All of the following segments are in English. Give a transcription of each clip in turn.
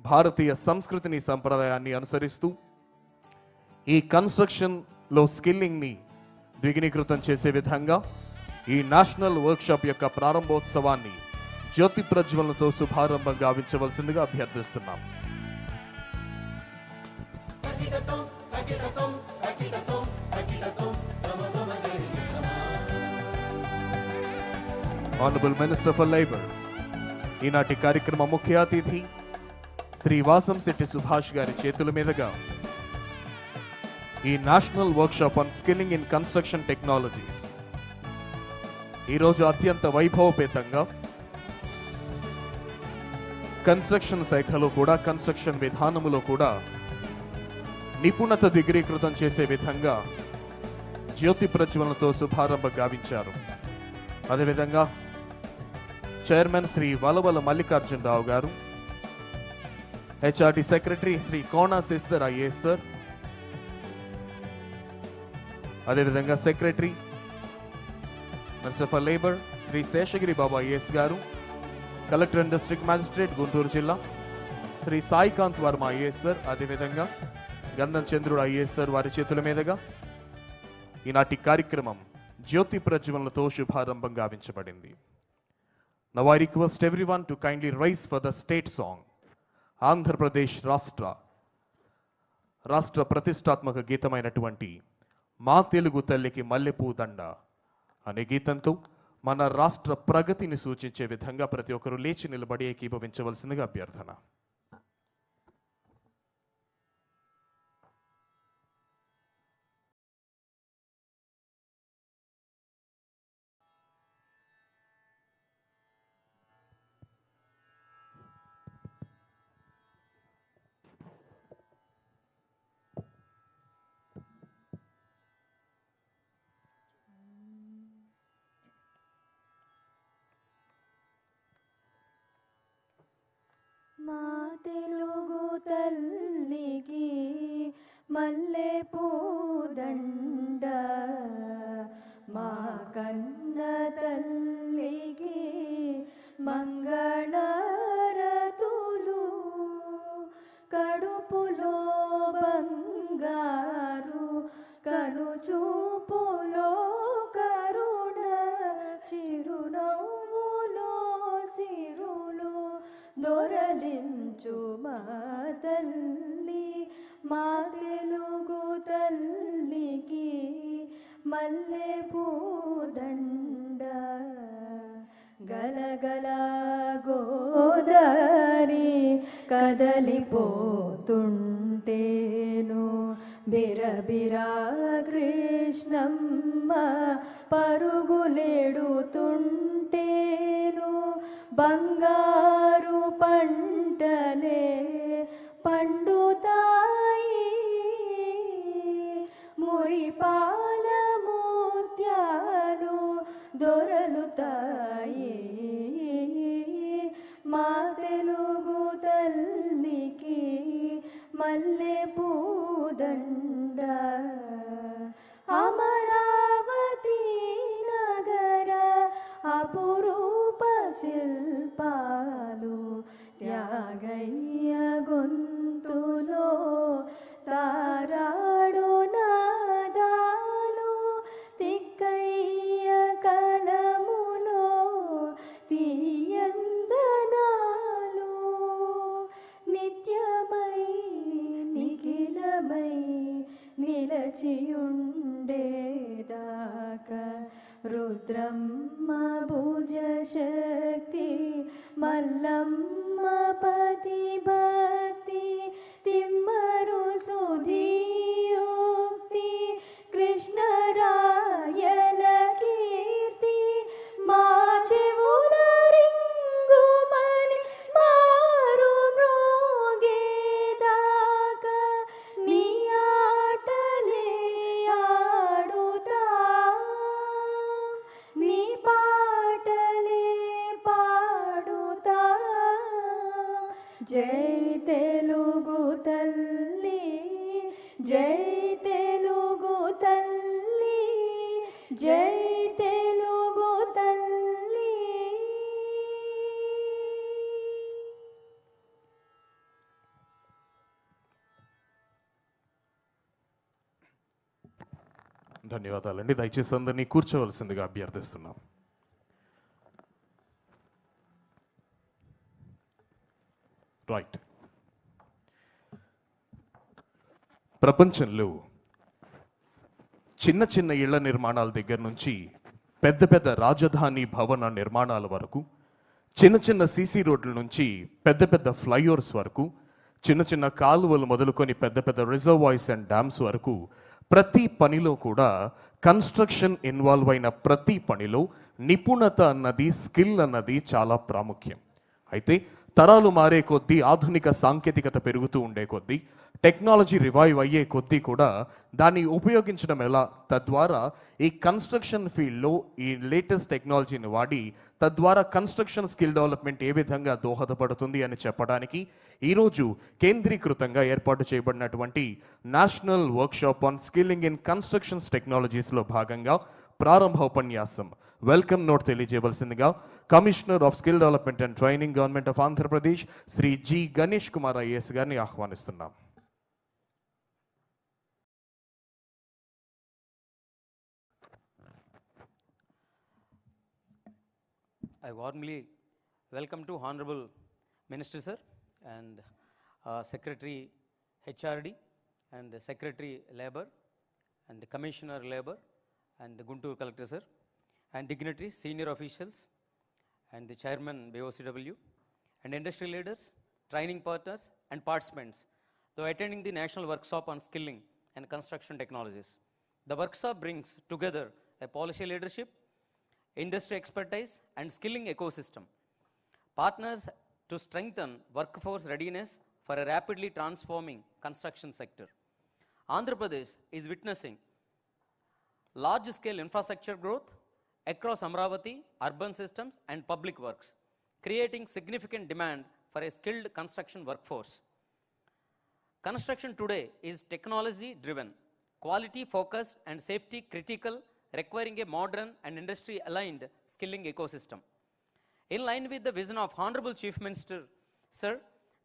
భారతీయ సంస్కృతిని సంప్రదాయాన్ని అనుసరిస్తూ ఈ కన్స్ట్రక్షన్లో స్కిల్లింగ్ని ద్విగుణీకృతం చేసే విధంగా ఈ నేషనల్ వర్క్షాప్ యొక్క ప్రారంభోత్సవాన్ని జ్యోతి ప్రజ్వలనతో శుభారంభం గావించవలసిందిగా అభ్యర్థిస్తున్నాం. ఆనరబుల్ మినిస్టర్ ఫర్ లేబర్, ఈనాటి కార్యక్రమ ముఖ్య అతిథి శ్రీ వాసంశెట్టి సుభాష్ గారి చేతుల మీదుగా ఈ national workshop on skilling in construction technologies ఈరోజు అత్యంత వైభవపేతంగా కన్స్ట్రక్షన్ శాఖలో కూడా, కన్స్ట్రక్షన్ విధానములో కూడా నిపుణత దిగ్రీకృతం చేసే విధంగా జ్యోతి ప్రజ్వలనతో శుభారంభం గావించారు. అదేవిధంగా చైర్మన్ శ్రీ వలవల మల్లికార్జునరావు గారు, HRD secretary Shri Kona Sasidhar IAS sir, అదేవిధంగా secretary minister for labour Shri Seshagiri Babu IAS గారు, collector and district magistrate Guntur జిల్లా శ్రీ సాయికాంత్ వర్మ ఐఏఎస్ సార్, అదేవిధంగా గంధం చంద్రుడు ఐఏఎస్ సార్ వారి చేతుల మీదుగా ఈనాటి కార్యక్రమం జ్యోతి ప్రజ్వలనతో శుభారంభం గావించబడింది. Now I request everyone to kindly rise for the state song. Andhra Pradesh రాష్ట్ర ప్రతిష్టాత్మక గీతమైనటువంటి మా తెలుగు తల్లికి మల్లెపూ దండ అనే గీతంతో మన రాష్ట్ర ప్రగతిని సూచించే విధంగా ప్రతి ఒక్కరూ లేచి నిలబడి ఏకీభవించవలసిందిగా అభ్యర్థన. మా తెలుగు తల్లికి మల్లెపూ దండ, మా కన్న తల్లికి మంగళారతులు, కడుపులో బంగారు కనుచూపులో కరుణ, చిరునవ్వులో సిరులు దొరలించు మా తల్లి. మా తెలుగు తల్లికి మల్లెపూ దండ. గలగల గోదారి కదలిపోతుంటేను, బిరబిరా కృష్ణమ్మ పరుగులెడుతుంటేను, బంగారు పంటలే పండుతాయి, మురిపాల ముత్యాలు దొరలుతాయి. మా తెలుగు తల్లికి మల్లెపూ దండ. అమరావతి నగర అపురూప శిల్పాలు, త్యాగయ్య గొంతులో తారాడు నాదాలు, తిక్కయ్య కలములో తీయందనాలు, నిత్యమై నిఖిలమై నిలచియుండేదాకా రుద్రమ్మ భుజ శక్తి, మల్లమ్మ పతి భక్తి, తిమ్మరు సుధీయోక్తి, కృష్ణరాయల కీర్తి, మా చెవుల రింగుమని మారు మ్రోగేదాకా నీ ఆటలే ఆడుతా, నీ పాటలే పాడుతా. జై తెలుగు తల్లి, జై తెలుగు తల్లి, జై తెలుగు తల్లి. ధన్యవాదాలండి. దయచేసి అందరినీ కూర్చోవలసిందిగా అభ్యర్థిస్తున్నాం. రైట్. ప్రపంచంలో చిన్న చిన్న ఇళ్ల నిర్మాణాల దగ్గర నుంచి పెద్ద పెద్ద రాజధాని భవన నిర్మాణాల వరకు, చిన్న చిన్న సీసీ రోడ్ల నుంచి పెద్ద పెద్ద ఫ్లైఓవర్స్ వరకు, చిన్న చిన్న కాలువలు మొదలుకొని పెద్ద పెద్ద రిజర్వాయర్స్ అండ్ డ్యామ్స్ వరకు ప్రతి పనిలో కూడా కన్స్ట్రక్షన్ ఇన్వాల్వ్ అయిన ప్రతి పనిలో నిపుణత అన్నది, స్కిల్ అన్నది చాలా ప్రాముఖ్యం. అయితే తరాలు మారే కొద్దీ, ఆధునిక సాంకేతికత పెరుగుతూ ఉండే కొద్దీ, టెక్నాలజీ రివైవ్ అయ్యే కొద్దీ కూడా దాన్ని ఉపయోగించడం ఎలా, తద్వారా ఈ కన్స్ట్రక్షన్ ఫీల్డ్లో ఈ లేటెస్ట్ టెక్నాలజీని వాడి తద్వారా కన్స్ట్రక్షన్ స్కిల్ డెవలప్మెంట్ ఏ విధంగా దోహదపడుతుంది అని చెప్పడానికి ఈరోజు కేంద్రీకృతంగా ఏర్పాటు చేయబడినటువంటి national workshop on skilling in constructions టెక్నాలజీస్లో భాగంగా ప్రారంభ ఉపన్యాసం వెల్కమ్ నోట్ తెలియజేయవలసిందిగా commissioner of skill development and training, government of Andhra Pradesh, Shri G Ganesh Kumar IAS గారిని ఆహ్వానిస్తున్నాం. I warmly welcome to Honorable Minister Sir and Secretary HRD and Secretary Labour and Commissioner Labour and Guntur Collector Sir and dignitaries, senior officials and the Chairman BOCW and industry leaders, training partners and participants though attending the National Workshop on Skilling and Construction Technologies. The workshop brings together a policy leadership, industry expertise and skilling ecosystem, partners to strengthen workforce readiness for a rapidly transforming construction sector. Andhra Pradesh is witnessing large-scale infrastructure growth across Amravati, urban systems and public works, creating significant demand for a skilled construction workforce. Construction today is technology-driven, quality-focused and safety-critical, requiring a modern and industry-aligned skilling ecosystem. In line with the vision of Honorable Chief Minister, Sir,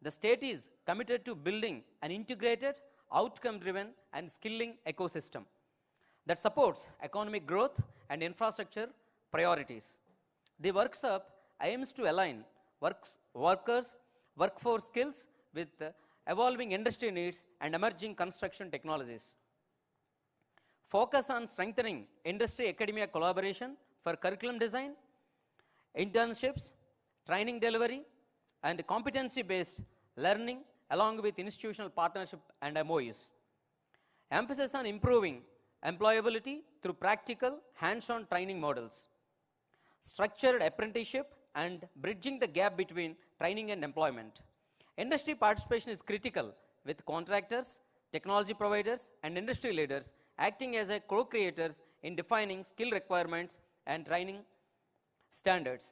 the state is committed to building an integrated, outcome-driven and skilling ecosystem that supports economic growth and infrastructure priorities. The workshop aims to align workers' workforce skills with evolving industry needs and emerging construction technologies. Focus on strengthening industry-academia collaboration for curriculum design, internships, training delivery, and competency-based learning along with institutional partnership and MOUs. Emphasis on improving employability through practical, hands-on training models. Structured apprenticeship and bridging the gap between training and employment. Industry participation is critical with contractors, technology providers, and industry leaders acting as a co-creators in defining skill requirements and training standards.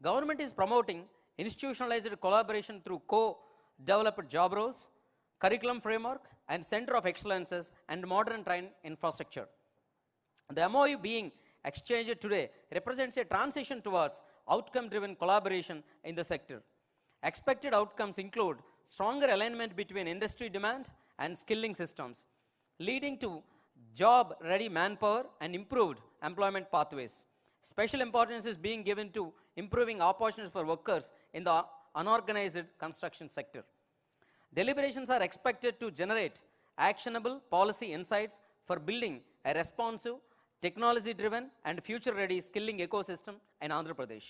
Government is promoting institutionalized collaboration through co-developed job roles, curriculum framework, and center of excellences and modern train infrastructure. The MOU being exchanged today represents a transition towards outcome-driven collaboration in the sector. Expected outcomes include stronger alignment between industry demand and skilling systems, leading to job-ready manpower and improved employment pathways. Special importance is being given to improving opportunities for workers in the unorganized construction sector. Deliberations are expected to generate actionable policy insights for building a responsive, technology-driven and future-ready skilling ecosystem in Andhra Pradesh.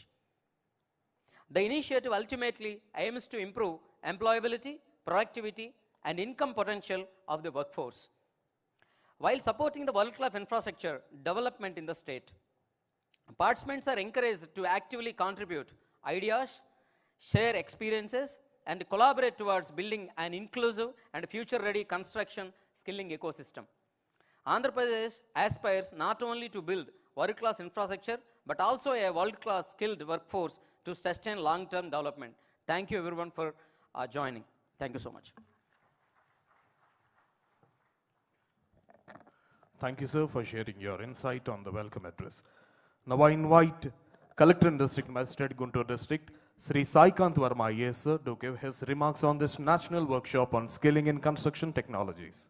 The initiative ultimately aims to improve employability, productivity, and income potential of the workforce, while supporting the world-class infrastructure development in the state. Participants are encouraged to actively contribute ideas, share experiences, and collaborate towards building an inclusive and future-ready construction skilling ecosystem. Andhra Pradesh aspires not only to build world-class infrastructure, but also a world-class skilled workforce to sustain long-term development. Thank you everyone for joining. Thank you so much. Thank you, sir, for sharing your insight on the welcome address. Now I invite Collector and District Magistrate, Guntur District, Sri Saikant Verma IAS, sir, to give his remarks on this national workshop on skilling in construction technologies.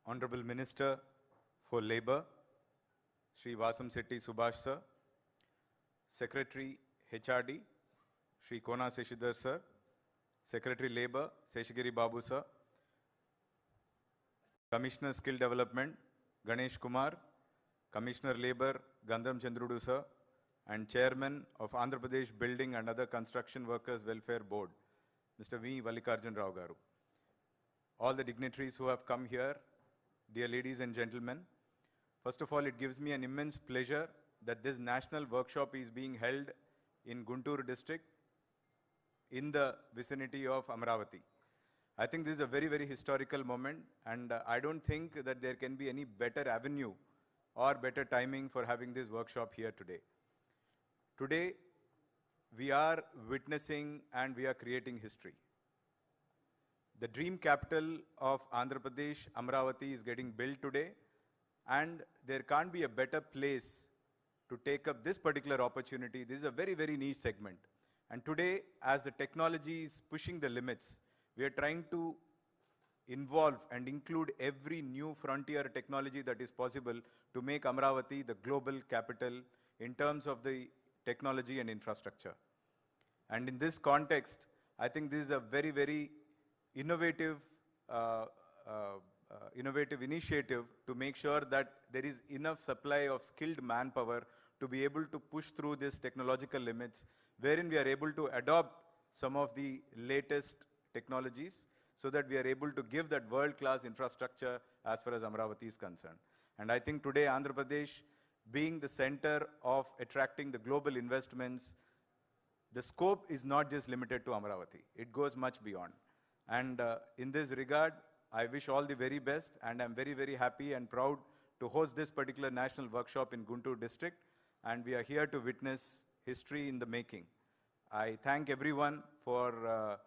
Honorable Minister for Labour, Shri Vasam Setti Subhash sir, Secretary HRD, Shri Kona Seshidhar sir, Secretary Labour, Seshagiri Babu sir, Commissioner Skill Development, Ganesh Kumar, Commissioner Labour, Gandham Chandrudu sir, and Chairman of Andhra Pradesh Building and Other Construction Workers Welfare Board, Mr. V. Vallikarjun Rao Garu. All the dignitaries who have come here, dear ladies and gentlemen, first of all, it gives me an immense pleasure that this national workshop is being held in Guntur district in the vicinity of Amravati. I think this is a very, very historical moment, and I don't think that there can be any better avenue or better timing for having this workshop here today. Today, we are witnessing and we are creating history. The dream capital of Andhra Pradesh, Amravati, is getting built today, and there can't be a better place to take up this particular opportunity. This is a very, very niche segment. And today, as the technology is pushing the limits, we are trying to involve and include every new frontier technology that is possible to make Amravati the global capital in terms of the technology and infrastructure. And in this context, I think this is a very, very innovative initiative to make sure that there is enough supply of skilled manpower to be able to push through these technological limits, wherein we are able to adopt some of the latest technologies so that we are able to give that world-class infrastructure as far as Amravati is concerned. And I think today Andhra Pradesh, being the center of attracting the global investments, the scope is not just limited to Amravati. It goes much beyond. And in this regard, I wish all the very best, and I'm very, very happy and proud to host this particular national workshop in Guntur district, and we are here to witness history in the making. I thank everyone for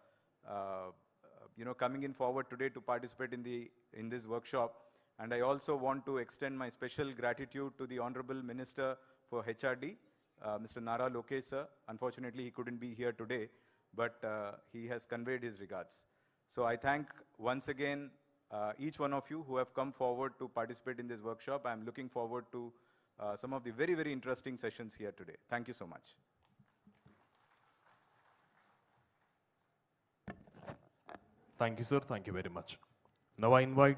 coming in forward today to participate in this workshop, and I also want to extend my special gratitude to the Honorable Minister for HRD, Mr. Nara Lokesh sir. Unfortunately, he couldn't be here today, but he has conveyed his regards. So I thank once again each one of you who have come forward to participate in this workshop. I'm looking forward to some of the very, very interesting sessions here today. Thank you so much. Thank you, sir. Thank you very much. Now I invite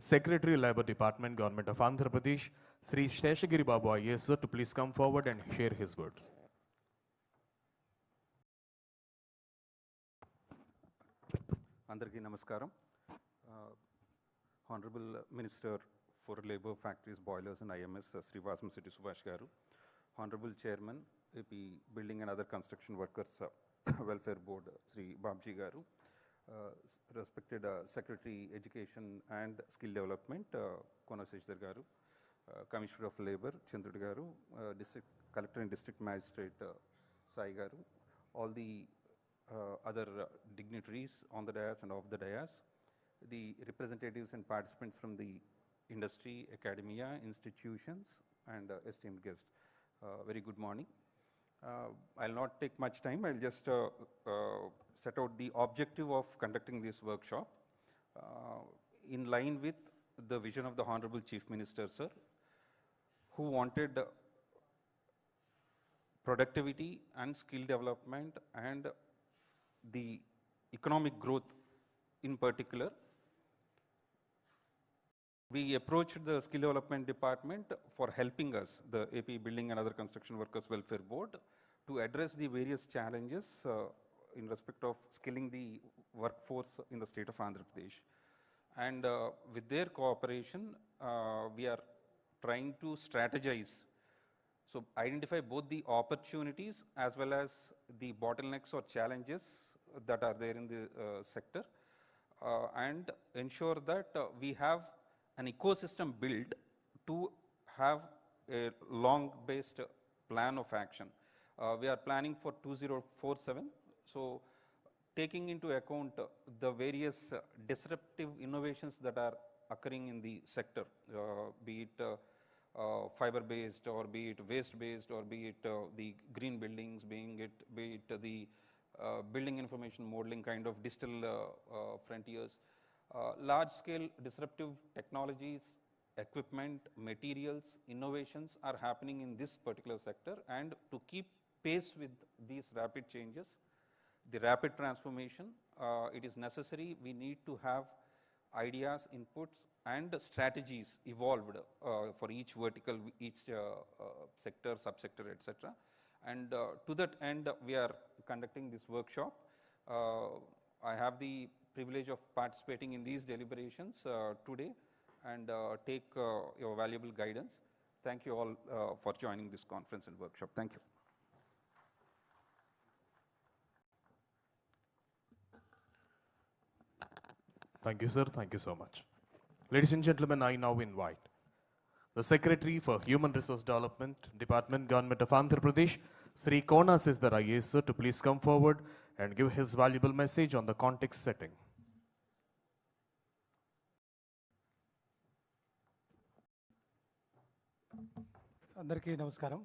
Secretary Labour Department, Government of Andhra Pradesh, Sri Sheshagiri Babu IAS, sir, to please come forward and share his words. Andarki Namaskaram. Honorable Minister for Labour, Factories, Boilers and IMS, Sri Vasam Setti Subhash Garu. Honorable Chairman, AP Building and Other Construction Workers Welfare Board, Sri Babji Garu. Respected Secretary Education and Skill Development, Kona Seshidhar Garu. Commissioner of Labour, Chandrudu Garu. District Collector and District Magistrate, Sai Garu. All the other dignitaries on the dais and off the dais, the representatives and participants from the industry, academia, institutions, and esteemed guests. Very good morning. I'll not take much time. I'll just set out the objective of conducting this workshop in line with the vision of the Honorable Chief Minister, sir, who wanted productivity and skill development and the economic growth in particular. We approached the Skill Development Department for helping us, the AP Building and Other Construction Workers Welfare Board, to address the various challenges in respect of skilling the workforce in the state of Andhra Pradesh. And with their cooperation, we are trying to strategize, so identify both the opportunities as well as the bottlenecks or challenges that are there in the sector, and ensure that we have an ecosystem built to have a long-based plan of action. We are planning for 2047. So taking into account the various disruptive innovations that are occurring in the sector, be it fiber-based or be it waste-based or be it the green buildings, be it the building information modeling kind of digital frontiers. Large-scale disruptive technologies, equipment, materials, innovations are happening in this particular sector, and to keep pace with these rapid changes, the rapid transformation, it is necessary we need to have ideas, inputs and strategies evolved for each vertical, each sector, subsector, etc. And to that end, we are conducting this workshop. I have the privilege of participating in these deliberations today and take your valuable guidance. Thank you all for joining this conference and workshop. Thank you. Thank you, sir. Thank you so much. Ladies and gentlemen, I now invite the Secretary for Human Resource Development, Department, Government of Andhra Pradesh, Sri Kona Sisdar IAS, sir, to please come forward and give his valuable message on the context setting. Andarki Namaskaram.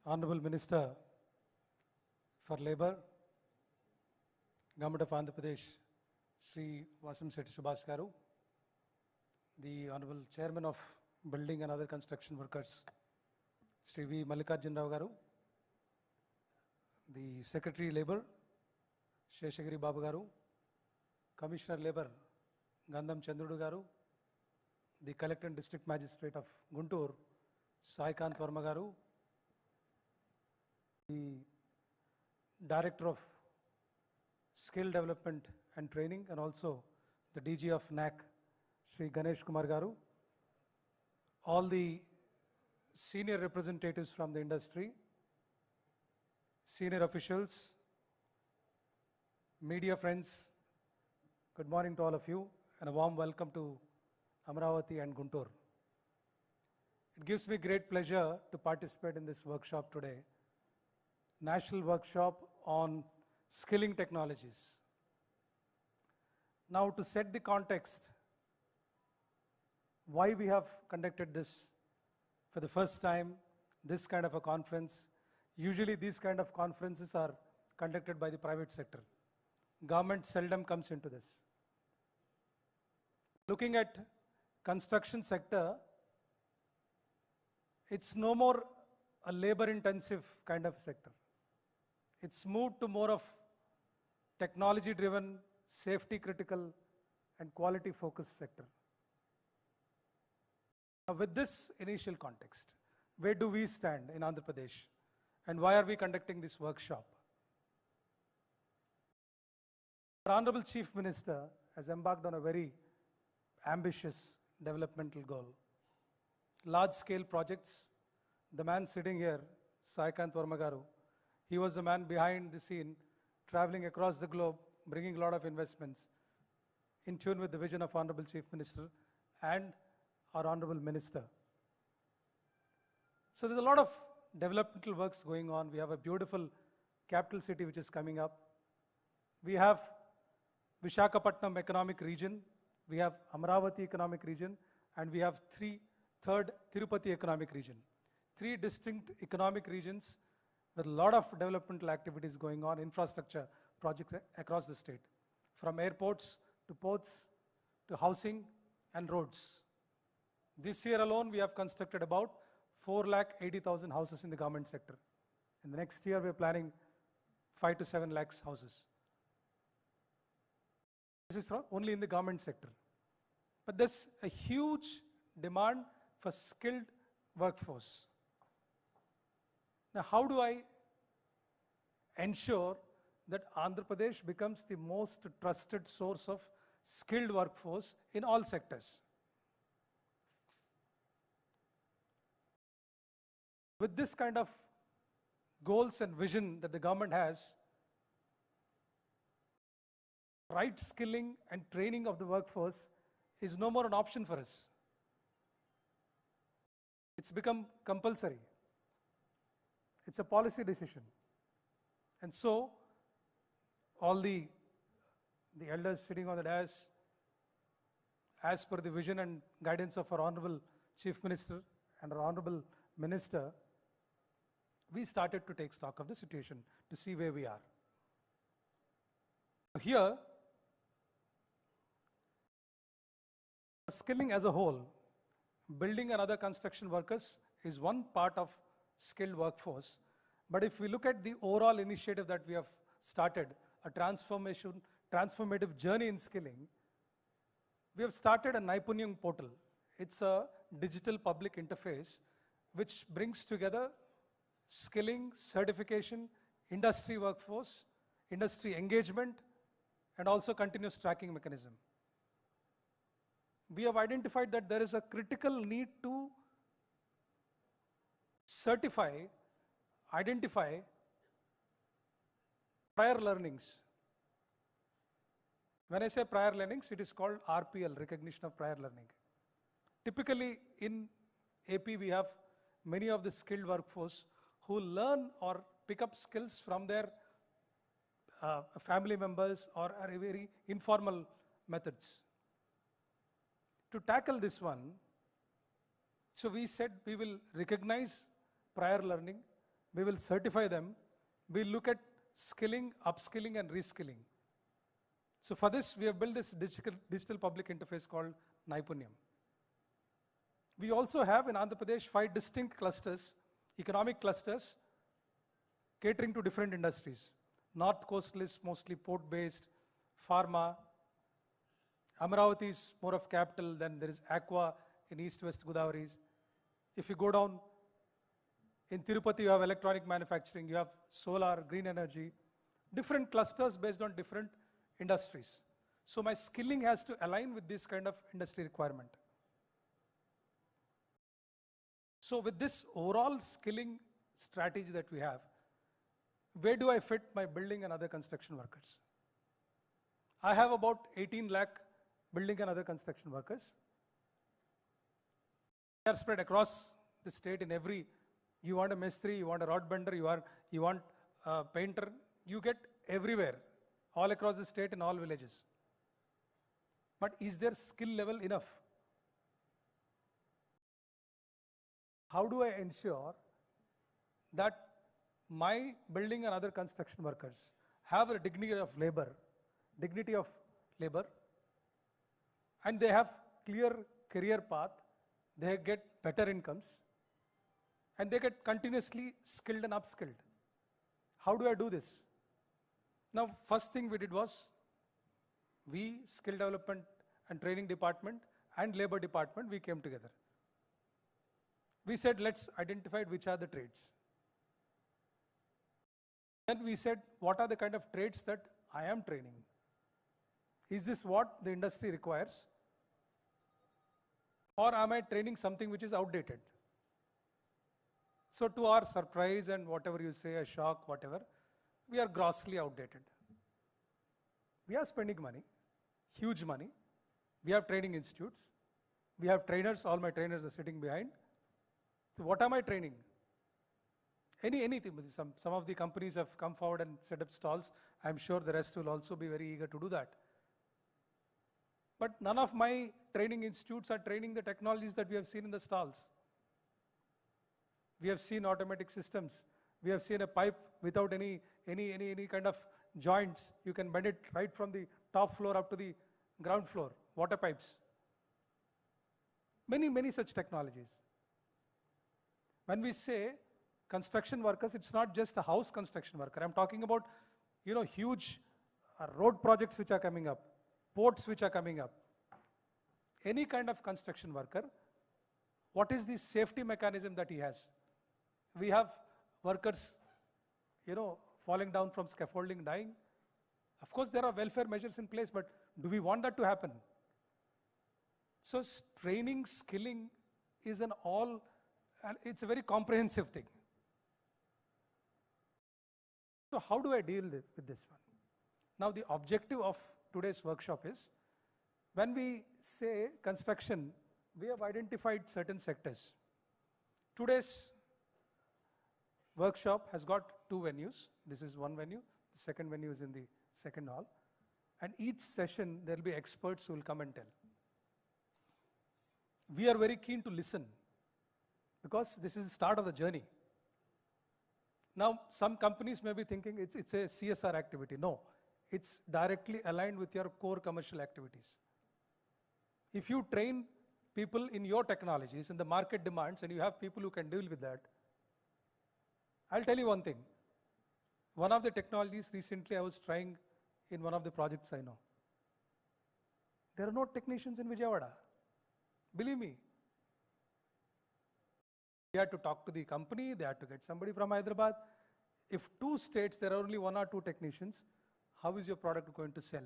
Honorable Minister for Labour, Government of Andhra Pradesh, Sri Vasamsetti Subhash Garu, the Honorable Chairman of Building and Other Construction Workers, Sri V. Mallikarjun Rao Garu, the Secretary Labour, Sheshagiri Babu Garu, Commissioner Labour, Gandham Chandrudu Garu, the Collector and District Magistrate of Guntur, Saikant Varma Garu, the Director of Skill Development and Training, and also the DG of NAC, Sri Ganesh Kumar Garu, all the senior representatives from the industry, senior officials, media friends, good morning to all of you, and a warm welcome to Amravati and Guntur. It gives me great pleasure to participate in this workshop today, National Workshop on Skilling Technologies. Now, to set the context, why we have conducted this for the first time, this kind of a conference. Usually these kind of conferences are conducted by the private sector. Government seldom comes into this. Looking at construction sector, it's no more a labor-intensive kind of sector. It's moved to more of technology-driven, safety-critical, and quality-focused sector. Now, with this initial context, where do we stand in Andhra Pradesh, and why are we conducting this workshop? Our Honorable Chief Minister has embarked on a very ambitious developmental goal. Large-scale projects. The man sitting here, Saikant Varma Garu, he was the man behind the scene, traveling across the globe, bringing a lot of investments, in tune with the vision of Honorable Chief Minister and our Honorable Minister. So there's a lot of developmental works going on. We have a beautiful capital city which is coming up. We have Visakhapatnam Economic Region, we have Amravati Economic Region, and we have third Tirupati Economic Region. Three distinct economic regions with a lot of developmental activities going on, infrastructure projects across the state, from airports to ports to housing and roads. This year alone, we have constructed about 4,80,000 houses in the government sector. In the next year, we're planning 5 to 7 lakhs houses. This is only in the government sector. But there's a huge demand for skilled workforce. Now, how do I ensure that Andhra Pradesh becomes the most trusted source of skilled workforce in all sectors? With this kind of goals and vision that the government has, right skilling and training of the workforce is no more an option for us. It's become compulsory. It's a policy decision. And so, all the elders sitting on the dais, as per the vision and guidance of our Honorable Chief Minister and our Honorable Minister, we started to take stock of the situation to see where we are. Here, skilling as a whole, building and other construction workers is one part of skilled workforce. But if we look at the overall initiative that we have started, a transformative journey in skilling, we have started a Naipunyam portal. It's a digital public interface which brings together skilling, certification, industry workforce, industry engagement, and also continuous tracking mechanism. We have identified that there is a critical need to identify prior learnings. When I say prior learnings, it is called RPL, recognition of prior learning. Typically in AP, we have many of the skilled workforce who learn or pick up skills from their family members or are very informal methods. To tackle this one, so we said we will recognize prior learning, we will certify them, we'll look at skilling, upskilling and reskilling. So for this, we have built this digital public interface called Naipunyam. We also have in Andhra Pradesh 5 distinct clusters, economic clusters, catering to different industries. North coastal is mostly port-based, pharma. Amaravati is more of capital, then there is aqua in east-west Godavaris. If you go down, in Tirupati you have electronic manufacturing, you have solar, green energy, different clusters based on different industries. So my skilling has to align with this kind of industry requirement. So with this overall skilling strategy that we have, where do I fit my building and other construction workers? I have about 18 lakh building and other construction workers. They are spread across the state in every, you want a mestri, you want a rod bender, you want a painter, you get everywhere, all across the state in all villages. But is their skill level enough? How do I ensure that my building and other construction workers have a dignity of labor, and they have clear career path, they get better incomes, and they get continuously skilled and upskilled? How do I do this? Now, first thing we did was, we, skill development and training department and labor department, we came together. We said, let's identify which are the trades. Then we said, what are the kind of trades that I am training? Is this what the industry requires? Or am I training something which is outdated? So to our surprise and whatever you say, a shock, whatever, we are grossly outdated. We are spending money, huge money. We have training institutes. We have trainers, all my trainers are sitting behind. So what am I training? Anything. Some of the companies have come forward and set up stalls. I'm sure the rest will also be very eager to do that. But none of my training institutes are training the technologies that we have seen in the stalls. We have seen automatic systems. We have seen a pipe without any kind of joints. You can bend it right from the top floor up to the ground floor, water pipes. Many such technologies. When we say construction workers, it's not just a house construction worker. I'm talking about, huge road projects which are coming up, ports which are coming up. Any kind of construction worker, what is the safety mechanism that he has? We have workers, falling down from scaffolding, dying. Of course, there are welfare measures in place, but do we want that to happen? So training, skilling is it's a very comprehensive thing. So how do I deal with this one? Now the objective of today's workshop is, when we say construction, we have identified certain sectors. Today's workshop has got 2 venues. This is one venue. The second venue is in the second hall. And each session, there will be experts who will come and tell. We are very keen to listen, because this is the start of the journey. Now, some companies may be thinking it's a CSR activity. No, it's directly aligned with your core commercial activities. If you train people in your technologies and the market demands and you have people who can deal with that, I'll tell you one thing. One of the technologies recently I was trying in one of the projects I know. There are no technicians in Vijayawada. Believe me. They had to talk to the company, they had to get somebody from Hyderabad. If 2 states there are only 1 or 2 technicians, how is your product going to sell?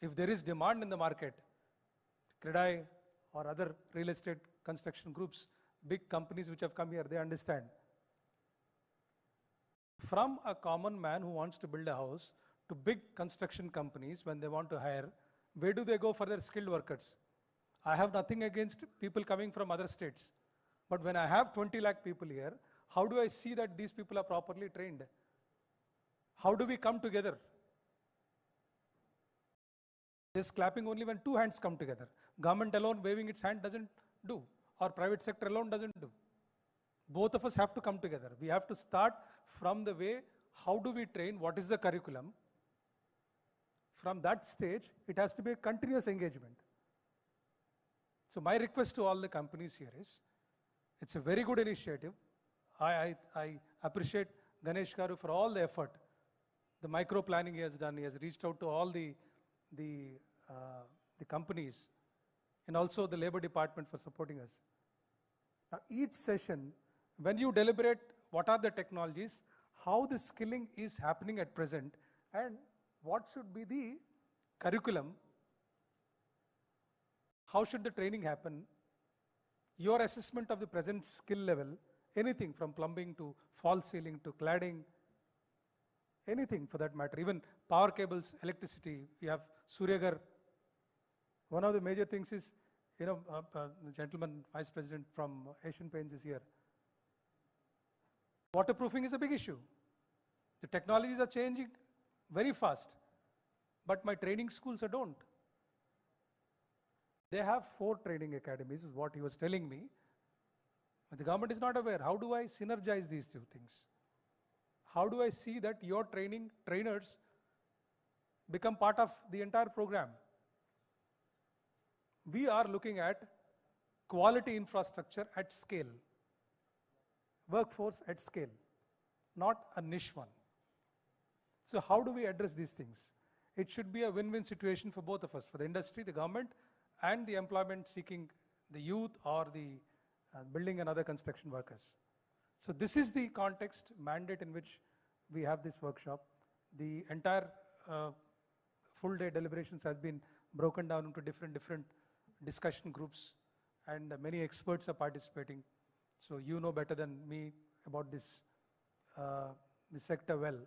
If there is demand in the market, Credai or other real estate construction groups, big companies which have come here, they understand. From a common man who wants to build a house to big construction companies when they want to hire, where do they go for their skilled workers? I have nothing against people coming from other states. But when I have 20 lakh people here, how do I see that these people are properly trained? How do we come together? Just clapping only when 2 hands come together. Government alone waving its hand doesn't do, or private sector alone doesn't do. Both of us have to come together. We have to start from the way, how do we train, what is the curriculum? From that stage, it has to be a continuous engagement. So my request to all the companies here is, it's a very good initiative. I appreciate Ganesh Garu for all the effort. The micro planning he has done, he has reached out to all the companies and also the labor department for supporting us. Now each session, when you deliberate what are the technologies, how the skilling is happening at present, and what should be the curriculum, how should the training happen, your assessment of the present skill level, anything from plumbing to false ceiling to cladding, anything for that matter, even power cables, electricity. We have Suryagar. One of the major things is, the gentleman vice president from Asian Paints is here. Waterproofing is a big issue. The technologies are changing very fast, but my training schools don't. They have 4 training academies, is what he was telling me. But the government is not aware. How do I synergize these 2 things? How do I see that your trainers become part of the entire program? We are looking at quality infrastructure at scale, workforce at scale, not a niche one. So how do we address these things? It should be a win-win situation for both of us, for the industry, the government, and the employment seeking, the youth or the building and other construction workers. So this is the context, mandate in which we have this workshop. The entire full day deliberations has been broken down into different discussion groups, and many experts are participating. So you know better than me about this sector well.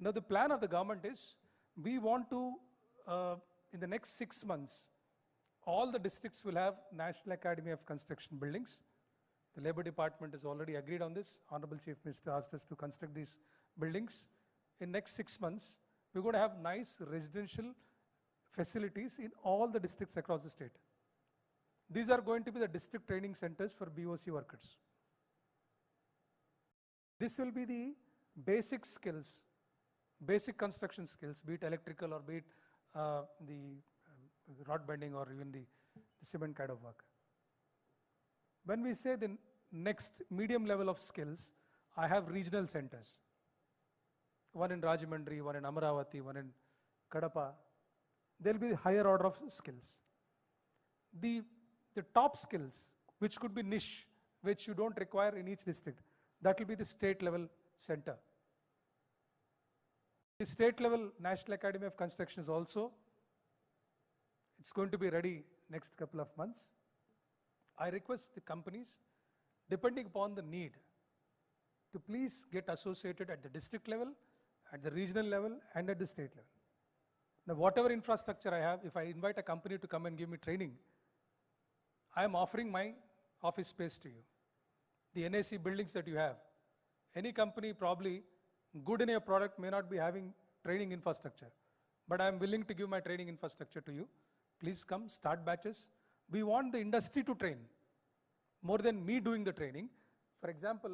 Now the plan of the government is, we want to, in the next 6 months, all the districts will have National Academy of Construction buildings. The Labor Department has already agreed on this. Honorable Chief Minister asked us to construct these buildings. In next 6 months, we're going to have nice residential facilities in all the districts across the state. These are going to be the district training centers for BOC workers. This will be the basic skills, basic construction skills, be it electrical or be it the rod bending or even the cement kind of work. When we say the next medium level of skills, I have regional centers. One in Rajahmundry, one in Amaravati, one in Kadapa. There will be the higher order of skills. The top skills, which could be niche, which you don't require in each district, that will be the state level center. The state level National Academy of Construction is also, it's going to be ready next couple of months. I request the companies, depending upon the need, to please get associated at the district level, at the regional level, and at the state level. Now, whatever infrastructure I have, if I invite a company to come and give me training, I am offering my office space to you. The NAC buildings that you have, any company probably good in your product may not be having training infrastructure, but I am willing to give my training infrastructure to you. Please come, start batches. We want the industry to train more than me doing the training. For example,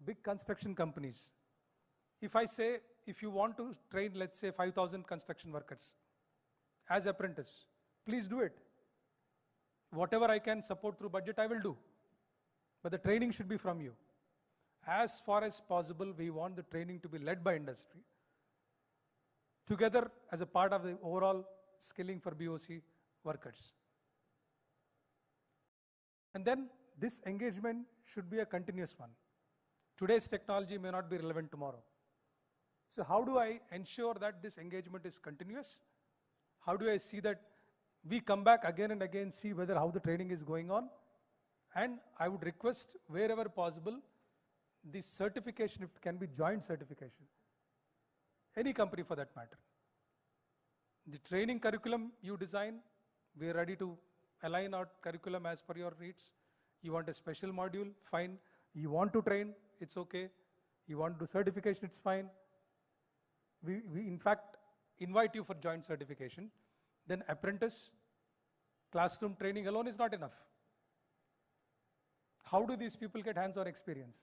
big construction companies. If I say, if you want to train, let's say 5,000 construction workers as apprentice, please do it. Whatever I can support through budget, I will do. But the training should be from you. As far as possible, we want the training to be led by industry, together as a part of the overall skilling for BOC workers. And then this engagement should be a continuous one. Today's technology may not be relevant tomorrow. So how do I ensure that this engagement is continuous? How do I see that we come back again and again, see whether how the training is going on? And I would request wherever possible, this certification, if it can be joint certification, any company for that matter. The training curriculum you design, we are ready to align our curriculum as per your needs. You want a special module, fine. You want to train, it's okay. You want to do certification, it's fine. We in fact invite you for joint certification. Then apprentice, classroom training alone is not enough. How do these people get hands-on experience?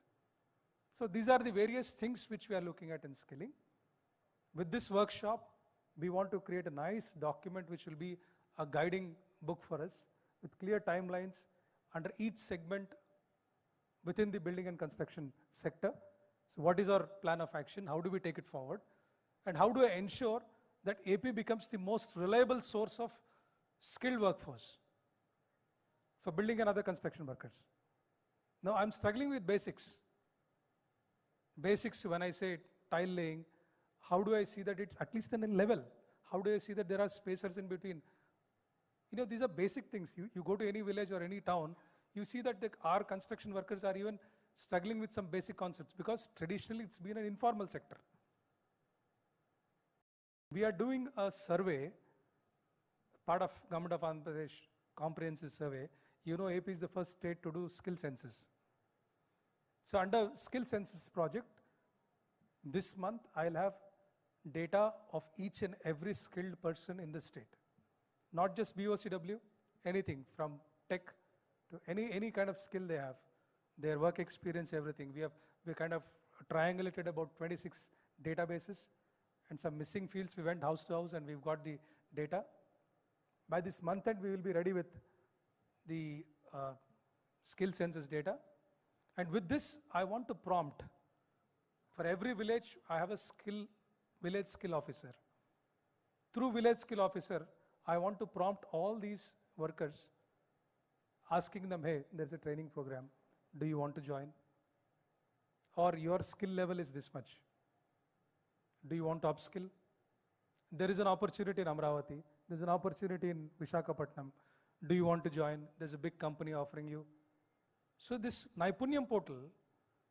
So these are the various things which we are looking at in skilling. With this workshop, we want to create a nice document which will be a guiding book for us with clear timelines under each segment within the building and construction sector. So what is our plan of action? How do we take it forward? And how do I ensure that AP becomes the most reliable source of skilled workforce for building and other construction workers? Now I'm struggling with basics. Basics, when I say tile laying, how do I see that it's at least in a level? How do I see that there are spacers in between? You know, these are basic things. You go to any village or any town, you see that our construction workers are even struggling with some basic concepts because traditionally it's been an informal sector. We are doing a survey, part of Government of Andhra Pradesh comprehensive survey. You know, AP is the first state to do skill census. So under skill census project, this month I'll have data of each and every skilled person in the state. Not just BOCW, anything from tech to any kind of skill they have, their work experience, everything. We kind of triangulated about 26 databases and some missing fields. We went house to house and we've got the data. By this month end, we will be ready with the skill census data. And with this, I want to prompt. For every village, I have a village skill officer. Through village skill officer, I want to prompt all these workers, asking them, hey, there's a training program. Do you want to join? Or your skill level is this much. Do you want to upskill? There is an opportunity in Amravati. There's an opportunity in Visakhapatnam. Do you want to join? There's a big company offering you. So this Naipunyam portal,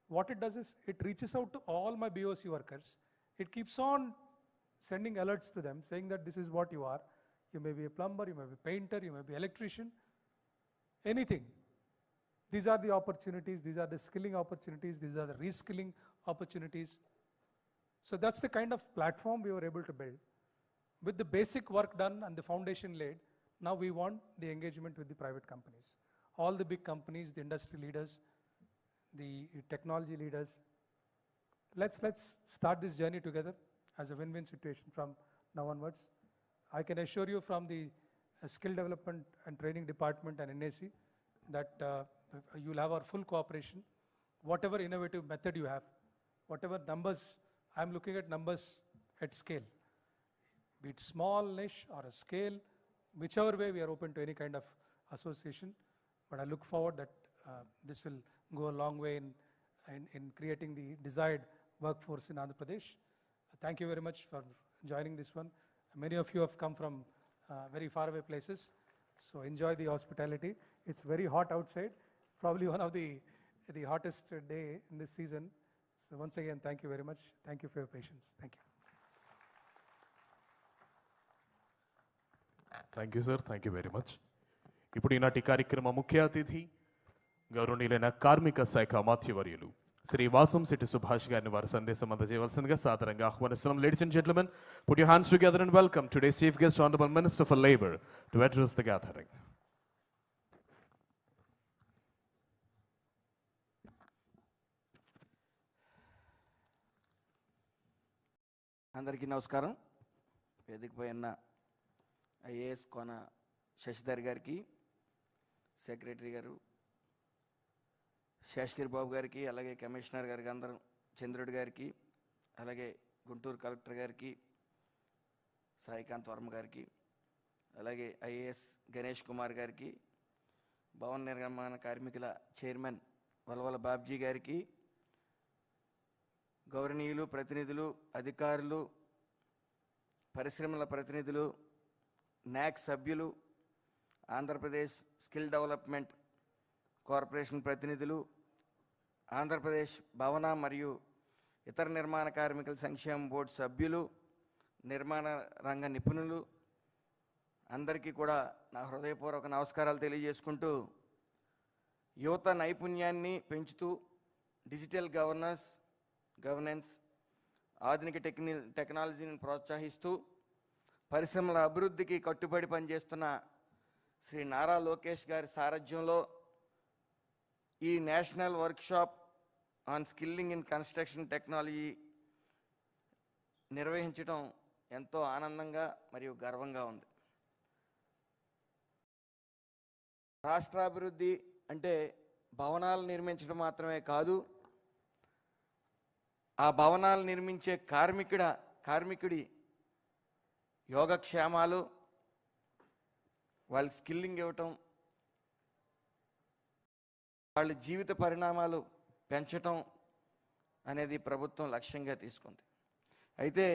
what it does is it reaches out to all my BOC workers. It keeps on sending alerts to them saying that this is what you are. You may be a plumber, you may be a painter, you may be an electrician, anything. These are the opportunities, these are the skilling opportunities, these are the reskilling opportunities. So that's the kind of platform we were able to build. With the basic work done and the foundation laid, now we want the engagement with the private companies. All the big companies, the industry leaders, the technology leaders. Let's start this journey together as a win-win situation from now onwards. I can assure you from the skill development and training department and NAC that you'll have our full cooperation. Whatever innovative method you have, whatever numbers, I'm looking at numbers at scale. Be it small, niche, or a scale, whichever way we are open to any kind of association. But I look forward that this will go a long way in creating the desired workforce in Andhra Pradesh. Thank you very much for joining this one. Many of you have come from very far away places, so enjoy the hospitality. It's very hot outside, probably one of the hottest day in this season. So once again, thank you very much. Thank you for your patience. Thank you. Thank you sir, thank you very much. ఇప్పుడు ఈనాటి కార్యక్రమ ముఖ్య అతిథి గౌరవనీయులైన కార్మిక శాఖ మాధ్యవర్యులు శ్రీ వాసంశెట్టి సుభాష్ గారిని వారి సందేశం అందజేయవలసిందిగా సాదరంగా ఆహ్వానిస్తున్నాం. Ladies and gentlemen, put your hands together and welcome today's chief guest honourable minister for labour to address the gathering. అందరికీ నమస్కారం. వేదికపై ఉన్న ఐఏఎస్ కోన శశిధర్ గారికి, సెక్రటరీ గారు శేషగిరి బాబు గారికి, అలాగే కమిషనర్ గారికి, అందరం చంద్రుడి గారికి, అలాగే గుంటూరు కలెక్టర్ గారికి, సాయికాంత్ వర్మ గారికి, అలాగే ఐఏఎస్ గణేష్ కుమార్ గారికి, భవన నిర్మాణ కార్మికుల చైర్మన్ వలవల బాబ్జీ గారికి, గౌరవనీయులు, ప్రతినిధులు, అధికారులు, పరిశ్రమల ప్రతినిధులు, నాక్ సభ్యులు, ఆంధ్రప్రదేశ్ స్కిల్ డెవలప్మెంట్ కార్పొరేషన్ ప్రతినిధులు, ఆంధ్రప్రదేశ్ భవన మరియు ఇతర నిర్మాణ కార్మికుల సంక్షేమ బోర్డు సభ్యులు, నిర్మాణ రంగ నిపుణులు అందరికీ కూడా నా హృదయపూర్వక నమస్కారాలు తెలియజేసుకుంటూ, యువత నైపుణ్యాన్ని పెంచుతూ డిజిటల్ గవర్నెన్స్, ఆధునిక టెక్నాలజీని ప్రోత్సహిస్తూ పరిశ్రమల అభివృద్ధికి కట్టుబడి పనిచేస్తున్న శ్రీ నారా లోకేష్ గారి సారథ్యంలో ఈ national workshop on skilling in construction technology నిర్వహించడం ఎంతో ఆనందంగా మరియు గర్వంగా ఉంది. రాష్ట్రాభివృద్ధి అంటే భవనాలు నిర్మించడం మాత్రమే కాదు, ఆ భవనాలు నిర్మించే కార్మికుడి యోగక్షేమాలు, వాళ్ళ స్కిల్లింగ్ ఇవ్వటం, వాళ్ళ జీవిత పరిణామాలు పెంచటం అనేది ప్రభుత్వం లక్ష్యంగా తీసుకుంది. అయితే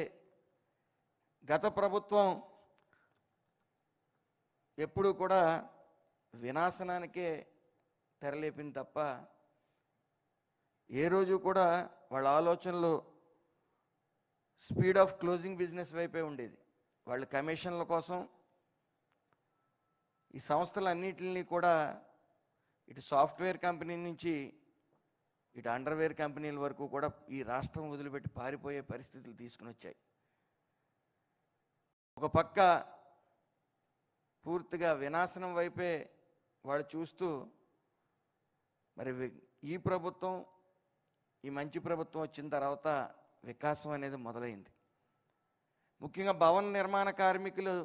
గత ప్రభుత్వం ఎప్పుడూ కూడా వినాశనానికే తెరలేపింది తప్ప ఏ రోజు కూడా వాళ్ళ ఆలోచనలు స్పీడ్ ఆఫ్ క్లోజింగ్ బిజినెస్ వైపే ఉండేది. వాళ్ళ కమిషన్ల కోసం ఈ సంస్థలన్నిటిని కూడా ఇటు సాఫ్ట్వేర్ కంపెనీ నుంచి ఇటు అండర్వేర్ కంపెనీల వరకు కూడా ఈ రాష్ట్రం వదిలిపెట్టి పారిపోయే పరిస్థితులు తీసుకుని వచ్చాయి. ఒక పక్క పూర్తిగా వినాశనం వైపే వాళ్ళు చూస్తూ, మరి ఈ ప్రభుత్వం, ఈ మంచి ప్రభుత్వం వచ్చిన తర్వాత వికాసం అనేది మొదలైంది. ముఖ్యంగా భవన నిర్మాణ కార్మికులు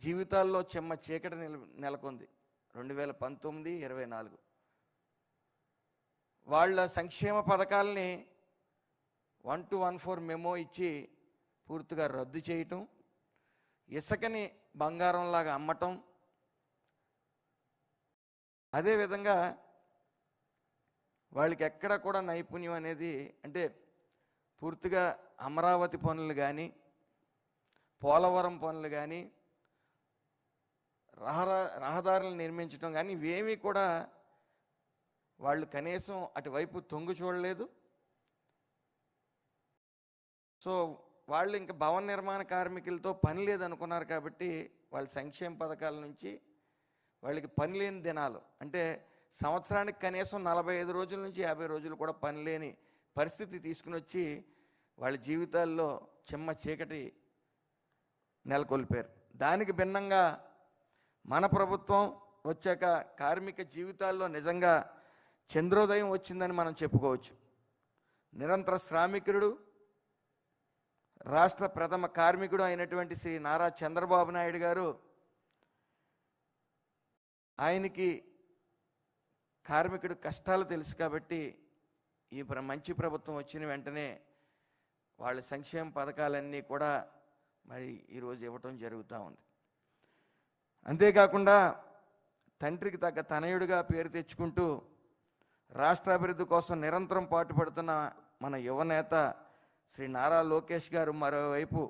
జీవితాల్లో చెమ్మ చీకటి నెలకొంది 2019-24. వాళ్ళ సంక్షేమ పథకాలని 1214 మెమో ఇచ్చి పూర్తిగా రద్దు చేయటం, ఇసుకని బంగారంలాగా అమ్మటం, అదేవిధంగా వాళ్ళకి ఎక్కడ కూడా నైపుణ్యం అనేది, అంటే పూర్తిగా అమరావతి పనులు కానీ, పోలవరం పనులు కానీ, రహదారులు నిర్మించడం కానీ ఇవేమీ కూడా వాళ్ళు కనీసం అటువైపు తొంగు చూడలేదు. సో వాళ్ళు ఇంకా భవన నిర్మాణ కార్మికులతో పని లేదనుకున్నారు కాబట్టి వాళ్ళ సంక్షేమ పథకాల నుంచి వాళ్ళకి పని లేని దినాలు, అంటే సంవత్సరానికి కనీసం 45 రోజుల నుంచి 50 రోజులు కూడా పని లేని పరిస్థితి తీసుకుని వచ్చి వాళ్ళ జీవితాల్లో చెమ్మ చీకటి నెలకొల్పారు. దానికి భిన్నంగా మన ప్రభుత్వం వచ్చాక కార్మిక జీవితాల్లో నిజంగా చంద్రోదయం వచ్చిందని మనం చెప్పుకోవచ్చు. నిరంతర శ్రామికుడు, రాష్ట్ర ప్రథమ కార్మికుడు అయినటువంటి శ్రీ నారా చంద్రబాబు నాయుడు గారు, ఆయనకి కార్మికుడు కష్టాలు తెలుసు కాబట్టి ఈ మంచి ప్రభుత్వం వచ్చిన వెంటనే వాళ్ళ సంక్షేమ పథకాలన్నీ కూడా మరి ఈరోజు ఇవ్వటం జరుగుతూ ఉంది. అంతేకాకుండా తండ్రికి తగ్గ తనయుడిగా పేరు తెచ్చుకుంటూ రాష్ట్రాభివృద్ధి కోసం నిరంతరం పాటుపడుతున్న మన యువనేత శ్రీ నారా లోకేష్ గారు మరోవైపు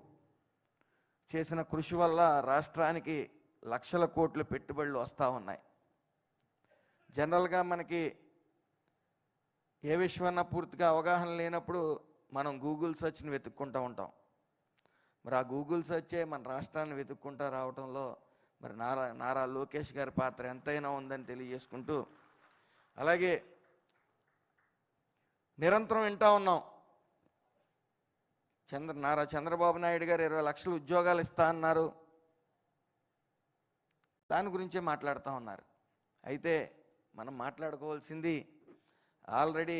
చేసిన కృషి వల్ల రాష్ట్రానికి లక్షల కోట్ల పెట్టుబడులు వస్తూ ఉన్నాయి. జనరల్గా మనకి ఏ విషయమన్నా పూర్తిగా అవగాహన లేనప్పుడు మనం గూగుల్ సెర్చ్ని వెతుక్కుంటూ ఉంటాం. మరి ఆ గూగుల్ సెర్చే మన రాష్ట్రాన్ని వెతుక్కుంటూ రావడంలో మరి నారా లోకేష్ గారి పాత్ర ఎంతైనా ఉందని తెలియజేసుకుంటూ, అలాగే నిరంతరం వింటూ ఉన్నాం నారా చంద్రబాబు నాయుడు గారు 20 లక్షల ఉద్యోగాలు ఇస్తా అన్నారు, దాని గురించే మాట్లాడుతూ ఉన్నారు. అయితే మనం మాట్లాడుకోవాల్సింది ఆల్రెడీ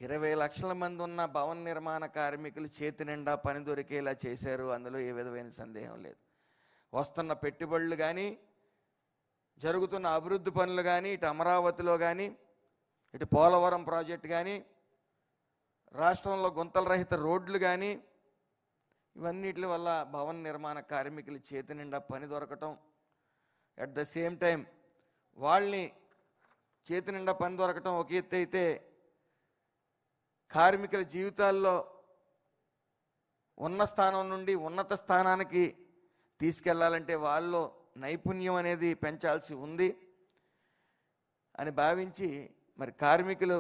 20 లక్షల మంది ఉన్న భవన నిర్మాణ కార్మికులు చేతి నిండా పని దొరికేలా చేశారు. అందులో ఏ విధమైన సందేహం లేదు. వస్తున్న పెట్టుబడులు కానీ, జరుగుతున్న అభివృద్ధి పనులు కానీ, ఇటు అమరావతిలో కానీ, ఇటు పోలవరం ప్రాజెక్టు కానీ, రాష్ట్రంలో గుంతల రహిత రోడ్లు కానీ, ఇవన్నిటి వల్ల భవన నిర్మాణ కార్మికులు చేతి నిండా పని దొరకటం, అట్ ద సేమ్ టైం వాళ్ళని చేతి నిండా పని దొరకటం ఒక ఎత్తు అయితే, కార్మికుల జీవితాల్లో ఉన్న స్థానం నుండి ఉన్నత స్థానానికి తీసుకెళ్లాలంటే వాళ్ళలో నైపుణ్యం అనేది పెంచాల్సి ఉంది అని భావించి మరి కార్మికులు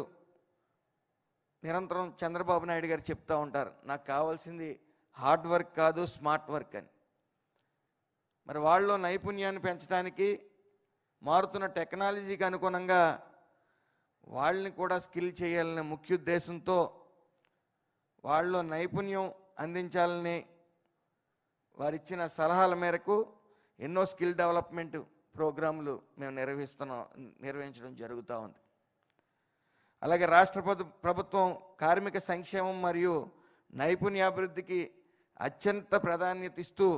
నిరంతరం చంద్రబాబు నాయుడు గారు చెప్తూ ఉంటారు, నాకు కావాల్సింది హార్డ్ వర్క్ కాదు స్మార్ట్ వర్క్ అని. మరి వాళ్ళలో నైపుణ్యాన్ని పెంచడానికి మారుతున్న టెక్నాలజీకి అనుగుణంగా వాళ్ళని కూడా స్కిల్ చేయాలనే ముఖ్య ఉద్దేశంతో వాళ్ళలో నైపుణ్యం అందించాలని వారిచ్చిన సలహాల మేరకు ఎన్నో స్కిల్ డెవలప్మెంట్ ప్రోగ్రాంలు మేము నిర్వహించడం జరుగుతూ ఉంది. అలాగే రాష్ట్ర ప్రభుత్వం కార్మిక సంక్షేమం మరియు నైపుణ్యాభివృద్ధికి అత్యంత ప్రాధాన్యత ఇస్తూ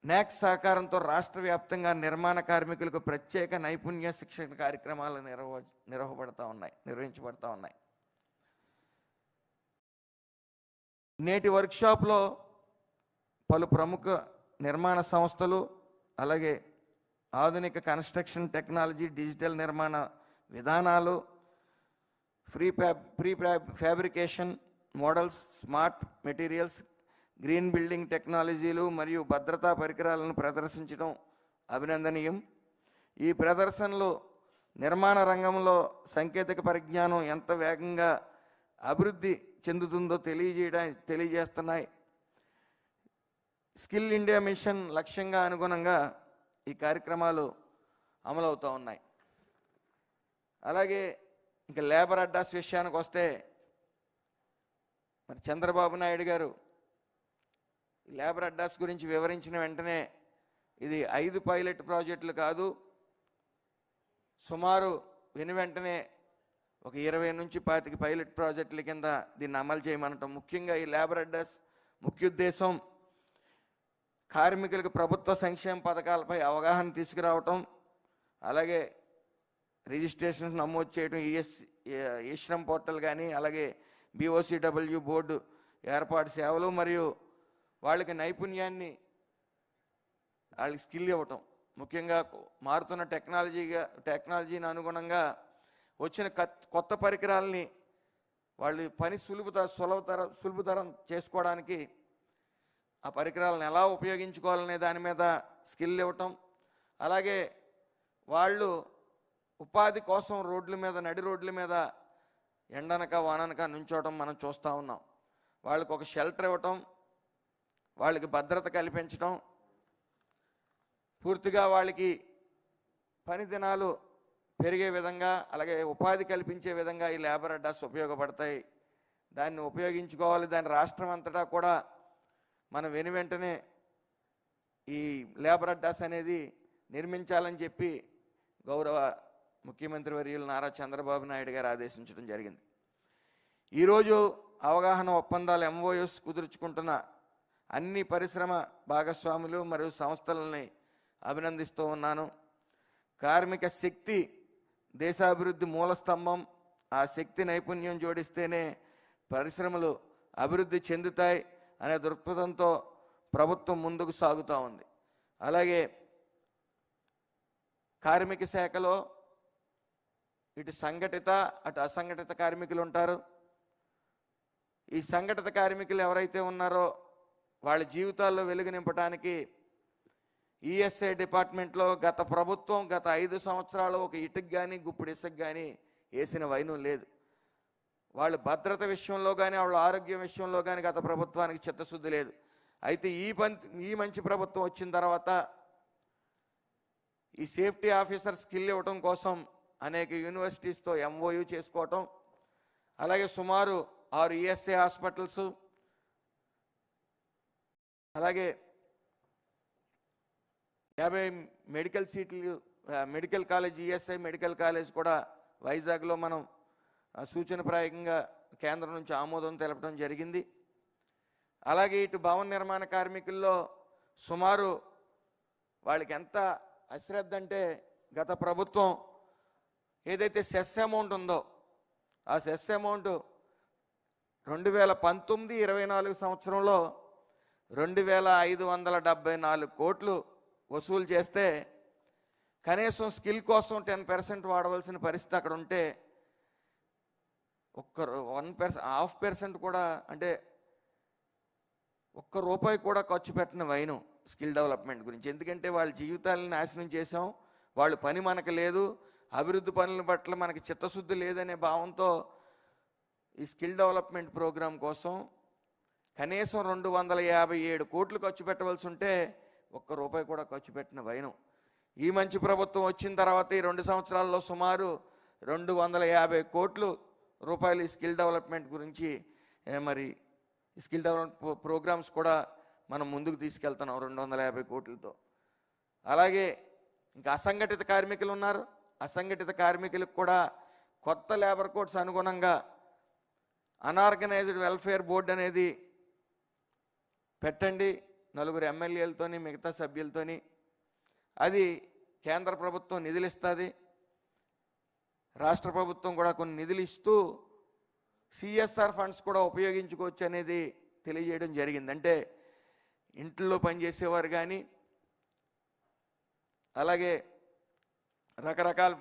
నాక్ సహకారంతో రాష్ట్ర వ్యాప్తంగా నిర్మాణ కార్మికులకు ప్రత్యేక నైపుణ్య శిక్షణ కార్యక్రమాలు నిర్వహించబడతా ఉన్నాయి. నేటి వర్క్షాప్లో పలు ప్రముఖ నిర్మాణ సంస్థలు, అలాగే ఆధునిక కన్స్ట్రక్షన్ టెక్నాలజీ, డిజిటల్ నిర్మాణ విధానాలు, pre fabrication models, smart materials, green building టెక్నాలజీలు మరియు భద్రతా పరికరాలను ప్రదర్శించడం అభినందనీయం. ఈ ప్రదర్శనలు నిర్మాణ రంగంలో సాంకేతిక పరిజ్ఞానం ఎంత వేగంగా అభివృద్ధి చెందుతుందో తెలియజేస్తున్నాయి. స్కిల్ ఇండియా మిషన్ లక్ష్యంగా అనుగుణంగా ఈ కార్యక్రమాలు అమలవుతూ ఉన్నాయి. అలాగే ఇంకా లేబర్ అడ్డాస్ విషయానికి వస్తే మరి చంద్రబాబు నాయుడు గారు లేబర్ అడ్డాస్ గురించి వివరించిన వెంటనే ఇది 5 పైలట్ ప్రాజెక్టులు కాదు, సుమారు వెంటనే ఒక 20 నుంచి 25 పైలట్ ప్రాజెక్టుల కింద దీన్ని అమలు చేయమనటం. ముఖ్యంగా ఈ లేబర్ అడ్డాస్ ముఖ్య ఉద్దేశం కార్మికులకు ప్రభుత్వ సంక్షేమ పథకాలపై అవగాహన తీసుకురావటం, అలాగే రిజిస్ట్రేషన్ నమోదు చేయడం, ఈ శ్రమ్ పోర్టల్ కానీ, అలాగే BOCW బోర్డు ఏర్పాటు సేవలు మరియు వాళ్ళకి నైపుణ్యాన్ని వాళ్ళకి స్కిల్ ఇవ్వటం. ముఖ్యంగా మారుతున్న టెక్నాలజీని అనుగుణంగా వచ్చిన కొత్త పరికరాలని వాళ్ళు పని సులభతరం చేసుకోవడానికి ఆ పరికరాలను ఎలా ఉపయోగించుకోవాలనే దాని మీద స్కిల్ ఇవ్వటం, అలాగే వాళ్ళు ఉపాధి కోసం నడి రోడ్ల మీద ఎండనక వాననక నుంచోవటం మనం చూస్తూ ఉన్నాం. వాళ్ళకి ఒక షెల్టర్ ఇవ్వటం, వాళ్ళకి భద్రత కల్పించడం, పూర్తిగా వాళ్ళకి పని దినాలు పెరిగే విధంగా, అలాగే ఉపాధి కల్పించే విధంగా ఈ లేబర్ అడ్డాస్ ఉపయోగపడతాయి. దాన్ని ఉపయోగించుకోవాలి. దాని రాష్ట్రం అంతటా కూడా మనం వెంటనే ఈ లేబర్ అడ్డాస్ అనేది నిర్మించాలని చెప్పి గౌరవ ముఖ్యమంత్రి వర్యులు నారా చంద్రబాబు నాయుడు గారు ఆదేశించడం జరిగింది. ఈరోజు అవగాహన ఒప్పందాలు MOUs కుదుర్చుకుంటున్న అన్ని పరిశ్రమ భాగస్వాములు మరియు సంస్థలని అభినందిస్తూ ఉన్నాను. కార్మిక శక్తి దేశాభివృద్ధి మూల స్తంభం. ఆ శక్తి నైపుణ్యం జోడిస్తేనే పరిశ్రమలు అభివృద్ధి చెందుతాయి అనే దృక్పథంతో ప్రభుత్వం ముందుకు సాగుతూ ఉంది. అలాగే కార్మిక శాఖలో ఇటు సంఘటిత అటు అసంఘటిత కార్మికులు ఉంటారు. ఈ సంఘటిత కార్మికులు ఎవరైతే ఉన్నారో వాళ్ళ జీవితాల్లో వెలుగు నింపడానికి ESI డిపార్ట్మెంట్లో గత ప్రభుత్వం గత 5 సంవత్సరాలు ఒక ఇటుకు కానీ గుప్పుడు ఇసుకు కానీ వేసిన వైనం లేదు. వాళ్ళు భద్రత విషయంలో కానీ వాళ్ళ ఆరోగ్యం విషయంలో కానీ గత ప్రభుత్వానికి చిత్తశుద్ధి లేదు. అయితే ఈ మంచి ప్రభుత్వం వచ్చిన తర్వాత ఈ సేఫ్టీ ఆఫీసర్ స్కిల్ ఇవ్వటం కోసం అనేక యూనివర్సిటీస్తో MOU చేసుకోవటం, అలాగే సుమారు 6 ESI హాస్పిటల్స్, అలాగే 50 మెడికల్ సీట్లు medical college ESI medical college కూడా వైజాగ్లో మనం సూచనప్రాయంగా కేంద్రం నుంచి ఆమోదం తెలపడం జరిగింది. అలాగే ఇటు భవన నిర్మాణ కార్మికుల్లో సుమారు వాళ్ళకి ఎంత అశ్రద్ధ అంటే గత ప్రభుత్వం ఏదైతే సెస్ అమౌంట్ ఉందో ఆ సెస్ అమౌంట్ 2019-24 సంవత్సరంలో 2574 కోట్లు వసూలు చేస్తే కనీసం స్కిల్ కోసం 10% వాడవలసిన పరిస్థితి అక్కడ ఉంటే ఒక్క 1% కూడా అంటే ఒక్క రూపాయి కూడా ఖర్చు పెట్టిన వైను స్కిల్ డెవలప్మెంట్ గురించి. ఎందుకంటే వాళ్ళ జీవితాలను నాశనం చేసాం, వాళ్ళు పని మనకు లేదు, అభివృద్ధి పనుల పట్ల మనకి చిత్తశుద్ధి లేదనే భావంతో ఈ స్కిల్ డెవలప్మెంట్ ప్రోగ్రాం కోసం కనీసం 257 కోట్లు ఖర్చు పెట్టవలసి ఉంటే ఒక్క రూపాయి కూడా ఖర్చు పెట్టిన వైనం. ఈ మంచి ప్రభుత్వం వచ్చిన తర్వాత ఈ 2 సంవత్సరాల్లో సుమారు 250 కోట్లు రూపాయలు ఈ స్కిల్ డెవలప్మెంట్ గురించి మరి స్కిల్ డెవలప్మెంట్ ప్రోగ్రామ్స్ కూడా మనం ముందుకు తీసుకెళ్తున్నాం 250 కోట్లతో. అలాగే ఇంకా అసంఘటిత కార్మికులు ఉన్నారు. అసంఘటిత కార్మికులకు కూడా కొత్త లేబర్ కోడ్స్ అనుగుణంగా అనార్గనైజ్డ్ వెల్ఫేర్ బోర్డు అనేది పెట్టండి 4 ఎమ్మెల్యేలతోని మిగతా సభ్యులతోని. అది కేంద్ర ప్రభుత్వం నిధులు ఇస్తుంది, రాష్ట్ర ప్రభుత్వం కూడా కొన్ని నిధులు ఇస్తూ సిఎస్ఆర్ ఫండ్స్ కూడా ఉపయోగించుకోవచ్చు అనేది తెలియజేయడం జరిగింది. అంటే ఇంట్లో పనిచేసేవారు కానీ అలాగే రకరకాల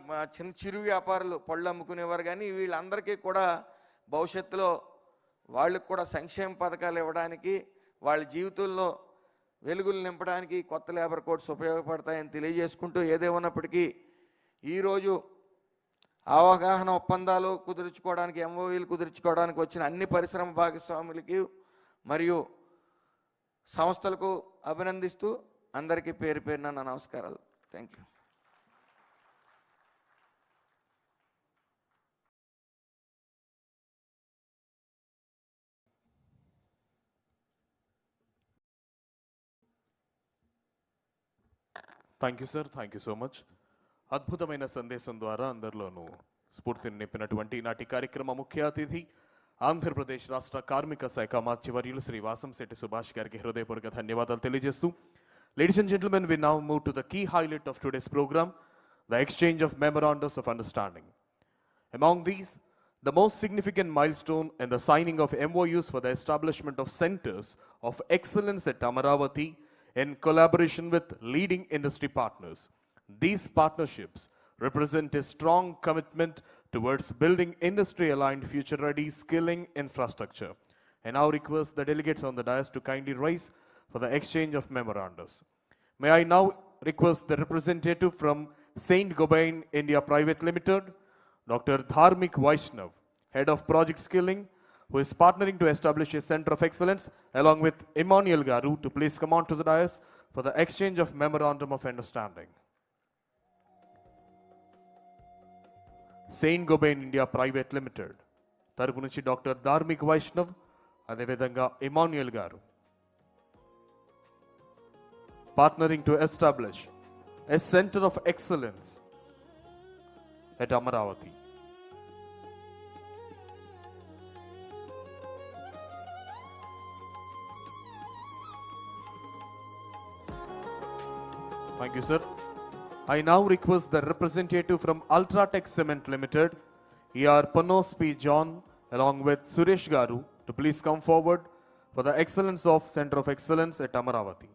చిరు వ్యాపారులు పళ్ళు అమ్ముకునేవారు కానీ వీళ్ళందరికీ కూడా భవిష్యత్తులో వాళ్ళకు కూడా సంక్షేమ పథకాలు ఇవ్వడానికి వాళ్ళ జీవితంలో వెలుగులు నింపడానికి కొత్త లేబర్ కోడ్స్ ఉపయోగపడతాయని తెలియజేసుకుంటూ ఏదేమన్నప్పటికీ ఈరోజు అవగాహన ఒప్పందాలు కుదుర్చుకోవడానికి ఎంఓయూలు కుదుర్చుకోవడానికి వచ్చిన అన్ని పరిశ్రమ భాగస్వాములకి మరియు సంస్థలకు అభినందిస్తూ అందరికీ పేరు పేరున నా నమస్కారాలు. Thank you. Thank you sir, thank you so much. అద్భుతమైన సందేశం ద్వారా అందరిలోనూ స్ఫూర్తిని నింపినటువంటి నాటి కార్యక్రమ ముఖ్య అతిథి ఆంధ్రప్రదేశ్ రాష్ట్ర కార్మిక శాఖ మంత్రివర్యులు శ్రీ వాసంశెట్టి సుభాష్ గారికి హృదయపూర్వక ధన్యవాదాలు తెలియజేస్తూ, ladies and gentlemen, we now move to the key highlight of today's program, the exchange of memorandums of understanding. Among these, the most significant milestone in the signing of MOUs for the establishment of centers of excellence at Amaravati in collaboration with leading industry partners. These partnerships represent a strong commitment towards building industry-aligned, future-ready skilling infrastructure. I now request the delegates on the dais to kindly rise for the exchange of memorandums. May I now request the representative from Saint Gobain India Private Limited, Dr. Dharmik Vaishnav, Head of Project Skilling, who is partnering to establish a center of excellence, along with Emmanuel Garu, to please come on to the dais for the exchange of memorandum of understanding. Saint Gobain India Private Limited తరపు నుంచి doctor Dharmik Vaishnav, అదేవిధంగా ఇమాన్యుయల్ గారు, partnering to establish a center of excellence at Amaravati. Thank you, sir. I now request the representative from Ultratech Cement Limited, E.R. Panos P. John, along with Suresh Garu, to please come forward for the excellence of Center of Excellence at Amaravati.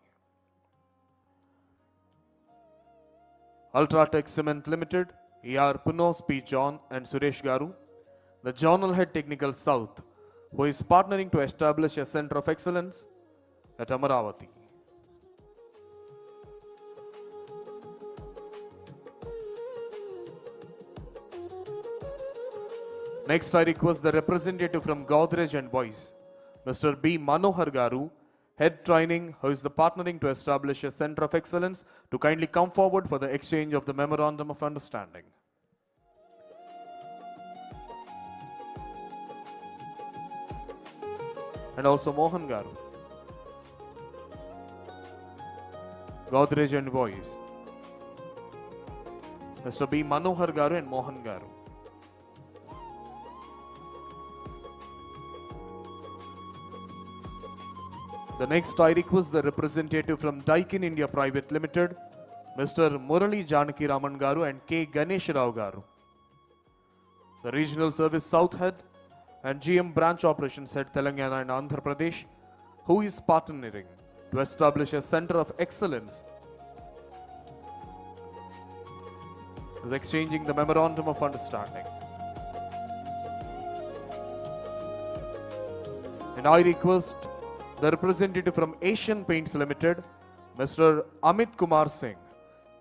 Ultratech Cement Limited, E.R. Panos P. John and Suresh Garu, the Journal Head Technical South, who is partnering to establish a Center of Excellence at Amaravati. Next, I request the representative from Godrej and Boys, Mr. B. Manohar Garu, Head Training, who is the partnering to establish a Center of Excellence, to kindly come forward for the exchange of the Memorandum of Understanding. And also Mohan Garu, Godrej and Boys, Mr. B. Manohar Garu and Mohan Garu. The next I request the representative from Daikin India Private Limited, Mr. Murali Janaki Raman Garu and K. Ganesh Rao Garu. The Regional Service South Head and GM Branch Operations Head Telangana and Andhra Pradesh, who is partnering to establish a center of excellence, is exchanging the Memorandum of Understanding. And I request the representative from Asian Paints Limited, Mr. Amit Kumar Singh,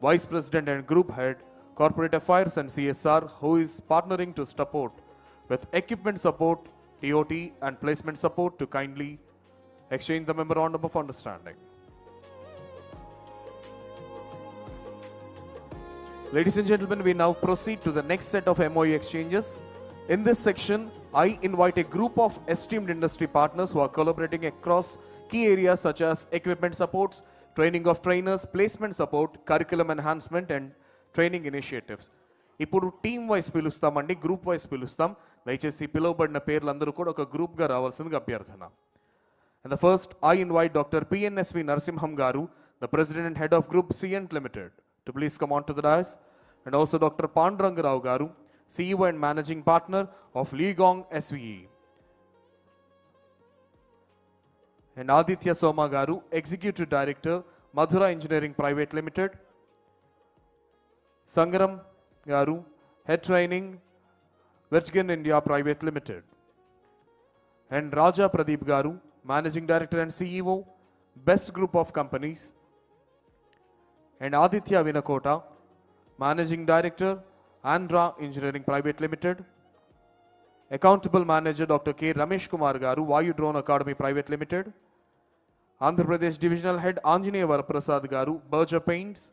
Vice President and Group Head, Corporate Affairs and CSR, who is partnering to support with equipment support, TOT and placement support to kindly exchange the Memorandum of Understanding. Ladies and gentlemen, we now proceed to the next set of MOU exchanges. In this section, I invite a group of esteemed industry partners who are collaborating across key areas such as equipment supports, training of trainers, placement support, curriculum enhancement and training initiatives. ఇప్పుడు team wise పిలుస్తామండి, group vice పిలుస్తాం. దయచేసి పిలువబడిన పేర్లందరూ కూడా ఒక గ్రూప్గా రావాల్సిందిగా అభ్యర్థన. And the first, I invite Dr. PNSV Narasimham Garu, the President and Head of Group CNT Limited, to please come on to the dais. And also Dr. Panduranga Rao Garu, CEO and Managing Partner of Ligong SVE. And Aditya Soma Garu, Executive Director, Madhura Engineering Private Limited. Sangaram Garu, Head Training, Virgin India Private Limited. And Raja Pradeep Garu, Managing Director and CEO, Best Group of Companies. And Aditya Vinakota, Managing Director, Andhra Engineering Private Limited. Accountable Manager Dr. K. Ramesh Kumar Garu, Vayu Drone Academy Private Limited. Andhra Pradesh Divisional Head Anjaneya Varaprasad Garu, Berger Paints.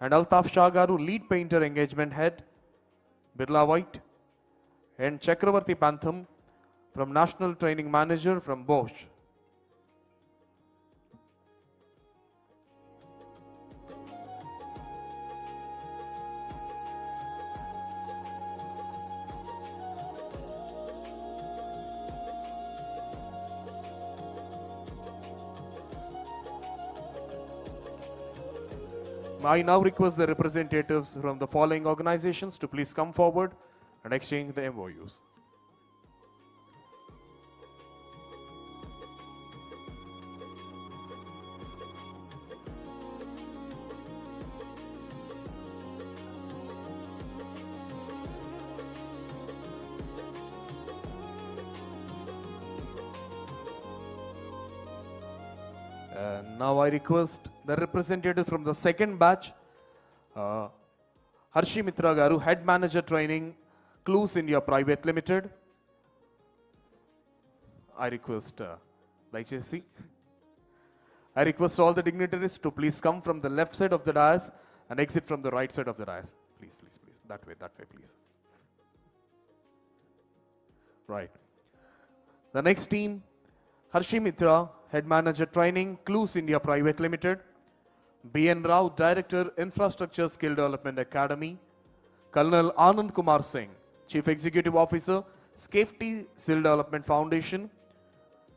And Altaf Shah Garu, Lead Painter Engagement Head, Birla White. And Chakravarti Pantham, from National Training Manager from Bosch. I now request the representatives from the following organizations to please come forward and exchange the MOUs. Now I request the representative from the second batch, Harshi Mitra Garu, Head Manager Training, Clues India Private Limited. I request all the dignitaries to please come from the left side of the dais and exit from the right side of the dais. Please, please, please. That way, please. Right. The next team, Harshi Mitra, Head Manager Training, Clues India Private Limited. B.N. Rao, Director, Infrastructure Skill Development Academy. Colonel Anand Kumar Singh, Chief Executive Officer, Safety Skill Development Foundation.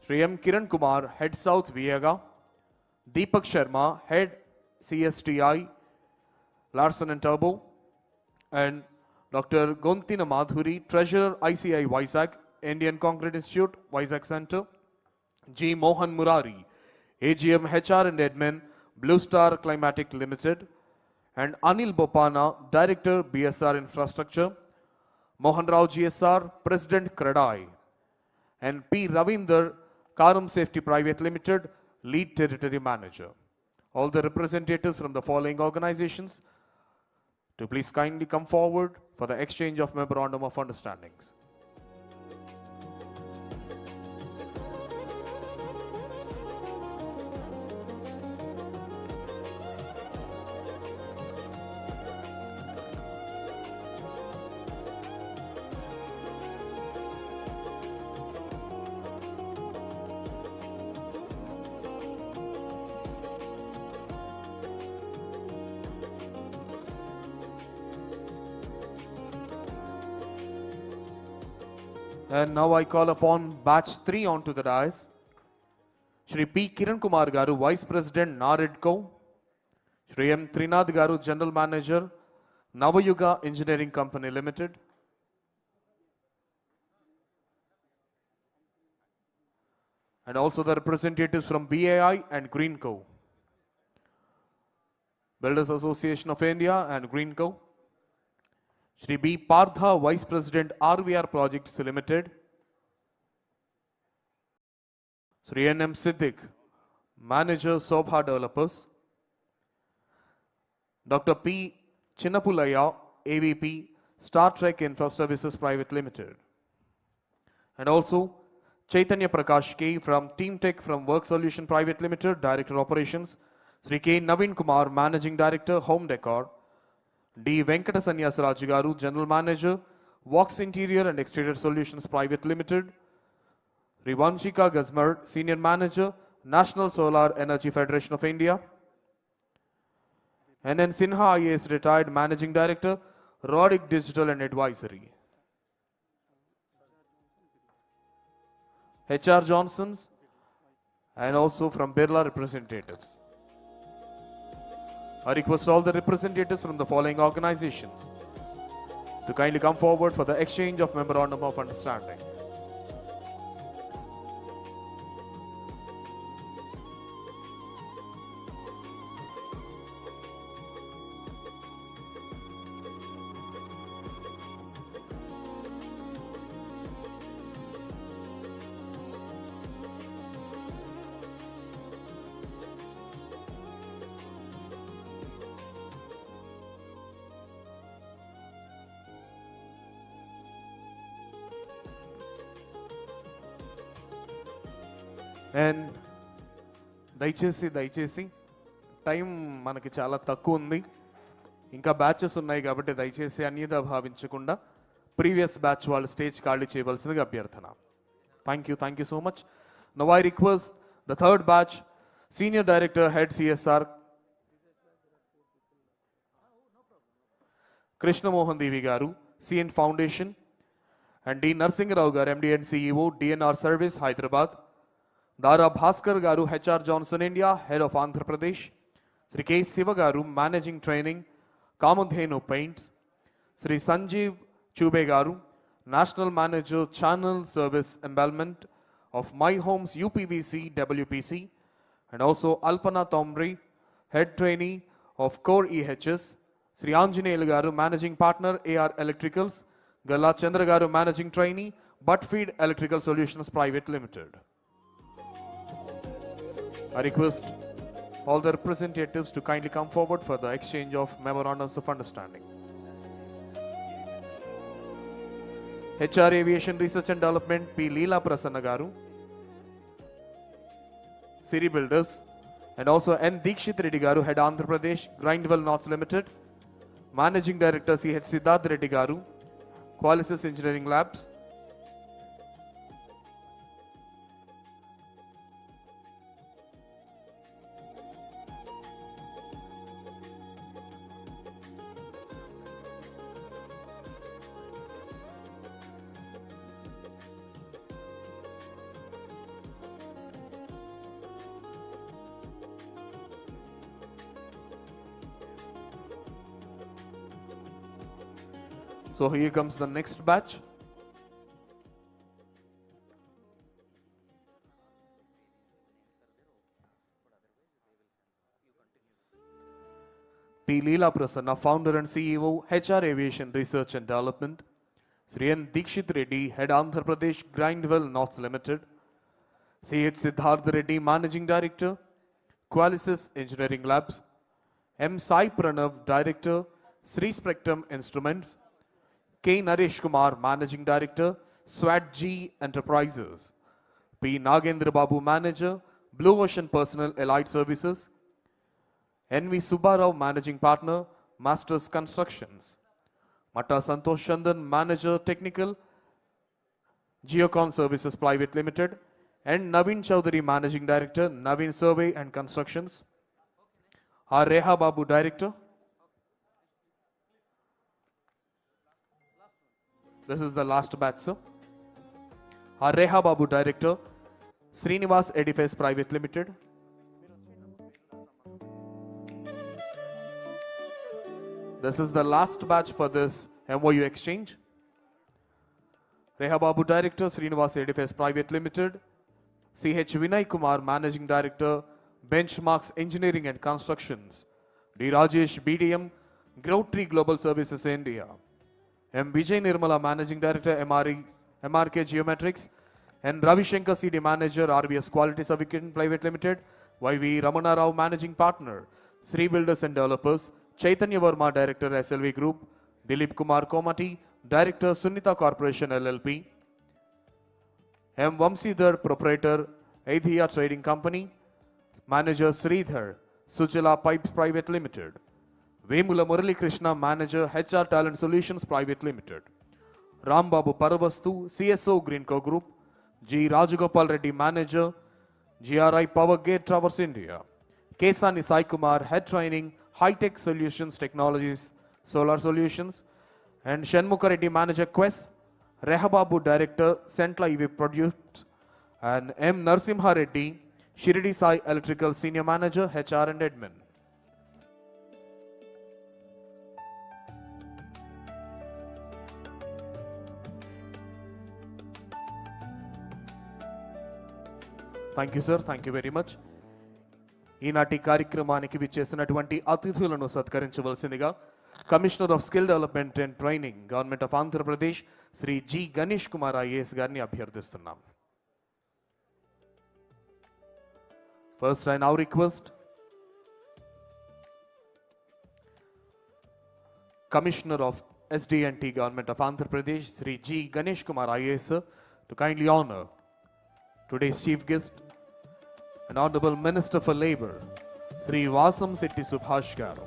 Sri M. Kiran Kumar, Head South Viega. Deepak Sharma, Head CSTI, Larsen and Turbo. And Dr. Gontina Madhuri, Treasurer ICI Vizag, Indian Concrete Institute, Vizag Center. G. Mohan Murari, AGM HR and Admin, Blue Star Climatic Limited. And Anil Bopana, Director, BSR Infrastructure. Mohan Rao GSR, President Kradai. And P. Ravinder, Karam Safety Private Limited, Lead Territory Manager. All the representatives from the following organizations to please kindly come forward for the exchange of Memorandum of Understandings. And now I call upon batch 3 onto the dais. Shri P. Kiran Kumar Garu, Vice President, NAREDCO. Shri M. Trinath Garu, General Manager, Navayuga Engineering Company Limited. And also the representatives from BAI and Greenco. Builders Association of India and Greenco. Shri B. Partha, Vice President, RVR Projects Limited. Shri N. M. Siddiq, Manager, Sobha Developers. Dr. P. Chinnapulaya, AVP, Star Trek Infra Services Private Limited. And also Chaitanya Prakash K. from Team Tech from Work Solution Private Limited, Director Operations. Sri K. Naveen Kumar, Managing Director, Home Decor. D. Venkata Sanyasaraju Garu, General Manager, Vox Interior and Exterior Solutions Private Limited. Rivanshika Gazmar, Senior Manager, National Solar Energy Federation of India. N.N. Sinha IAS, Retired Managing Director, Rodic Digital and Advisory. H.R. Johnson's and also from Birla representatives. I request all the representatives from the following organizations to kindly come forward for the exchange of Memorandum of Understanding. And దయచేసి time మనకి చాలా తక్కువ ఉంది, ఇంకా batches ఉన్నాయి కాబట్టి దయచేసి అన్యదా భావించకుండా ప్రీవియస్ బ్యాచ్ వాళ్ళు స్టేజ్ ఖాళీ చేయవలసిందిగా అభ్యర్థన. Thank you so much. Now I request the third batch senior director head CSR Krishnamohan Devi గారు, CN foundation, and D Narasimharao గారు, MD and CEO, DNR service Hyderabad. Dara Bhaskar Garu, HR Johnson India, Head of Andhra Pradesh. Sri K. Siva Garu, Managing Training, Kamadhenu Paints. Sri Sanjeev Chube Garu, National Manager, Channel Service Embellment of My Homes UPVC WPC. And also Alpana Tomri, Head Trainee of Core EHS. Sri Anjaneyal Garu, Managing Partner, AR Electricals. Galla Chandra Garu, Managing Trainee, Buttfeed Electrical Solutions Private Limited. I request all the representatives to kindly come forward for the exchange of memorandums of understanding. HR Aviation Research and Development, P. Leela Prasanna Garu, Siri Builders, and also N. Dikshit Reddy Garu, Head Andhra Pradesh, Grindwell North Limited, Managing Director C.H. Siddharth Reddy Garu, Qualisys Engineering Labs. So here comes the next batch. P. Leela Prasanna, Founder and CEO, HR Aviation Research and Development. Sri N. Dikshit Reddy, Head Andhra Pradesh, Grindwell North Limited. C.H. Siddharth Reddy, Managing Director, Qualisys Engineering Labs. M. Sai Pranav, Director, Sri Spectrum Instruments. K. Naresh Kumar, Managing Director, SWAT-G Enterprises. P. Nagendra Babu, Manager, Blue Ocean Personal Allied Services. N.V. Subbarao, Managing Partner, Masters Constructions. Matta Santosh Chandan, Manager, Technical, Geocon Services Private Limited. And Naveen Chowdhury, Managing Director, Naveen Survey and Constructions. R. Reha Babu, Director. This is the last batch, sir. R. Reha Babu, Director, Srinivas Edifice Private Limited, this is the last batch for this MOU exchange. Rehababu Director, Srinivas Edifice Private Limited, CH Vinay Kumar, Managing Director, Benchmarks Engineering and Constructions, D. Rajesh, BDM, Growtree Global Services India, M. Vijay Nirmala, Managing Director, MRK Geometrics, and Ravi Shankar, CD Manager, RBS Quality Servicing Private Limited, YV Ramana Rao, Managing Partner, Sri Builders and Developers, Chaitanya Verma, Director, SLV Group, Dilip Kumar Komati, Director, Sunnita Corporation LLP, M. Vamsidhar, Proprietor, Aidhiya Trading Company, Manager Sridhar, Sujala Pipes Private Limited, Vemula Murali Krishna, Manager, HR Talent Solutions Private Limited, Rambabu Paravastu, CSO Greenco Group, G. Rajagopal Reddy, Manager, GRI Power Gate Towers India, Kesani Sai Kumar, Head Training, High Tech Solutions Technologies, Solar Solutions, and Shanmukha Reddy, Manager, Quest, Rehababu, Director, Centla EV Produce, and M. Narsimha Reddy, Shirdi Sai Electrical Senior Manager, HR and Admin. Thank you, sir. Thank you very much. ఈనాటి కార్యక్రమానికి విచ్చేసినటువంటి అతిథులను సత్కరించవలసిందిగా commissioner of skill development and training government of Andhra Pradesh Shri G Ganesh Kumar IAS గారిని అభ్యర్థిస్తున్నాం. First I now request commissioner of SDNT government of Andhra Pradesh Shri G Ganesh Kumar IAS to kindly honour today's chief guest and Honorable Minister for Labour, Sri Vasam Setti Subhash Garu.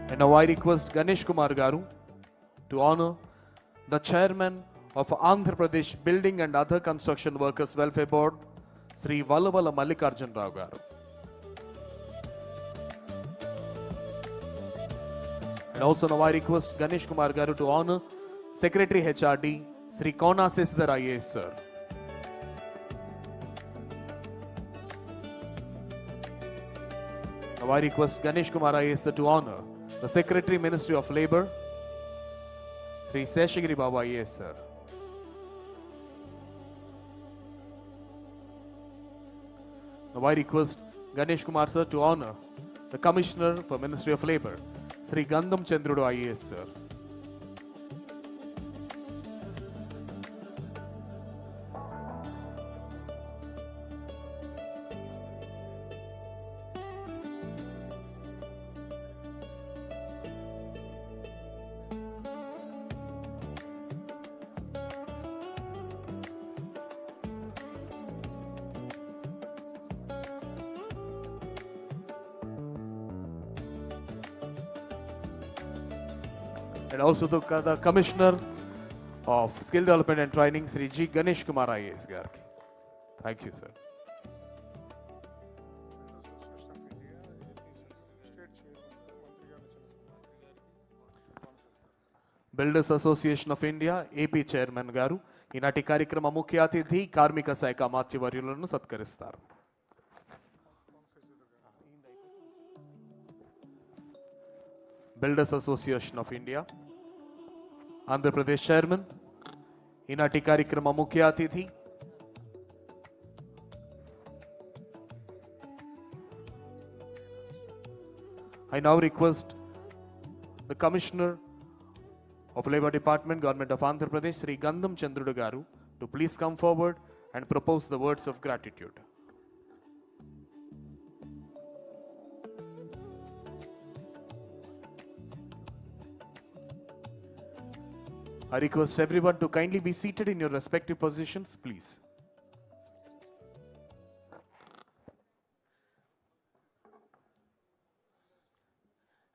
And now I request Ganesh Kumar Garu to honor the Chairman of Andhra Pradesh Building and Other Construction Workers Welfare Board, Sri Vallavala Mallikarjun Rao Garu. And also now I request Ganesh Kumar Garu to honor Secretary HRD, Sri Kona Sesdar IAS sir. Now I request Ganesh Kumar IAS sir to honor the Secretary Ministry of Labour, Sri Seshagiri Baba IAS sir. Now I request Ganesh Kumar sir to honor the Commissioner for Ministry of Labour, Sri Gandham Chandrudu IAS sir. And also the Commissioner of Skill Development and Training, Sri G. Ganesh Kumar IAS Garki. Thank you, sir. Builders Association of India, AP Chairman Garu, ఈనాటి కార్యక్రమ ముఖ్య అతిథి కార్మిక శాఖ మాత్యవర్యులను సత్కరిస్తారు. Builders Association of India, Andhra Pradesh Chairman, ఈనాటి కార్యక్రమ ముఖ్య అతిథి I now request the Commissioner of Labour Department, Government of Andhra Pradesh, Sri Gandham Chandrudu Garu, to please come forward and propose the words of gratitude. I request everyone to kindly be seated in your respective positions, please.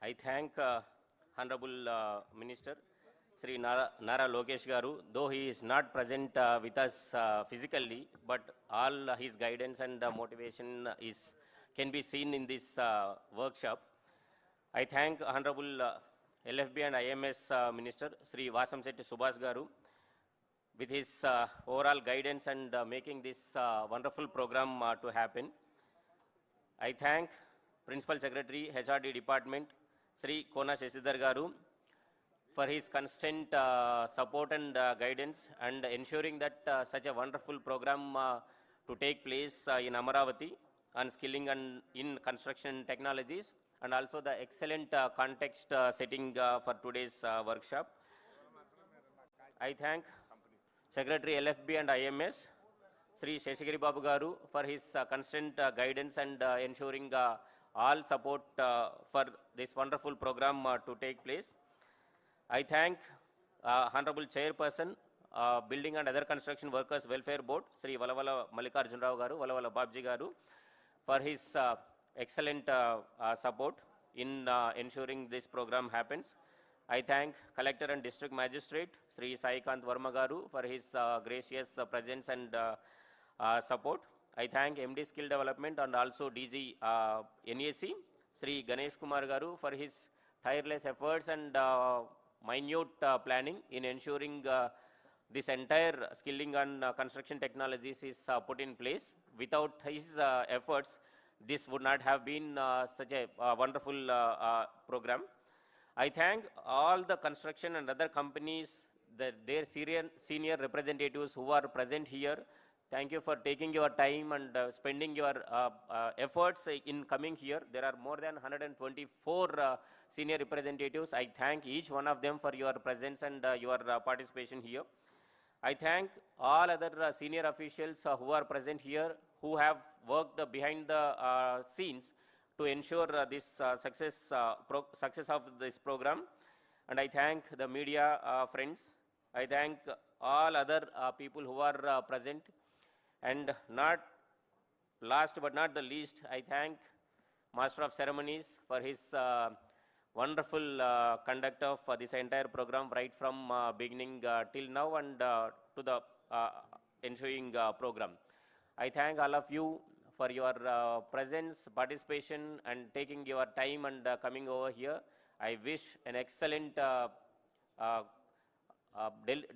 I thank Honorable Minister Sri Nara Lokesh Garu, though he is not present with us physically, but all his guidance and motivation can be seen in this workshop. I thank Honorable LFB and IMS Minister, Sri Vasamsetti Subhas Garu, with his overall guidance and making this wonderful program to happen. I thank Principal Secretary, HRD Department, Sri Kona Shashidhar Garu, for his constant support and guidance and ensuring that such a wonderful program to take place in Amaravati on skilling and in construction technologies, and also the excellent context setting for today's workshop. I thank Secretary LFB and IMS, Sri Sheshagiri Babu Garu, for his constant guidance and ensuring all support for this wonderful program to take place. I thank Honorable Chairperson, Building and Other Construction Workers Welfare Board, Sri Valavala Mallikarjun Rao Garu, Valavala Babji Garu, for his excellent support in ensuring this program happens. I thank Collector and District Magistrate, Sri Saikant Varma Garu, for his gracious presence and support. I thank MD Skill Development and also DG NAC, Sri Ganesh Kumar Garu, for his tireless efforts and minute planning in ensuring this entire skilling and construction technologies is put in place. Without his efforts, this would not have been such a wonderful program. I thank all the construction and other companies, their senior representatives who are present here. Thank you for taking your time and spending your efforts in coming here. There are more than 124 senior representatives. I thank each one of them for your presence and your participation here. I thank all other senior officials who are present here, who have worked behind the scenes to ensure this success of this program. And I thank the media friends. I thank all other people who are present. And not last but not the least, I thank Master of Ceremonies for his wonderful conduct of this entire program right from beginning till now and to the ensuing program. I thank all of you for your presence, participation, and taking your time and coming over here. I wish an excellent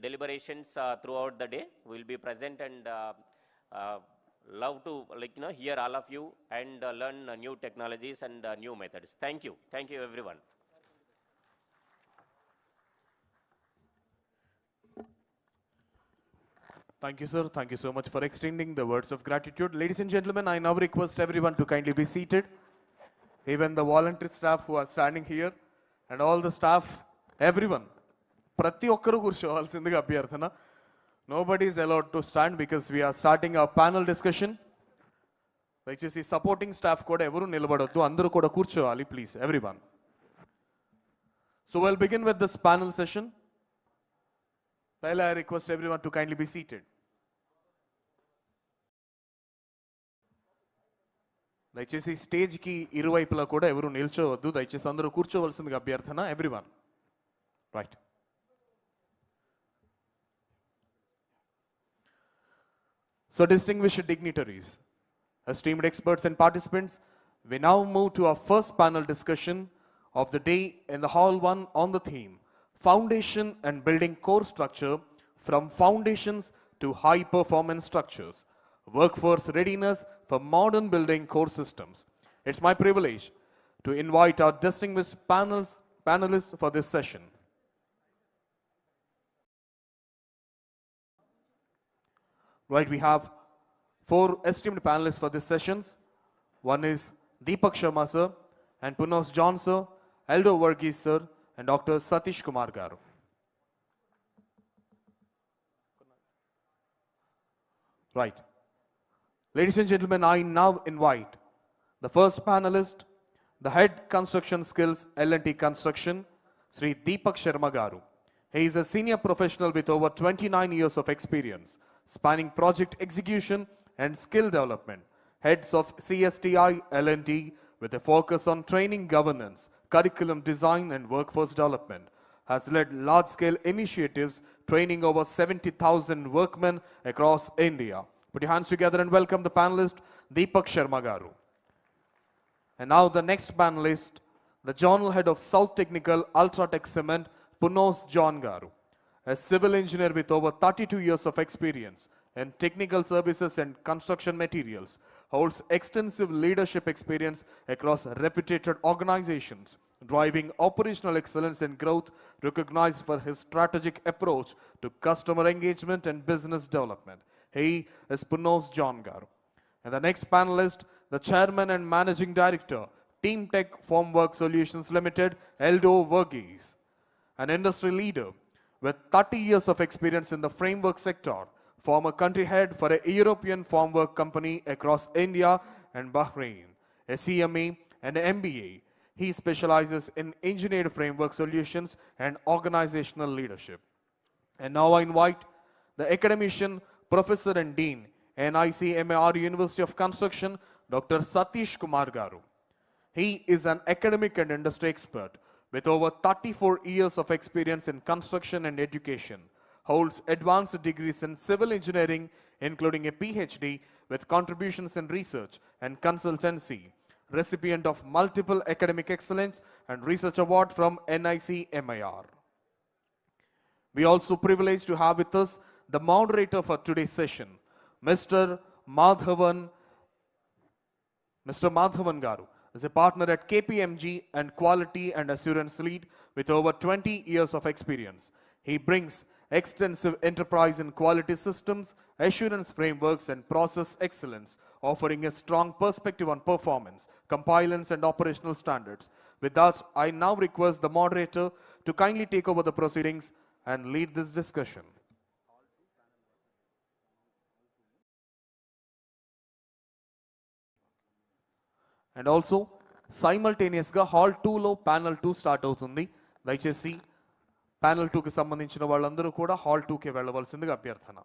deliberations throughout the day. We'll be present and love to hear all of you and learn new technologies and new methods. Thank you everyone. Thank you, sir. Thank you so much for extending the words of gratitude. Ladies and gentlemen, I now request everyone to kindly be seated. Even the voluntary staff who are standing here and all the staff, everyone. Prati okkaru kurchovalsindiga abhyarthana. Nobody is allowed to stand because we are starting our panel discussion. దయచేసి supporting staff కూడా ఎవరు నిలబడొద్దు, అందరూ కూడా కూర్చోవాలి, please, everyone. So we'll begin with this panel session. I request everyone to kindly be seated. దయచేసి stage కి ఇరువైపులా కూడా ఎవరు నిల్చోవద్దు, దయచేసి అందరూ కూర్చోవలసిందిగా అభ్యర్థన, everyone. Right. So distinguished dignitaries, esteemed experts and participants, we now move to our first panel discussion of the day in the Hall 1 on the theme, Foundation and Building Core Structure from Foundations to High Performance Structures, Workforce Readiness for Modern Building Core Systems. It's my privilege to invite our distinguished panelists for this session. Right, we have 4 esteemed panelists for this sessions. One is Deepak Sharma sir, and Punos John sir, Aldo Varghese sir, and Dr. Satish Kumar Garu. Right. Ladies and gentlemen, I now invite the first panelist, the Head Construction Skills L&T Construction, Sri Deepak Sharma Garu. He is a senior professional with over 29 years of experience, spanning project execution and skill development, heads of CSTI L&T with a focus on training governance, curriculum design and workforce development, has led large-scale initiatives training over 70,000 workmen across India. Put your hands together and welcome the panelist, Deepak Sharma Garu. And now the next panelist, the Journal Head of South Technical Ultratech Cement, Punos John Garu, a civil engineer with over 32 years of experience in technical services and construction materials, holds extensive leadership experience across reputed organizations, driving operational excellence and growth, recognized for his strategic approach to customer engagement and business development. He is Punos John Garu. And the next panelist, the Chairman and Managing Director, Team Tech Formwork Solutions Limited, Eldo Verghese, an industry leader with 30 years of experience in the framework sector, former country head for a European formwork company across India and Bahrain, a CMA and an MBA. He specializes in engineered framework solutions and organizational leadership. And now I invite the academician, Professor and Dean, NICMAR University of Construction, Dr. Satish Kumar Garu. He is an academic and industry expert with over 34 years of experience in construction and education, holds advanced degrees in civil engineering, including a PhD with contributions in research and consultancy, recipient of multiple academic excellence and research award from NICMAR. We also privileged to have with us the moderator for today's session, Mr. Madhavan Garu is a partner at KPMG and Quality and Assurance Lead with over 20 years of experience. He brings extensive enterprise in quality systems, assurance frameworks, and process excellence, offering a strong perspective on performance, compliance, and operational standards. With that, I now request the moderator to kindly take over the proceedings and lead this discussion. And also, simultaneous గా hall 2లో panel 2 start అవుతుంది. దయచేసి panel 2కి సంబంధించిన వాళ్ళందరూ కూడా hall 2కి వెళ్ళవలసిందిగా అభ్యర్థన.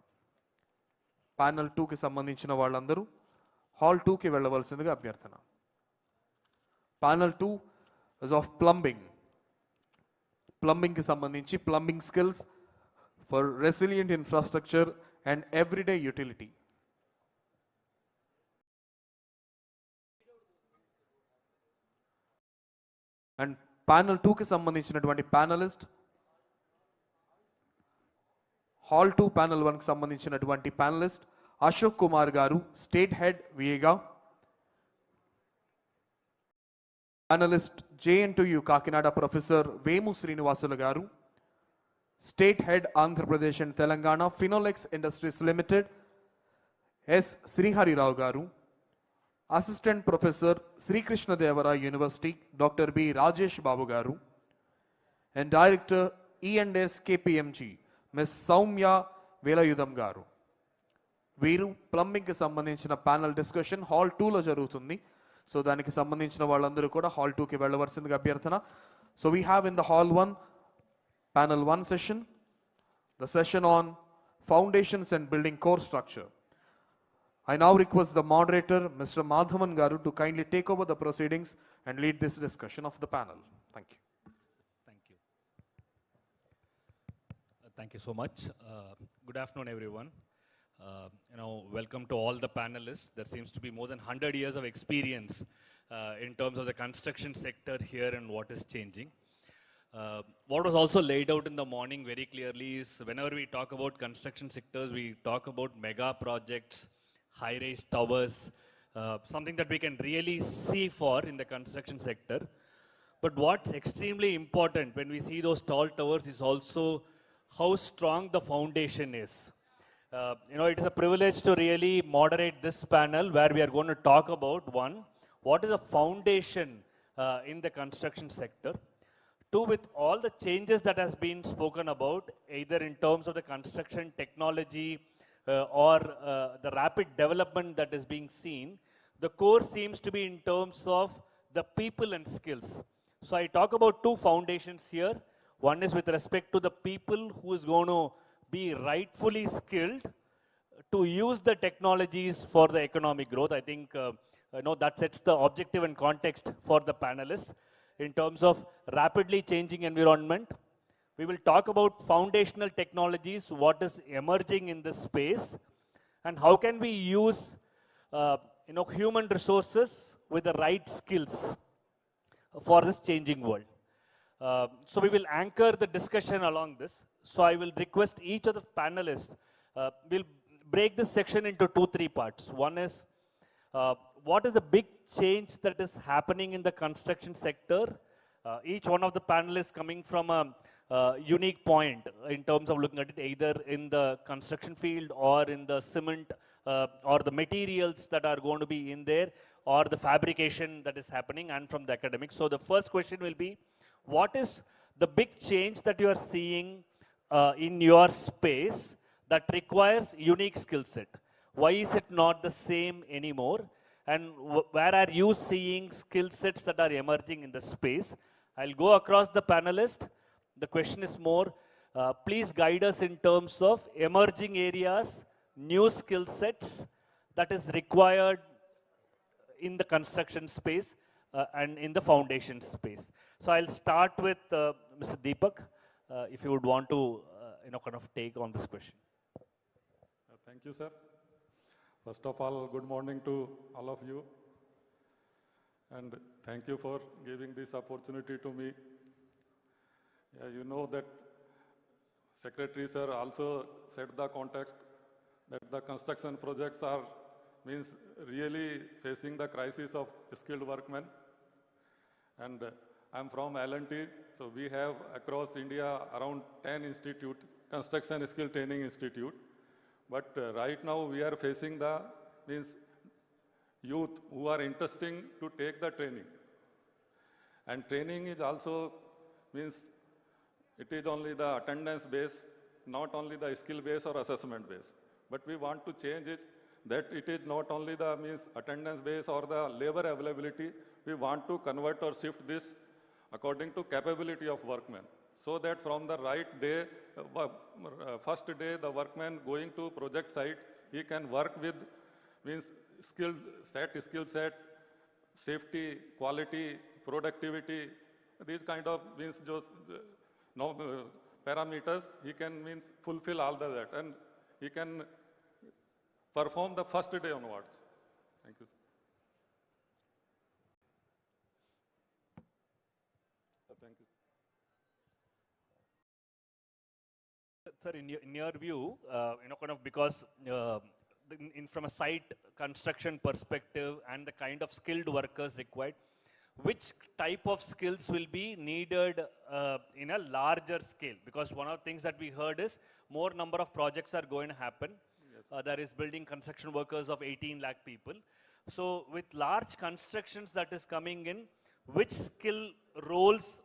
ప్యానల్ 2కి సంబంధించిన వాళ్ళందరూ హాల్ 2కి వెళ్ళవలసిందిగా అభ్యర్థన. Panel 2 is of plumbing. ప్లంబింగ్కి సంబంధించి plumbing skills for resilient infrastructure and everyday utility. And panel 2కి సంబంధించినటువంటి ప్యానలిస్ట్ హాల్ 2 ప్యానల్ 1కి సంబంధించినటువంటి ప్యానలిస్ట్ అశోక్ కుమార్ గారు, స్టేట్ హెడ్ విఏగా. Panelist JNTU Kakinada professor Vemu Srinivasulu గారు, state head Andhra Pradesh and Telangana Finolex industries limited S Sriharirao గారు, assistant professor Srikrishnadevaraya university doctor B Rajesh Babu గారు, and director E&S KPMG miss Soumya Velayudham గారు. వీరు ప్లంబింగ్కి సంబంధించిన ప్యానల్ డిస్కషన్ హాల్ 2లో జరుగుతుంది. సో దానికి సంబంధించిన వాళ్ళందరూ కూడా హాల్ 2కి వెళ్ళవలసిందిగా అభ్యర్థన. So we have in the hall 1 panel 1 session, the session on foundations and building core structure. I now request the moderator, Mr. Madhavan Garu, to kindly take over the proceedings and lead this discussion of the panel. Thank you. Thank you. Thank you so much. Good afternoon, everyone. Welcome to all the panelists. There seems to be more than 100 years of experience in terms of the construction sector here and what is changing. What was also laid out in the morning very clearly is whenever we talk about construction sectors, we talk about mega projects, high-rise towers, something that we can really see for in the construction sector. But what's extremely important when we see those tall towers is also how strong the foundation is. It is a privilege to really moderate this panel where we are going to talk about, one, what is a foundation in the construction sector? Two, with all the changes that has been spoken about, either in terms of the construction technology, or the rapid development that is being seen, the core seems to be in terms of the people and skills. So I talk about two foundations here. One is with respect to the people who is going to be rightfully skilled to use the technologies for the economic growth. I think that sets the objective and context for the panelists in terms of rapidly changing environment. We will talk about foundational technologies, what is emerging in this space, and how can we use human resources with the right skills. for this changing world. So we will anchor the discussion along this. So I will request each of the panelists, we'll break this section into 2-3 parts. One is, what is the big change that is happening in the construction sector? Each one of the panelists coming from a unique point in terms of looking at it either in the construction field or in the cement or the materials that are going to be in there or the fabrication that is happening and from the academics. So the first question will be, what is the big change that you are seeing in your space that requires unique skill set? Why is it not the same anymore? And where are you seeing skill sets that are emerging in the space? I'll go across the panelist. The question is more, please guide us in terms of emerging areas, new skill sets that is required in the construction space and in the foundation space. So I'll start with Mr. Deepak, if you would want to kind of take on this question. Thank you, sir. First of all, good morning to all of you. And thank you for giving this opportunity to me. Yeah, you know that Secretary Sir also set the context that the construction projects are really facing the crisis of skilled workmen. And I'm from L&T, so we have across India around 10 institutes, construction skill training institute. But right now we are facing the youth who are interested to take the training. And training is also it is only the attendance base, not only the skill base or assessment base. But we want to change it, that it is not only the attendance base or the labor availability. We want to convert or shift this according to capability of workmen. So that from the right day, first day, the workman going to project site, he can work with skill set, safety, quality, productivity, these kind of parameters, he can fulfill all that, and he can perform the first day onwards. Thank you. Thank you. Sir, in your view, because from a site construction perspective and the kind of skilled workers required, which type of skills will be needed in a larger scale? Because one of the things that we heard is more number of projects are going to happen. Yes. There is building construction workers of 18 lakh people. So with large constructions that is coming in, which skill roles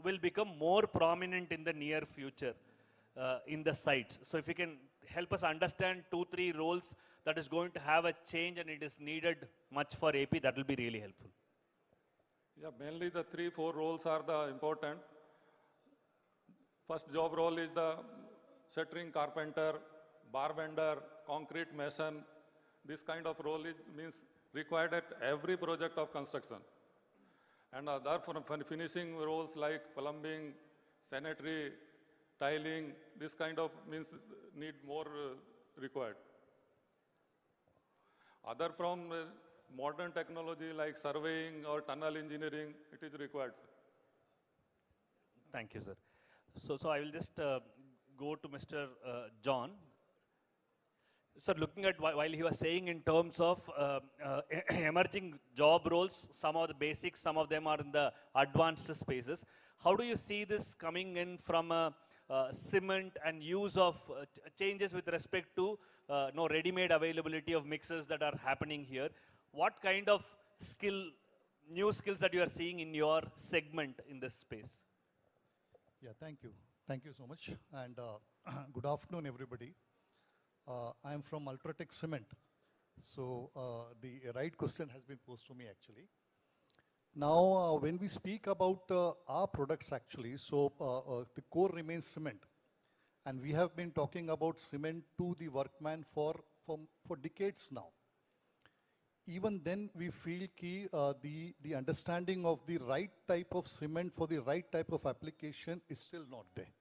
will become more prominent in the near future in the sites? So if you can help us understand 2-3 roles that is going to have a change and it is needed much for AP, that will be really helpful. Yeah, mainly the 3-4 roles are the important. First job role is the shuttering carpenter, bar vendor, concrete mason. This kind of role means required at every project of construction. And other for finishing roles like plumbing, sanitary, tiling, this kind of need more required. Other from modern technology like surveying or tunnel engineering, it is required. Thank you, sir. So I will just go to Mr. John. Sir, looking at while he was saying in terms of emerging job roles, some of the basics, some of them are in the advanced spaces. How do you see this coming in from cement and use of changes with respect to ready-made availability of mixers that are happening here? What kind of new skills that you are seeing in your segment in this space? Yeah, thank you. Thank you so much. And good afternoon, everybody. I am from Ultratech Cement. So the right question has been posed to me actually. Now, when we speak about our products actually, so the core remains cement. And we have been talking about cement to the workman for decades now. Even then, we feel the understanding of the right type of cement for the right type of application is still not there.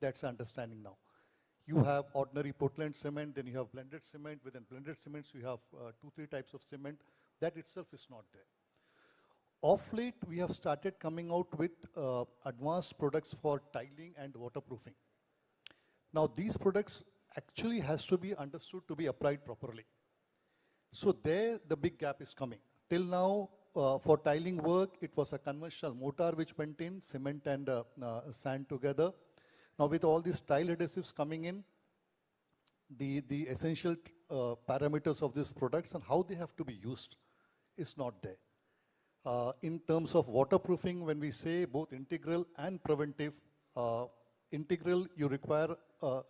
That's the understanding now. You have ordinary Portland cement, then you have blended cement. Within blended cements, you have 2-3 types of cement. That itself is not there. Of late, we have started coming out with advanced products for tiling and waterproofing. Now, these products actually has to be understood to be applied properly. So there, the big gap is coming. Till now, for tiling work, it was a conventional mortar which went in, cement and sand together. Now, with all these tile adhesives coming in, the essential parameters of these products and how they have to be used is not there. In terms of waterproofing, when we say both integral and preventive, integral, you require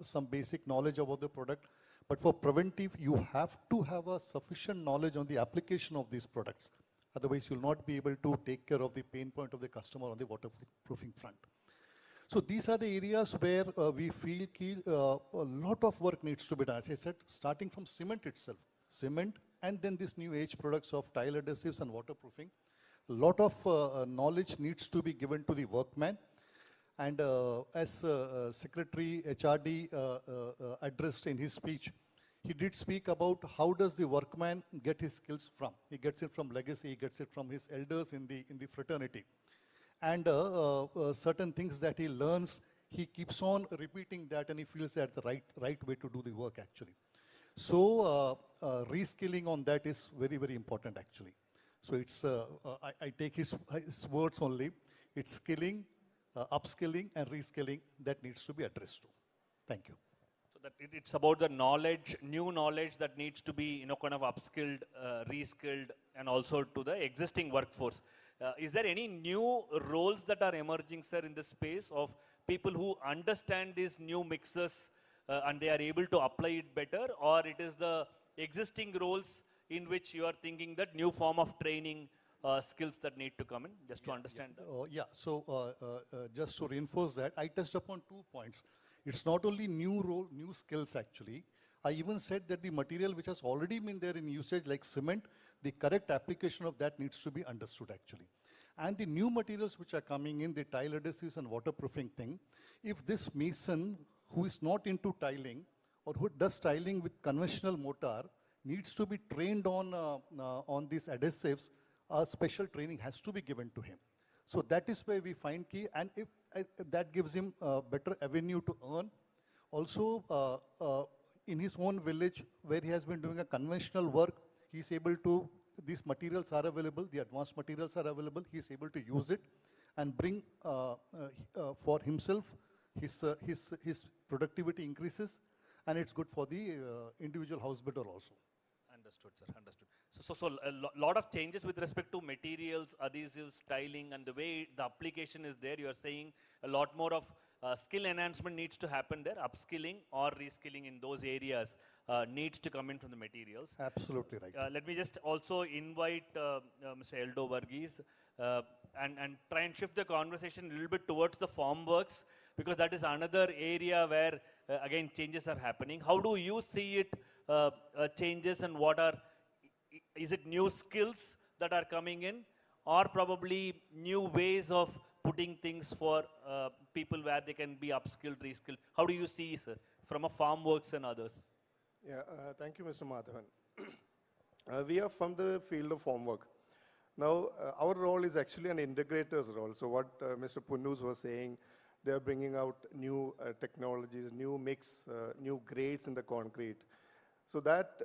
some basic knowledge about the product, but for preventive, you have to have a sufficient knowledge on the application of these products. Otherwise, you'll not be able to take care of the pain point of the customer on the waterproofing front. So these are the areas where we feel a lot of work needs to be done. As I said, starting from cement itself, cement, and then this new age products of tile adhesives and waterproofing. A lot of knowledge needs to be given to the workman. And as Secretary HRD addressed in his speech, he did speak about how does the workman get his skills from. He gets it from legacy, he gets it from his elders in the fraternity. And certain things that he learns, he keeps on repeating that, and he feels that's the right way to do the work actually. So reskilling on that is very, very important actually. So it's, I take his words only, it's skilling, upskilling and reskilling that needs to be addressed to. Thank you. So that it's about the knowledge, new knowledge that needs to be, kind of upskilled, reskilled, and also to the existing workforce. Is there any new roles that are emerging, sir, in the space of people who understand these new mixes and they are able to apply it better, or it is the existing roles in which you are thinking that new form of training skills that need to come in, just to understand that? So just to reinforce that, I touched upon 2 points. It's not only new role, new skills actually. I even said that the material which has already been there in usage like cement, the correct application of that needs to be understood actually. And the new materials which are coming in, the tile adhesives and waterproofing thing, if this mason who is not into tiling or who does tiling with conventional mortar needs to be trained on these adhesives, special training has to be given to him. So that is where we find key, and if that gives him a better avenue to earn. Also, in his own village where he has been doing a conventional work, he's able to, these materials are available, the advanced materials are available, he's able to use it and bring for himself, his productivity increases, and it's good for the individual house builder also. Understood, sir, understood. So a lot of changes with respect to materials, adhesives, styling, and the way the application is there. You are saying a lot more of skill enhancement needs to happen there, upskilling or reskilling in those areas needs to come in from the materials. Absolutely right. Let me just also invite Mr. Eldo Varghese and try and shift the conversation a little bit towards the formworks, because that is another area where, again, changes are happening. How do you see it, changes, and what are, is it new skills that are coming in, or probably new ways of putting things for people where they can be upskilled, reskilled? How do you see, sir, from a farm works and others? Yeah, thank you, Mr. Madhavan. We are from the field of formwork. Now, our role is actually an integrator's role. So what Mr. Punnus was saying, they are bringing out new technologies, new mix, new grades in the concrete. So that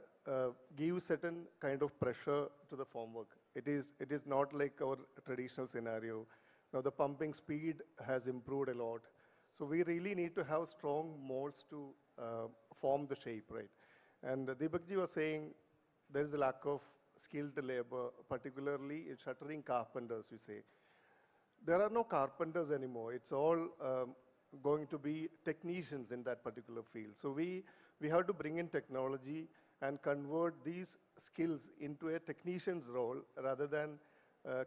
gives certain kind of pressure to the formwork. It is not like our traditional scenario. Now the pumping speed has improved a lot. So we really need to have strong molds to form the shape, right? And Deepakji was saying there is a lack of skilled labor, particularly in shuttering carpenters, we say. There are no carpenters anymore. It's all going to be technicians in that particular field. So we have to bring in technology and convert these skills into a technician's role rather than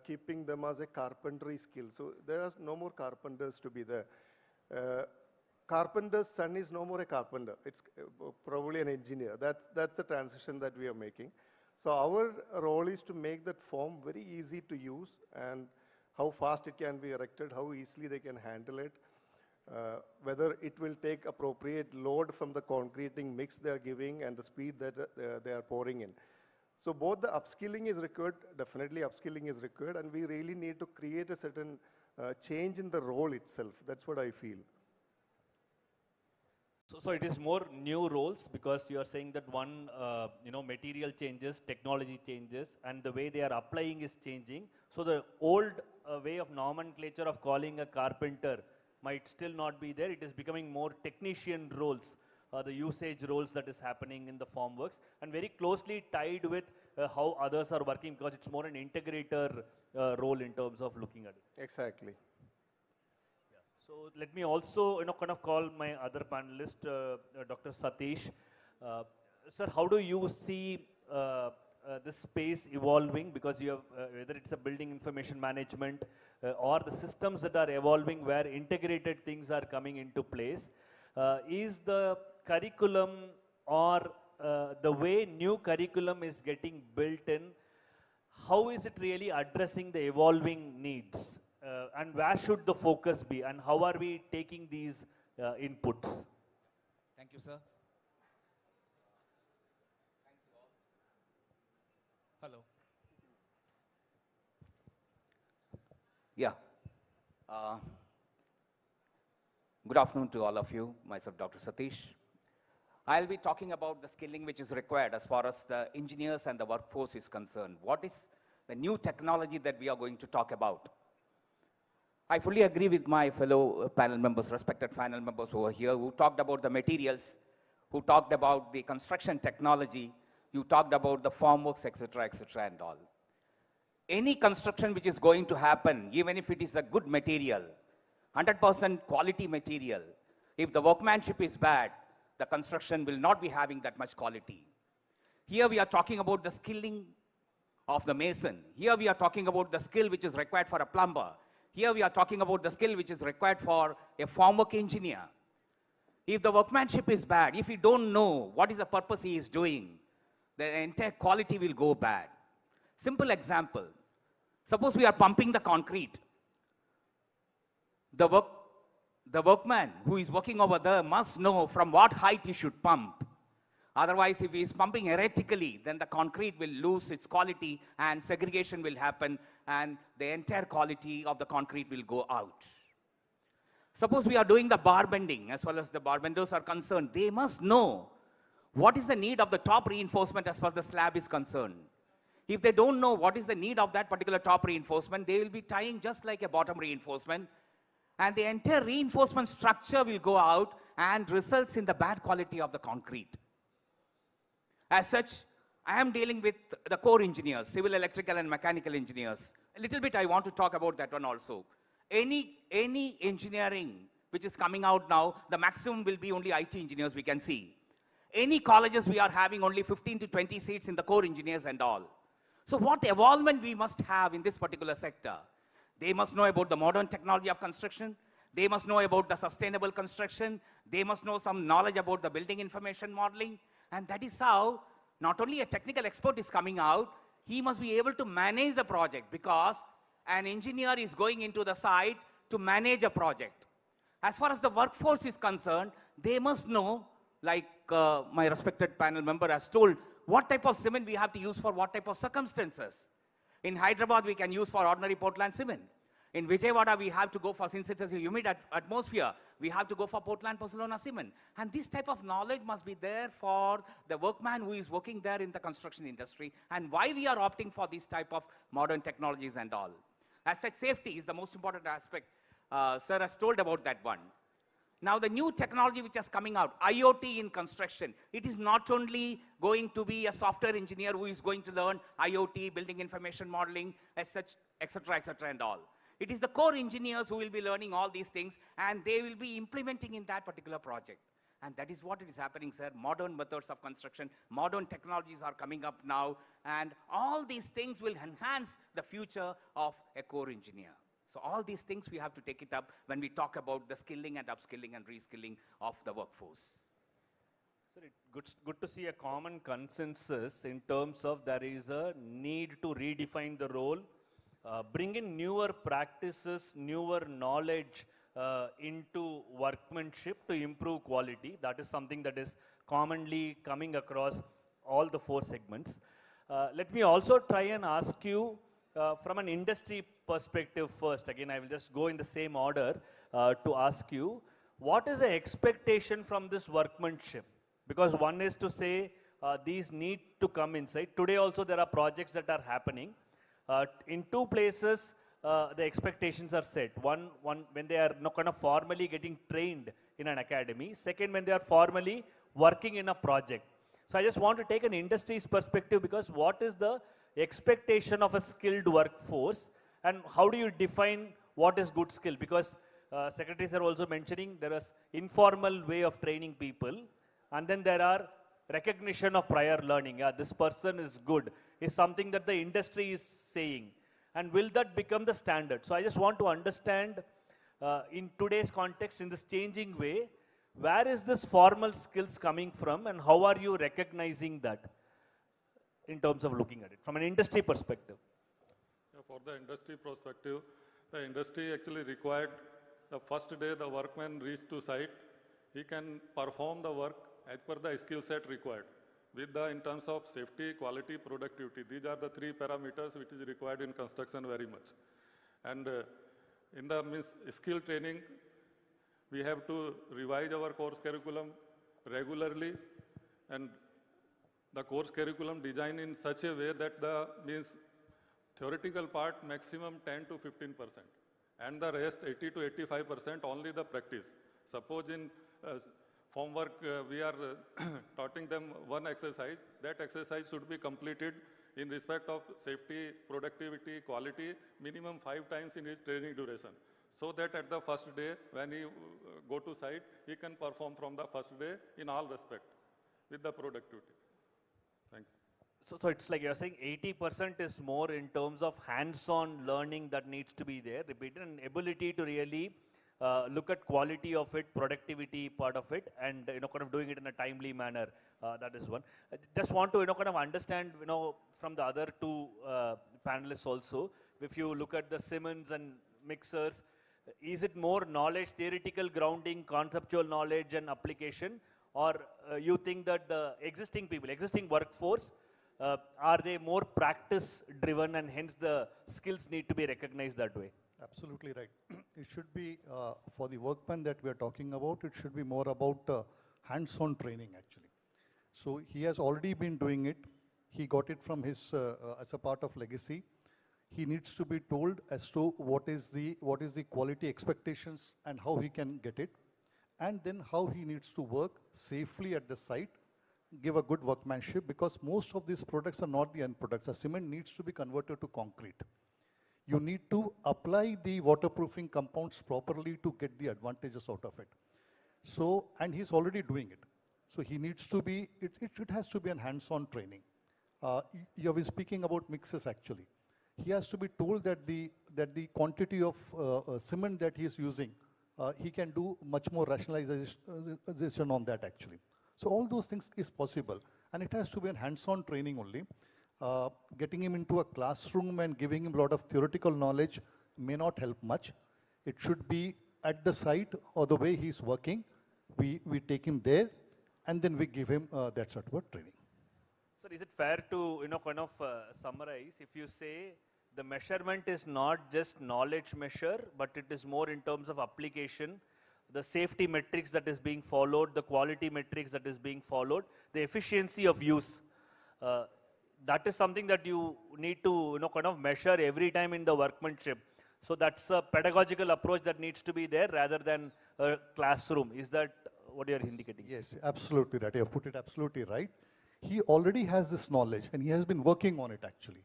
keeping them as a carpentry skill. So there are no more carpenters to be there. Carpenter's son is no more a carpenter. It's probably an engineer. That's the transition that we are making. So our role is to make that form very easy to use, and how fast it can be erected, how easily they can handle it, whether it will take appropriate load from the concreting mix they are giving and the speed that they are pouring in. So both the upskilling is required, definitely upskilling is required, and we really need to create a certain change in the role itself. That's what I feel. So it is more new roles because you are saying that one, material changes, technology changes, and the way they are applying is changing. So the old way of nomenclature of calling a carpenter might still not be there. It is becoming more technician roles, the usage roles that is happening in the formworks, and very closely tied with how others are working because it's more an integrator role in terms of looking at it. Exactly. So let me also, kind of call my other panelist, Dr. Satish. Sir, how do you see this space evolving? Because you have, whether it's a building information management or the systems that are evolving where integrated things are coming into place. Is the curriculum or the way new curriculum is getting built in, how is it really addressing the evolving needs? And where should the focus be, and how are we taking these inputs? Thank you, sir. Thank you all. Hello. Yeah. Good afternoon to all of you. Myself, Dr. Satish. I'll be talking about the skilling which is required as far as the engineers and the workforce is concerned. What is the new technology that we are going to talk about? I fully agree with my fellow panel members, respected panel members over here, who talked about the materials, who talked about the construction technology, you talked about the formworks, etc., and all. Any construction which is going to happen, even if it is a good material, 100% quality material, if the workmanship is bad, the construction will not be having that much quality. Here we are talking about the skilling of the mason. Here we are talking about the skill which is required for a plumber. Here we are talking about the skill which is required for a formwork engineer. If the workmanship is bad, if you don't know what is the purpose he is doing, the entire quality will go bad. Simple example. Suppose we are pumping the concrete. The workman who is working over there must know from what height he should pump. Otherwise, if he is pumping erratically, then the concrete will lose its quality and segregation will happen and the entire quality of the concrete will go out. Suppose we are doing the bar bending, as well as the bar benders are concerned, they must know what is the need of the top reinforcement as far as the slab is concerned. If they don't know what is the need of that particular top reinforcement, they will be tying just like a bottom reinforcement, and the entire reinforcement structure will go out and results in the bad quality of the concrete. As such, I am dealing with the core engineers, civil, electrical, and mechanical engineers. A little bit I want to talk about that one also. Any engineering which is coming out now, the maximum will be only IT engineers we can see. Any colleges we are having only 15 to 20 seats in the core engineers and all. So what evolvement we must have in this particular sector? They must know about the modern technology of construction. They must know about the sustainable construction. They must know some knowledge about the building information modeling. And that is how not only a technical expert is coming out, he must be able to manage the project, because an engineer is going into the site to manage a project. As far as the workforce is concerned, they must know, like my respected panel member has told, what type of cement we have to use for what type of circumstances. In Hyderabad, we can use for ordinary Portland cement. In Vijayawada, we have to go for, since it is a humid atmosphere, we have to go for Portland Barcelona cement. And this type of knowledge must be there for the workman who is working there in the construction industry, and why we are opting for this type of modern technologies and all. As such, safety is the most important aspect. Sir has told about that one. Now, the new technology which is coming out, IoT in construction, it is not only going to be a software engineer who is going to learn IoT, building information modeling, as such, etc., and all. It is the core engineers who will be learning all these things, and they will be implementing in that particular project. And that is what is happening, sir. Modern methods of construction, modern technologies are coming up now, and all these things will enhance the future of a core engineer. So all these things we have to take it up when we talk about the skilling and upskilling and reskilling of the workforce. Sir, it's good to see a common consensus in terms of there is a need to redefine the role, bring in newer practices, newer knowledge into workmanship to improve quality. That is something that is commonly coming across all the four segments. Let me also try and ask you from an industry perspective first. Again, I will just go in the same order to ask you, what is the expectation from this workmanship? Because one is to say these need to come inside. Today also there are projects that are happening. In two places, the expectations are set. One when they are not kind of formally getting trained in an academy. Second, when they are formally working in a project. So I just want to take an industry's perspective, because what is the expectation of a skilled workforce and how do you define what is good skill? Because secretaries are also mentioning there is informal way of training people, and then there are recognition of prior learning. Yeah, this person is good, is something that the industry is saying. And will that become the standard? So I just want to understand in today's context, in this changing way, where is this formal skills coming from and how are you recognizing that in terms of looking at it from an industry perspective? Yeah, for the industry perspective, the industry actually required the first day the workman reached to site, he can perform the work as per the skill set required. With the, in terms of safety, quality, productivity, these are the three parameters which is required in construction very much. And in the skill training, we have to revise our course curriculum regularly, and the course curriculum designed in such a way that the theoretical part maximum 10 to 15%, and the rest 80 to 85% only the practice. Suppose in form work we are teaching them one exercise, that exercise should be completed in respect of safety, productivity, quality, minimum 5 times in his training duration. So that at the first day, when he go to site, he can perform from the first day in all respect with the productivity. Thank you. So it's like you're saying 80% is more in terms of hands-on learning that needs to be there, repeated, and ability to really look at quality of it, productivity part of it, and kind of doing it in a timely manner. That is one. I just want to kind of understand from the other two panelists also. If you look at the Siemens and mixers, is it more knowledge, theoretical grounding, conceptual knowledge and application, or you think that the existing people, existing workforce, are they more practice driven and hence the skills need to be recognized that way? Absolutely right. It should be, for the workman that we are talking about, it should be more about hands-on training actually. So he has already been doing it. He got it from his, as a part of legacy. He needs to be told as to what is the quality expectations and how he can get it, and then how he needs to work safely at the site, give a good workmanship, because most of these products are not the end products. A cement needs to be converted to concrete. You need to apply the waterproofing compounds properly to get the advantages out of it. So, and he's already doing it. So he needs to be, it has to be an hands-on training. You were speaking about mixes actually. He has to be told that the quantity of cement that he is using, he can do much more rationalization on that actually. So all those things is possible, and it has to be a hands-on training only. Getting him into a classroom and giving him a lot of theoretical knowledge may not help much. It should be at the site or the way he's working. We take him there, and then we give him that sort of training. Sir, is it fair to kind of summarize if you say the measurement is not just knowledge measure, but it is more in terms of application, the safety metrics that is being followed, the quality metrics that is being followed, the efficiency of use. That is something that you need to kind of measure every time in the workmanship. So that's a pedagogical approach that needs to be there rather than a classroom. Is that what you're indicating? Yes, absolutely right. You have put it absolutely right. He already has this knowledge and he has been working on it actually.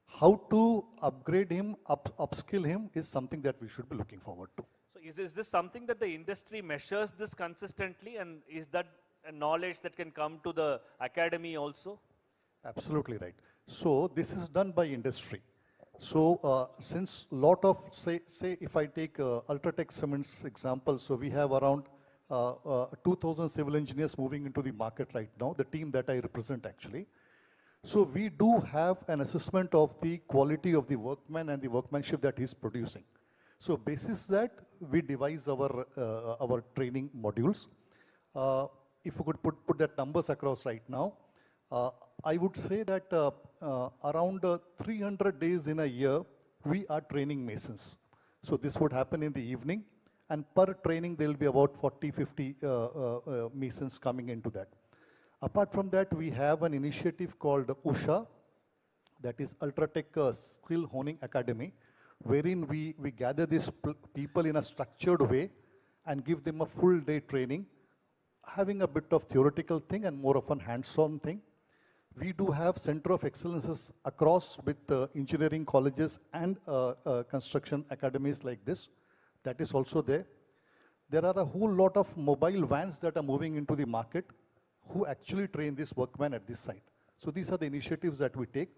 How to upgrade him, upskill him is something that we should be looking forward to. So is this something that the industry measures this consistently, and is that a knowledge that can come to the academy also? Absolutely right. So this is done by industry. So since lot of, say if I take Ultratech Cements example, so we have around 2,000 civil engineers moving into the market right now, the team that I represent actually. So we do have an assessment of the quality of the workman and the workmanship that he's producing. So basis that, we devise our training modules. If you could put that numbers across right now, I would say that around 300 days in a year, we are training masons. So this would happen in the evening, and per training, there will be about 40, 50 masons coming into that. Apart from that, we have an initiative called USHA, that is Ultratech Skill Honing Academy, wherein we gather these people in a structured way and give them a full day training, having a bit of theoretical thing and more of a hands-on thing. We do have Center of Excellences across with engineering colleges and construction academies like this. That is also there. There are a whole lot of mobile vans that are moving into the market who actually train this workman at this site. So these are the initiatives that we take.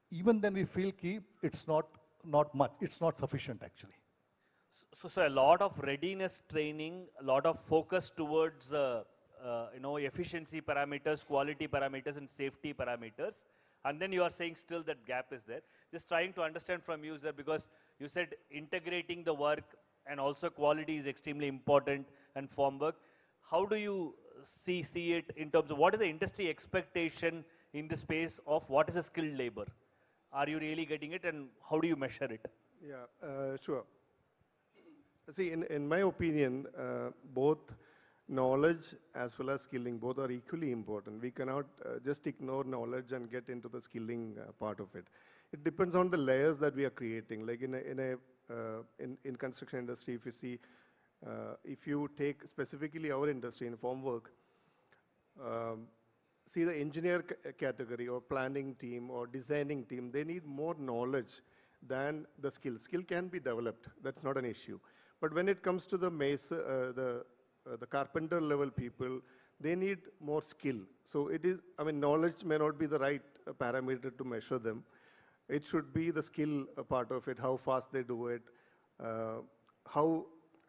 Even then we feel it's not much, it's not sufficient actually. So a lot of readiness training, a lot of focus towards efficiency parameters, quality parameters, and safety parameters. And then you are saying still that gap is there. Just trying to understand from you, sir, because you said integrating the work and also quality is extremely important and form work. How do you see it in terms of what is the industry expectation in the space of what is a skilled labor? Are you really getting it, and how do you measure it? Yeah, sure. See, in my opinion, both knowledge as well as skilling, both are equally important. We cannot just ignore knowledge and get into the skilling part of it. It depends on the layers that we are creating. Like in construction industry, if you see, if you take specifically our industry in formwork, see the engineer category or planning team or designing team, they need more knowledge than the skill. Skill can be developed, that's not an issue. But when it comes to the the carpenter level people, they need more skill. So it is, I mean, knowledge may not be the right parameter to measure them. It should be the skill part of it, how fast they do it, how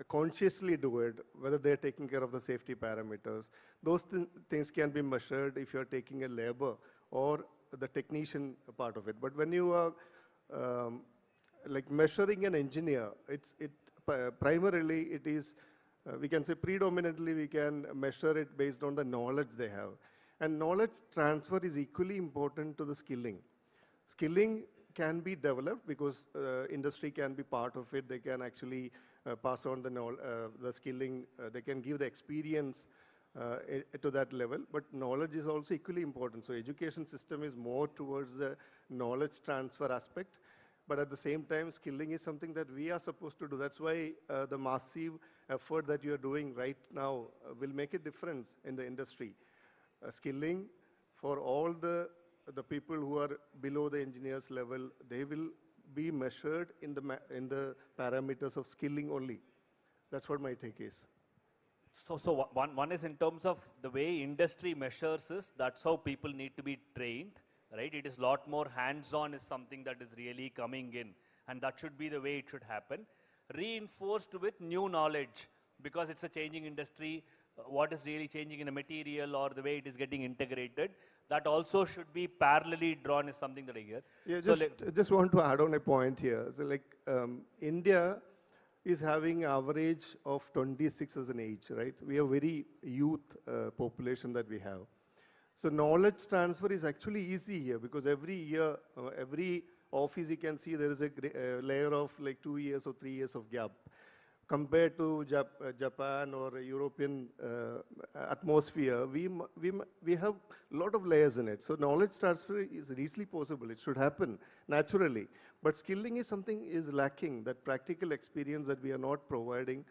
consciously do it, whether they're taking care of the safety parameters. Those things can be measured if you're taking a labor or the technician part of it. But when you are like measuring an engineer, primarily it is, we can say predominantly we can measure it based on the knowledge they have. And knowledge transfer is equally important to the skilling. Skilling can be developed because industry can be part of it. They can actually pass on the skilling. They can give the experience to that level. But knowledge is also equally important. So education system is more towards the knowledge transfer aspect. But at the same time, skilling is something that we are supposed to do. That's why the massive effort that you are doing right now will make a difference in the industry. Skilling for all the people who are below the engineers level, they will be measured in the parameters of skilling only. That's what my take is. So one is in terms of the way industry measures is, that's how people need to be trained, right? It is a lot more hands-on is something that is really coming in, and that should be the way it should happen. Reinforced with new knowledge, because it's a changing industry, what is really changing in a material or the way it is getting integrated, that also should be parallelly drawn is something that I hear. Yeah, so just want to add on a point here. So like India is having average of 26 as an age, right? We are very youth population that we have. So knowledge transfer is actually easy here because every year, every office you can see there is a layer of like 2 years or 3 years of gap. Compared to Japan or European atmosphere, we have a lot of layers in it. So knowledge transfer is easily possible. It should happen naturally. But skilling is something is lacking, that practical experience that we are not providing.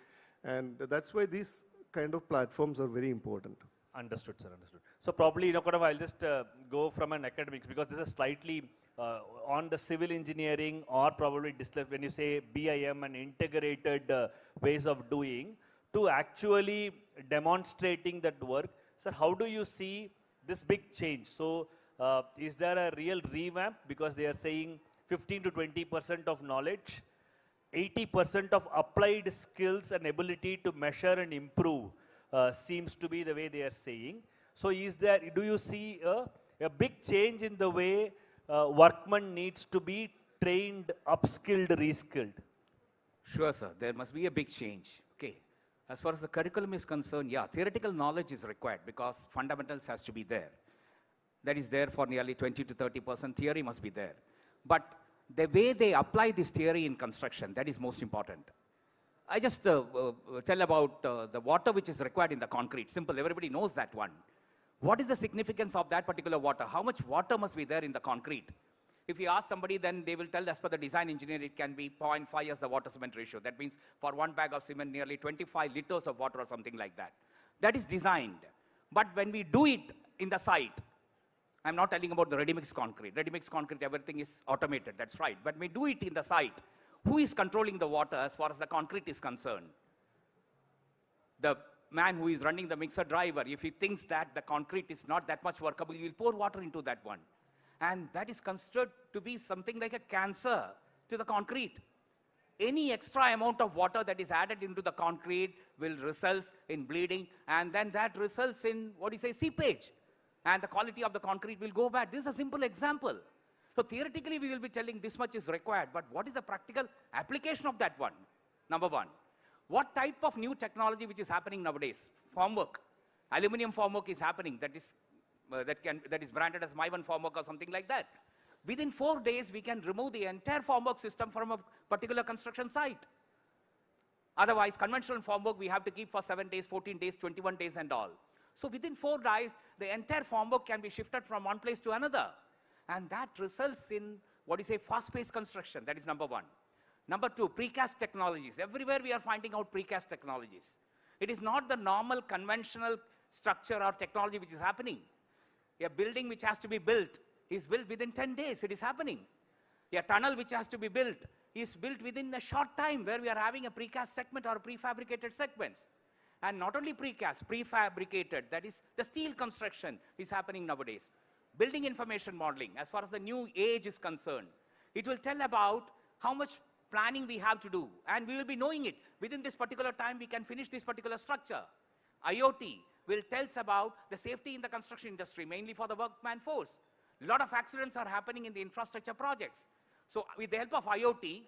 And that's why these kind of platforms are very important. Understood, sir, understood. So probably, I'll just go from an academics, because this is slightly on the civil engineering or probably when you say BIM and integrated ways of doing, to actually demonstrating that work. Sir, how do you see this big change? So is there a real revamp, because they are saying 15 to 20% of knowledge, 80% of applied skills and ability to measure and improve seems to be the way they are saying. So do you see a big change in the way workman needs to be trained, upskilled, reskilled? Sure, sir. There must be a big change. Okay. As far as the curriculum is concerned, yeah, theoretical knowledge is required because fundamentals has to be there. that is there for nearly 20 to 30%. Theory must be there. But the way they apply this theory in construction, that is most important. I just tell about the water which is required in the concrete. Simple, everybody knows that one. What is the significance of that particular water? How much water must be there in the concrete? If you ask somebody, then they will tell, as per the design engineer, it can be 0.5 as the water cement ratio. That means for one bag of cement, nearly 25 liters of water or something like that. That is designed. But when we do it in the site, I'm not telling about the ready-mix concrete. Ready-mix concrete, everything is automated, that's right. But when we do it in the site, who is controlling the water as far as the concrete is concerned? The man who is running the mixer driver, if he thinks that the concrete is not that much workable, he will pour water into that one. And that is considered to be something like a cancer to the concrete. Any extra amount of water that is added into the concrete will result in bleeding, and then that results in, seepage. And the quality of the concrete will go bad. This is a simple example. So theoretically, we will be telling this much is required, but what is the practical application of that one? Number one, what type of new technology which is happening nowadays? Formwork, aluminum formwork is happening. That is branded as My1 formwork or something like that. Within 4 days, we can remove the entire formwork system from a particular construction site. Otherwise, conventional formwork we have to keep for 7 days, 14 days, 21 days and all. So within 4 days, the entire formwork can be shifted from one place to another. And that results in, fast-paced construction. That is number one. Number two, precast technologies. Everywhere we are finding out precast technologies. It is not the normal conventional structure or technology which is happening. A building which has to be built is built within 10 days. It is happening. A tunnel which has to be built is built within a short time, where we are having a precast segment or prefabricated segments. And not only precast, prefabricated, that is the steel construction is happening nowadays. Building information modeling, as far as the new age is concerned, it will tell about how much planning we have to do, and we will be knowing it. Within this particular time, we can finish this particular structure. IoT will tell us about the safety in the construction industry, mainly for the workman force. A lot of accidents are happening in the infrastructure projects. So with the help of IoT,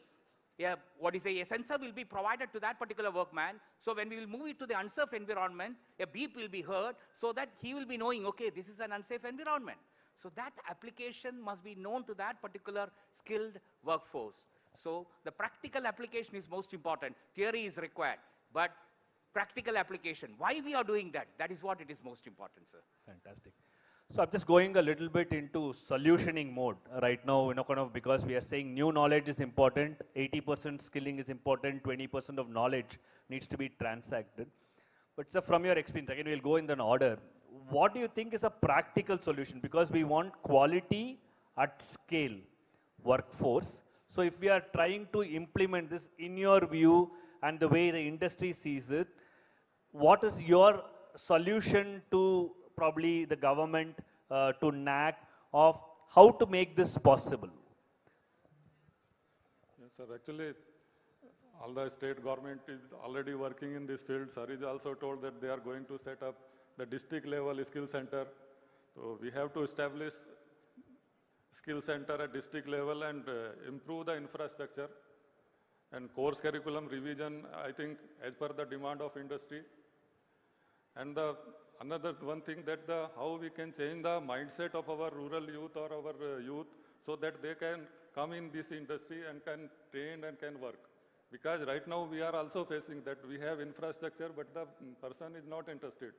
a sensor will be provided to that particular workman. So when we will move it to the unsafe environment, a beep will be heard, so that he will be knowing, okay, this is an unsafe environment. So that application must be known to that particular skilled workforce. So the practical application is most important. Theory is required, but practical application. Why we are doing that? That is what it is most important, sir. Fantastic. So I'm just going a little bit into solutioning mode right now, because we are saying new knowledge is important, 80% skilling is important, 20% of knowledge needs to be transacted. But sir, from your experience, again, we'll go in an order. What do you think is a practical solution? Because we want quality at scale workforce. So if we are trying to implement this in your view and the way the industry sees it, what is your solution to probably the government, to NAC, of how to make this possible? Yes, sir. Actually, all the state government is already working in this field. Sir is also told that they are going to set up the district level skill center. So we have to establish skill center at district level and improve the infrastructure and course curriculum revision, I think, as per the demand of industry. And another one thing, that how we can change the mindset of our rural youth or our youth, so that they can come in this industry and can train and can work. Because right now we are also facing that we have infrastructure, but the person is not interested.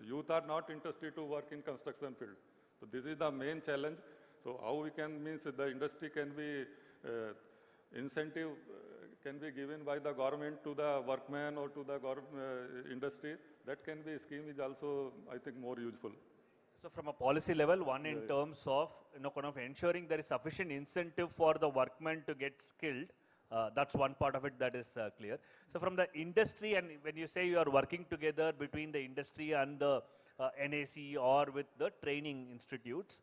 Youth are not interested to work in construction field. So this is the main challenge. So how we can, means the industry can be, incentive can be given by the government to the workman or to the industry. That can be, scheme is also, I think, more useful. So from a policy level, one in terms of ensuring there is sufficient incentive for the workmen to get skilled. That's one part of it that is clear. So from the industry, and when you say you are working together between the industry and the NAC or with the training institutes,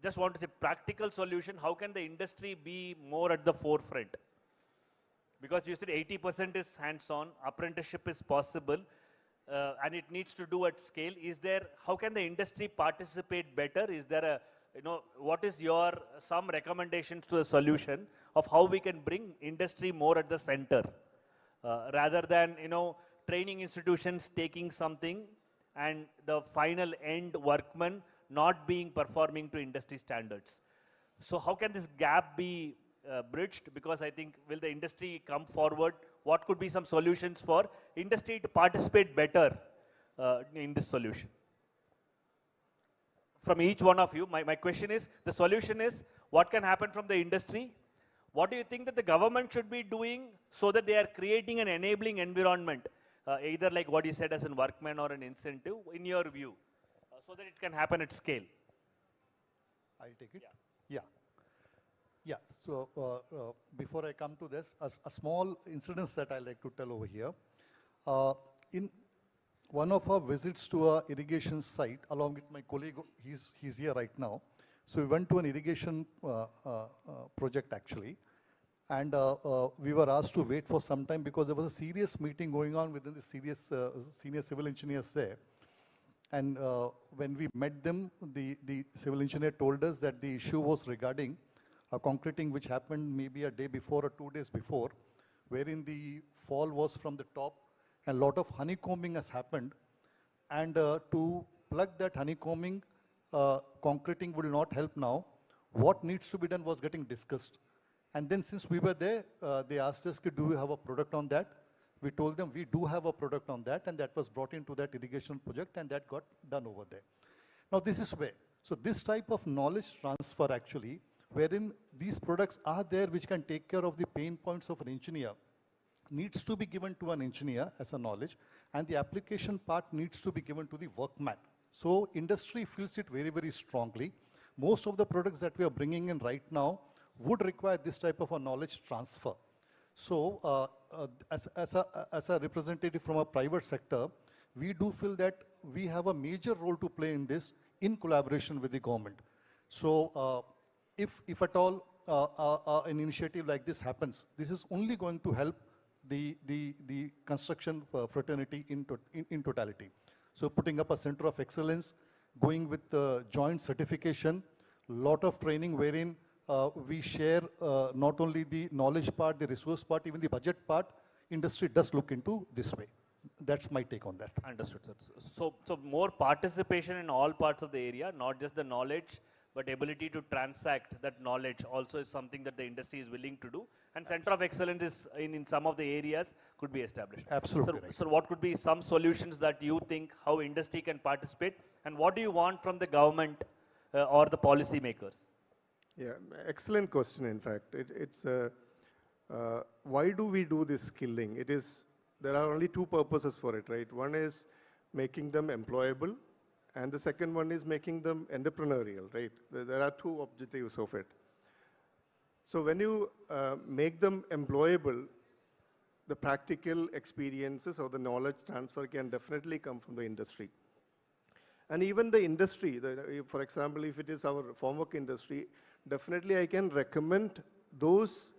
just want to say practical solution, how can the industry be more at the forefront? Because you said 80% is hands-on, apprenticeship is possible, and it needs to do at scale. Is there, how can the industry participate better? Is there a, what is your, some recommendations to a solution of how we can bring industry more at the center, rather than, training institutions taking something and the final end workman not being performing to industry standards. So how can this gap be bridged? Because I think, will the industry come forward? What could be some solutions for industry to participate better in this solution? From each one of you, my question is, the solution is, what can happen from the industry? What do you think that the government should be doing so that they are creating an enabling environment, either like what you said as a workman or an incentive, in your view, so that it can happen at scale? I'll take it. Yeah. So before I come to this, a small incident that I like to tell over here. In one of our visits to a irrigation site, along with my colleague, he's here right now. So we went to an irrigation project actually, and we were asked to wait for some time because there was a serious meeting going on within the senior civil engineers there. And when we met them, the civil engineer told us that the issue was regarding a concreting which happened maybe a day before or 2 days before, wherein the fall was from the top and a lot of honeycombing has happened. And to plug that honeycombing, concreting will not help now. What needs to be done was getting discussed. And then since we were there, they asked us, do we have a product on that? We told them we do have a product on that, and that was brought into that irrigation project, and that got done over there. Now this is where. So this type of knowledge transfer actually, wherein these products are there which can take care of the pain points of an engineer, needs to be given to an engineer as a knowledge, and the application part needs to be given to the workman. So industry feels it very, very strongly. Most of the products that we are bringing in right now would require this type of a knowledge transfer. So as a representative from a private sector, we do feel that we have a major role to play in this in collaboration with the government. So if at all an initiative like this happens, this is only going to help the construction fraternity in totality. So putting up a center of excellence, going with joint certification, lot of training wherein we share not only the knowledge part, the resource part, even the budget part. Industry does look into this way. That's my take on that. Understood, sir. So more participation in all parts of the area, not just the knowledge, but ability to transact that knowledge also is something that the industry is willing to do. And center of excellence is in some of the areas could be established. Absolutely right. So what could be some solutions that you think how industry can participate, and what do you want from the government or the policy makers? Yeah, excellent question. In fact, it's why do we do this skilling? There are only two purposes for it, right? One is making them employable, and the second one is making them entrepreneurial, right? There are two objectives of it. So when you make them employable, the practical experiences or the knowledge transfer can definitely come from the industry. And even the industry, for example, if it is our formwork industry, definitely I can recommend those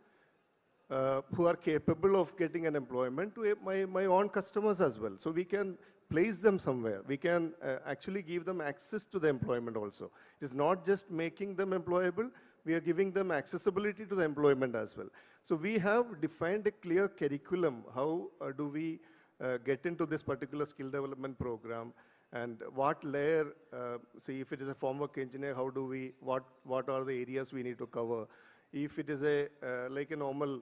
who are capable of getting an employment to my own customers as well. So we can place them somewhere. We can actually give them access to the employment also. It's not just making them employable, we are giving them accessibility to the employment as well. So we have defined a clear curriculum. How do we get into this particular skill development program? And what layer, say if it is a formwork engineer, how do we, what are the areas we need to cover? If it is like a normal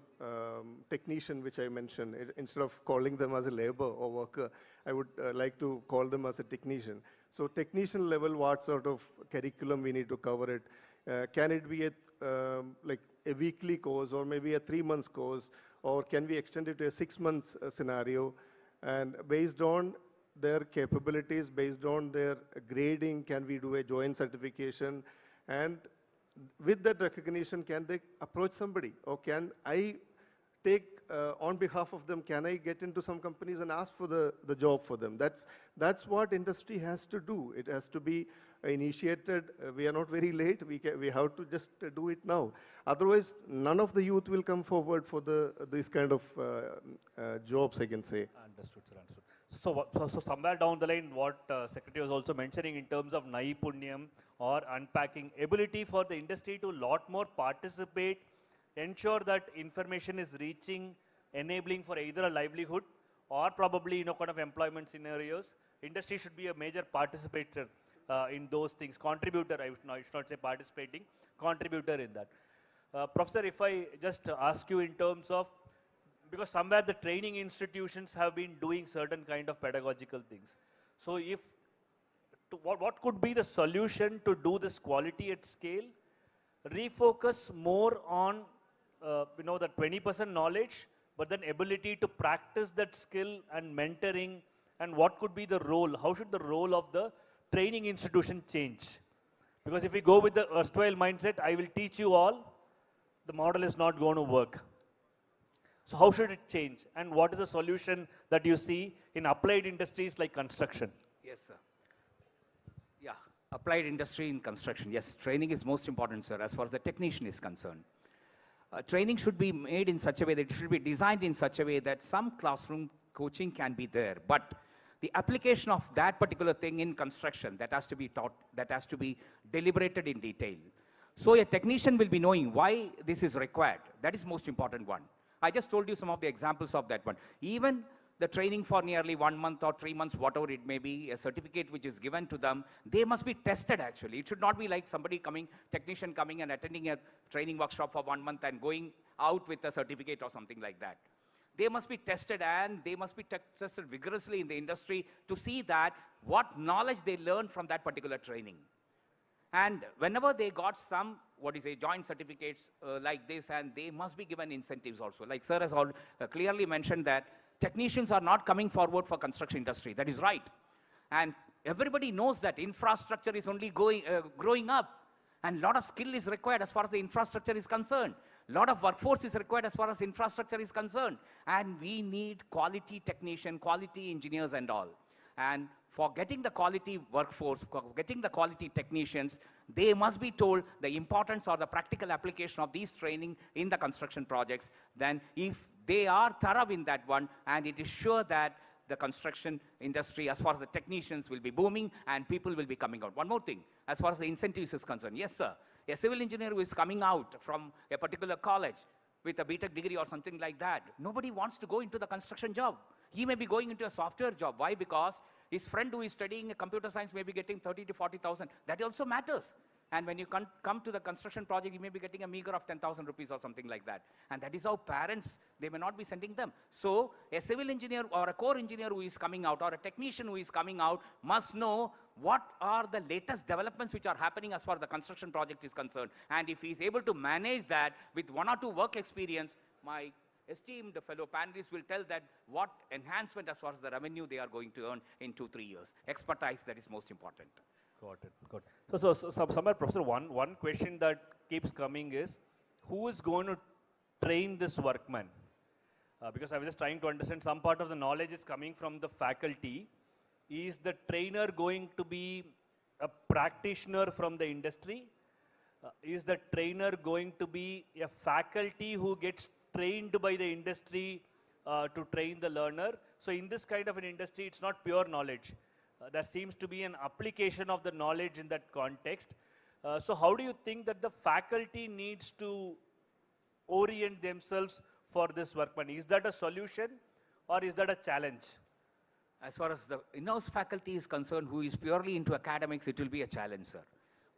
technician, which I mentioned, instead of calling them as a labor or worker, I would like to call them as a technician. So technician level, what sort of curriculum we need to cover it? Can it be like a weekly course or maybe a 3 months course, or can we extend it to a 6 months scenario? And based on their capabilities, based on their grading, can we do a joint certification? And with that recognition, can they approach somebody? Or can I take, on behalf of them, can I get into some companies and ask for the job for them? That's what industry has to do. It has to be initiated. We are not very late. We have to just do it now. Otherwise, none of the youth will come forward for this kind of jobs, I can say. Understood, sir. Understood. So somewhere down the line, what Secretary was also mentioning in terms of naipunyam or unpacking, ability for the industry to lot more participate, ensure that information is reaching, enabling for either a livelihood or probably kind of employment scenarios. Industry should be a major participator. in those things, contributor, I should not say participating, contributor in that. Professor, if I just ask you in terms of, because somewhere the training institutions have been doing certain kind of pedagogical things. So if, what could be the solution to do this quality at scale? Refocus more on, the 20% knowledge, but then ability to practice that skill and mentoring, and what could be the role? How should the role of the training institution change? Because if we go with the erstwhile mindset, I will teach you all, the model is not going to work. So how should it change? And what is the solution that you see in applied industries like construction? Yes, sir. Yeah, applied industry in construction. Yes, training is most important, sir, as far as the technician is concerned. Training should be made in such a way that it should be designed in such a way that some classroom coaching can be there, but the application of that particular thing in construction, that has to be taught, that has to be deliberated in detail. So a technician will be knowing why this is required. That is most important one. I just told you some of the examples of that one. Even the training for nearly 1 month or 3 months, whatever it may be, a certificate which is given to them, they must be tested actually. It should not be like somebody coming, technician coming and attending a training workshop for 1 month and going out with a certificate or something like that. They must be tested, and they must be tested vigorously in the industry to see that what knowledge they learned from that particular training. And whenever they got some, joint certificates like this, and they must be given incentives also. Like sir has clearly mentioned that technicians are not coming forward for construction industry. That is right. And everybody knows that infrastructure is only growing up, and a lot of skill is required as far as the infrastructure is concerned. A lot of workforce is required as far as infrastructure is concerned. And we need quality technician, quality engineers and all. And for getting the quality workforce, for getting the quality technicians, they must be told the importance or the practical application of these training in the construction projects. Then if they are thorough in that one, and it is sure that the construction industry, as far as the technicians, will be booming and people will be coming out. One more thing, as far as the incentives is concerned. Yes, sir. A civil engineer who is coming out from a particular college with a BTech degree or something like that, nobody wants to go into the construction job. He may be going into a software job. Why? Because his friend who is studying computer science may be getting 30 to 40,000. That also matters. And when you come to the construction project, you may be getting a meager of 10,000 rupees or something like that. And that is how parents, they may not be sending them. So a civil engineer or a core engineer who is coming out, or a technician who is coming out, must know what are the latest developments which are happening as far as the construction project is concerned. And if he is able to manage that with 1 or 2 work experience, my esteemed fellow panelists will tell that what enhancement as far as the revenue they are going to earn in 2-3 years. Expertise, that is most important. Got it. Got it. So somewhere, Professor, one question that keeps coming is, who is going to train this workman? Because I was just trying to understand, some part of the knowledge is coming from the faculty. Is the trainer going to be a practitioner from the industry? Is the trainer going to be a faculty who gets trained by the industry to train the learner? So in this kind of an industry, it's not pure knowledge. There seems to be an application of the knowledge in that context. So how do you think that the faculty needs to orient themselves for this workman? Is that a solution or is that a challenge? As far as the in-house faculty is concerned, who is purely into academics, it will be a challenge, sir.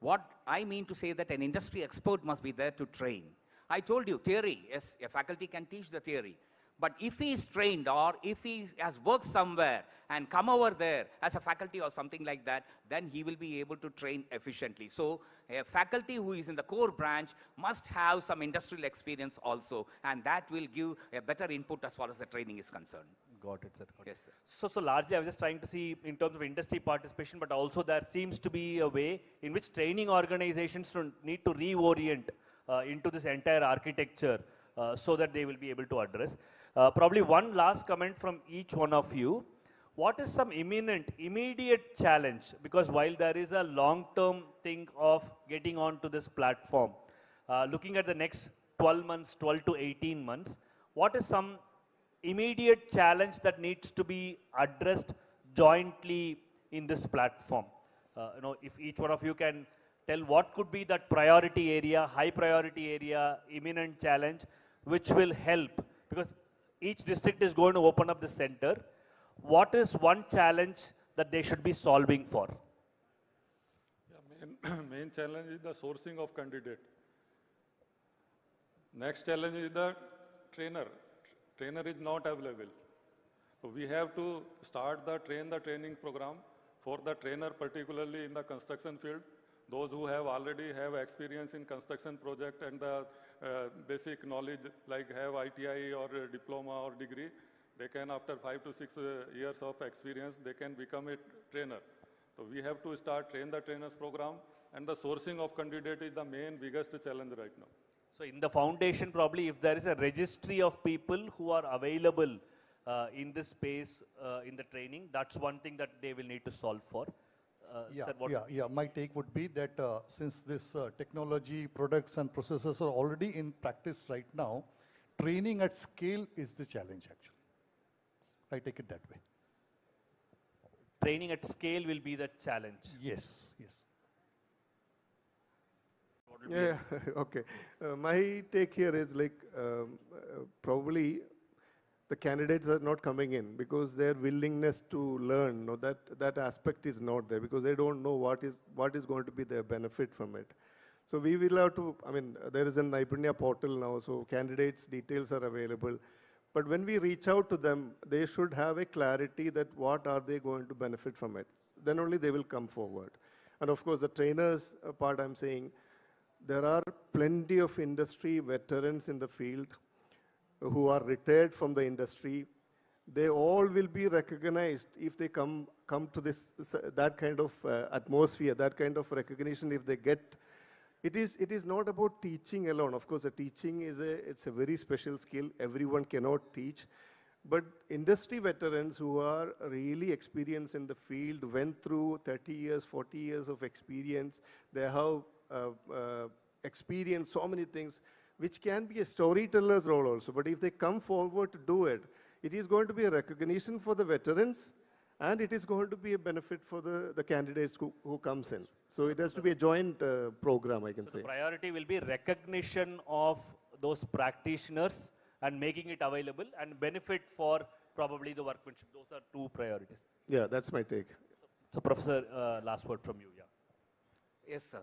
What I mean to say that an industry expert must be there to train. I told you, theory, yes, a faculty can teach the theory. But if he is trained, or if he has worked somewhere and come over there as a faculty or something like that, then he will be able to train efficiently. So a faculty who is in the core branch must have some industrial experience also, and that will give a better input as far as the training is concerned. Got it, sir. Yes, sir. So largely I was just trying to see in terms of industry participation, but also there seems to be a way in which training organizations need to reorient into this entire architecture so that they will be able to address. Probably one last comment from each one of you. What is some immediate challenge? Because while there is a long-term thing of getting onto this platform, looking at the next 12 months, 12 to 18 months, what is some immediate challenge that needs to be addressed jointly in this platform? If each one of you can tell what could be that priority area, high priority area, imminent challenge, which will help, because each district is going to open up the center. What is one challenge that they should be solving for? main challenge is the sourcing of candidate. Next challenge is the trainer. Trainer is not available. So we have to start the training program for the trainer, particularly in the construction field. Those who have already have experience in construction project and the basic knowledge like have ITI or a diploma or degree, they can after 5 to 6 years of experience, they can become a trainer. So we have to train the trainers program, and the sourcing of candidate is the main biggest challenge right now. So in the foundation, probably if there is a registry of people who are available in this space in the training, that's one thing that they will need to solve for. Sir, what My take would be that since this technology, products and processes are already in practice right now, training at scale is the challenge actually. I take it that way. Training at scale will be the challenge. Yes, yes. Yeah, okay. My take here is like probably the candidates are not coming in because their willingness to learn, no, that aspect is not there because they don't know what is going to be their benefit from it. So we will have to, I mean, there is an Naipunya portal now, so candidates' details are available. But when we reach out to them, they should have a clarity that what are they going to benefit from it. Then only they will come forward. And of course, the trainers part I'm saying, there are plenty of industry veterans in the field who are retired from the industry. They all will be recognized if they come to that kind of atmosphere, that kind of recognition if they get. It is not about teaching alone. Of course, the teaching it's a very special skill. Everyone cannot teach. But industry veterans who are really experienced in the field, went through 30 years, 40 years of experience, they have experienced so many things, which can be a storyteller's role also. But if they come forward to do it, it is going to be a recognition for the veterans, and it is going to be a benefit for the candidates who comes in. So it has to be a joint program, I can say. The priority will be recognition of those practitioners and making it available and benefit for probably the workmanship. Those are two priorities. Yeah, that's my take. So Professor, last word from you. Yeah. Yes, sir.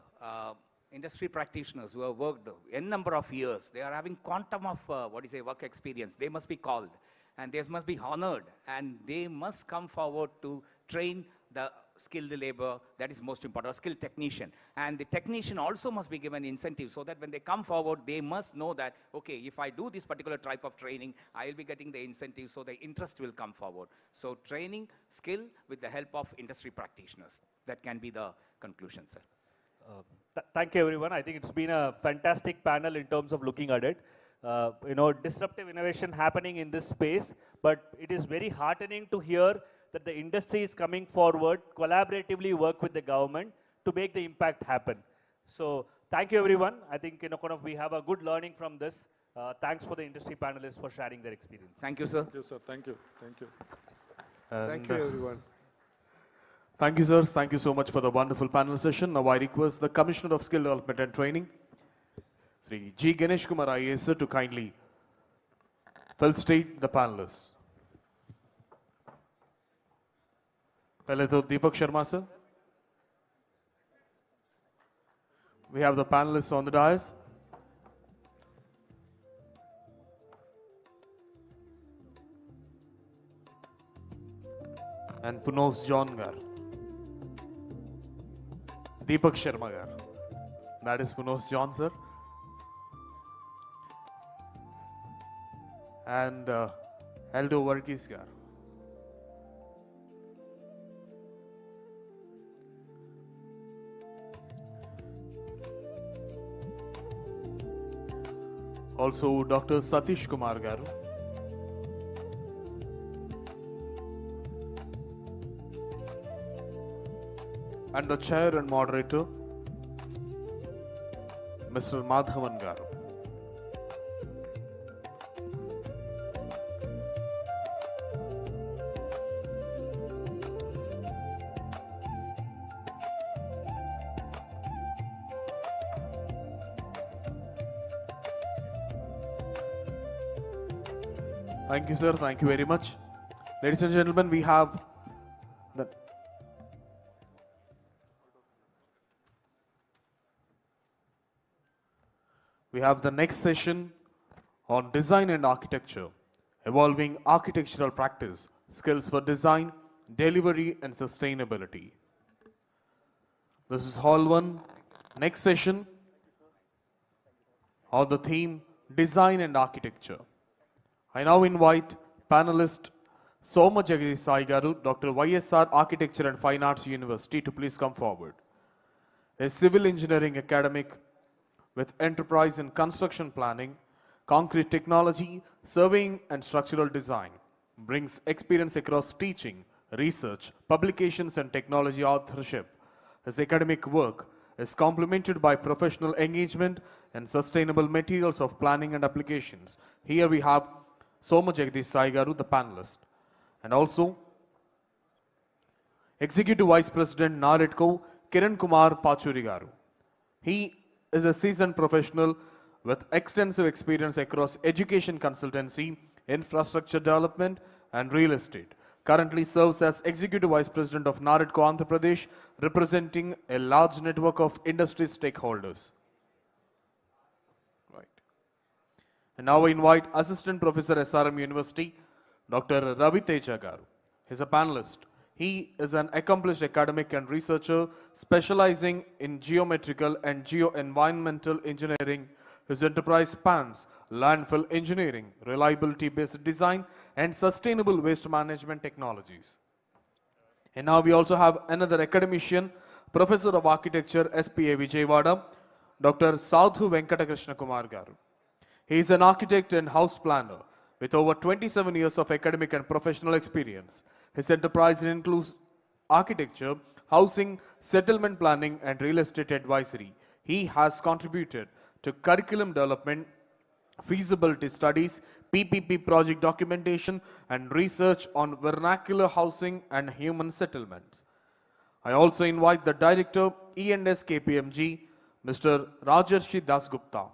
Industry practitioners who have worked n number of years, they are having quantum of work experience. They must be called and they must be honored, and they must come forward to train the skilled labor, that is most important, or skilled technician. And the technician also must be given incentive so that when they come forward, they must know that, okay, if I do this particular type of training, I will be getting the incentive, so the interest will come forward. So training, skill with the help of industry practitioners. That can be the conclusion, sir. Thank you, everyone. I think it's been a fantastic panel in terms of looking at it. Disruptive innovation happening in this space, but it is very heartening to hear that the industry is coming forward, collaboratively work with the government to make the impact happen. So thank you, everyone. I think we have a good learning from this. Thanks for the industry panelists for sharing their experience. Thank you, sir. Thank you, sir. Thank you. Thank you. Thank you, everyone. Thank you, sirs. Thank you so much for the wonderful panel session. Now I request the Commissioner of Skill Development and Training, Sri G. Ganesh Kumar IAS, sir, to kindly felicitate the panelists. Pehle to Deepak Sharma, sir. We have the panelists on the dais. And Punos John Gar. Deepak Sharma Gar. That is Punos John, sir. And Aldo Varghese Gar. Also Dr. Satish Kumar Garu. And the chair and moderator, Mr. Madhavan Garu. Thank you, sir. Thank you very much. Ladies and gentlemen, we have the we have the next session on design and architecture, evolving architectural practice, skills for design, delivery, and sustainability. This is Hall 1. Next session on the theme design and architecture. I now invite panelist Soma Jagadish Sai Garu, Dr. YSR Architecture and Fine Arts University, to please come forward. A civil engineering academic with enterprise in construction planning, concrete technology, surveying and structural design, brings experience across teaching, research, publications and technology authorship. His academic work is complemented by professional engagement and sustainable materials of planning and applications. Here we have Soma Jagadish Sai Garu, the panelist. And also, Executive Vice President NAREDCO, Kiran Kumar Pachuri Garu. He is a seasoned professional with extensive experience across education consultancy, infrastructure development, and real estate. Currently serves as Executive Vice President of NAREDCO Andhra Pradesh, representing a large network of industry stakeholders. Right. And now I invite Assistant Professor SRM University, Dr. Ravi Teja Garu. He's a panelist. He is an accomplished academic and researcher specializing in geometrical and geo-environmental engineering. His enterprise spans landfill engineering, reliability-based design, and sustainable waste management technologies. And now we also have another academician, Professor of Architecture, SPA Vijayawada, Dr. Sadhu Venkatakrishna Kumar Garu. He is an architect and house planner with over 27 years of academic and professional experience. His enterprise includes architecture, housing, settlement planning, and real estate advisory. He has contributed to curriculum development, feasibility studies, PPP project documentation, and research on vernacular housing and human settlements. I also invite the Director, E&S KPMG, Mr. Rajarshi Dasgupta.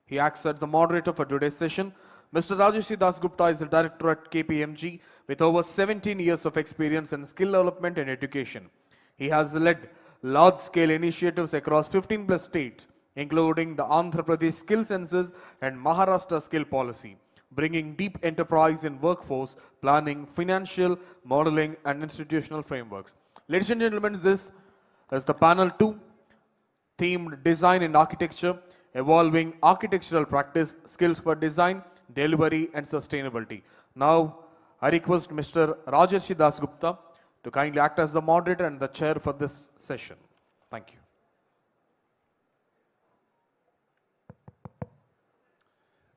He acts as the moderator for today's session. Mr. Rajarshi Dasgupta is the Director at KPMG with over 17 years of experience in skill development and education. He has led large-scale initiatives across 15 plus states, including the Andhra Pradesh Skill Census and Maharashtra Skill Policy, bringing deep enterprise in workforce planning, financial modeling, and institutional frameworks. Ladies and gentlemen, this is the panel 2, themed Design and Architecture, Evolving Architectural Practice, Skills for Design, Delivery, and Sustainability. Now, I request Mr. Rajarshi Dasgupta to kindly act as the moderator and the chair for this session. Thank you.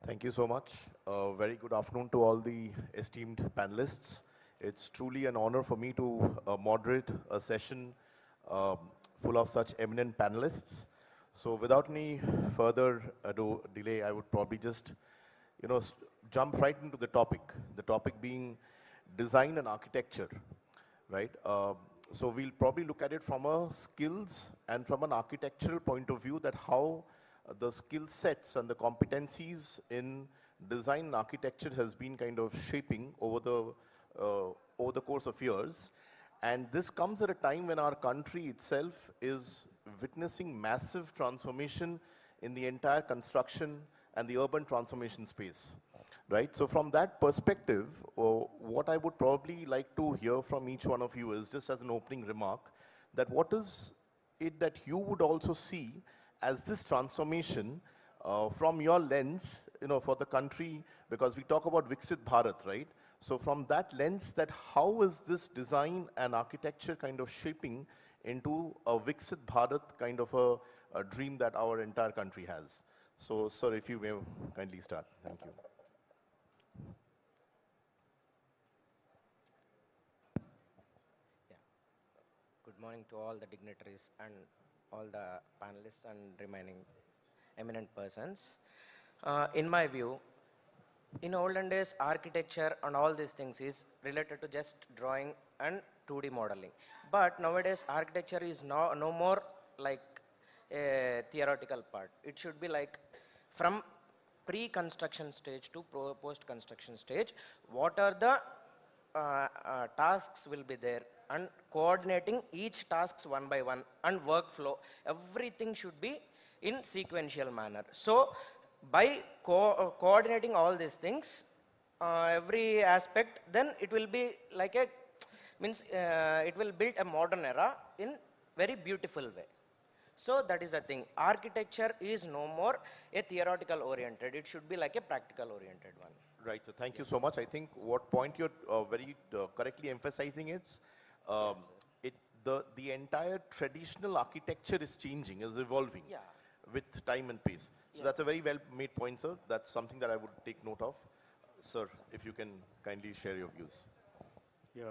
Thank you so much. Very good afternoon to all the esteemed panelists. It's truly an honor for me to moderate a session full of such eminent panelists. So without any further delay, I would probably just, jump right into the topic being design and architecture, right? So we'll probably look at it from a skills and from an architectural point of view, that how the skill sets and the competencies in design and architecture has been kind of shaping over the course of years. And this comes at a time when our country itself is witnessing massive transformation in the entire construction and the urban transformation space, right? So from that perspective, what I would probably like to hear from each one of you is, just as an opening remark, that what is it that you would also see as this transformation from your lens, for the country, because we talk about Viksit Bharat, right? So from that lens, that how is this design and architecture kind of shaping into a Viksit Bharat kind of a dream that our entire country has? So, sir, if you may kindly start. Thank you. Good morning to all the dignitaries and all the panelists and remaining eminent persons. In my view, in olden days, architecture and all these things is related to just drawing and 2D modeling. But nowadays, architecture is no more like a theoretical part. It should be like from pre-construction stage to post-construction stage, what are the tasks will be there, and coordinating each tasks one by one, and workflow. Everything should be in sequential manner. So by coordinating all these things, every aspect, then it will be like a, means it will build a modern era in very beautiful way. So that is the thing. Architecture is no more a theoretical oriented. It should be like a practical oriented one. Right, so thank you so much. I think what point you're very correctly emphasizing is the entire traditional architecture is changing, is evolving with time and pace. So that's a very well made point, sir. That's something that I would take note of. Sir, if you can kindly share your views. Yeah.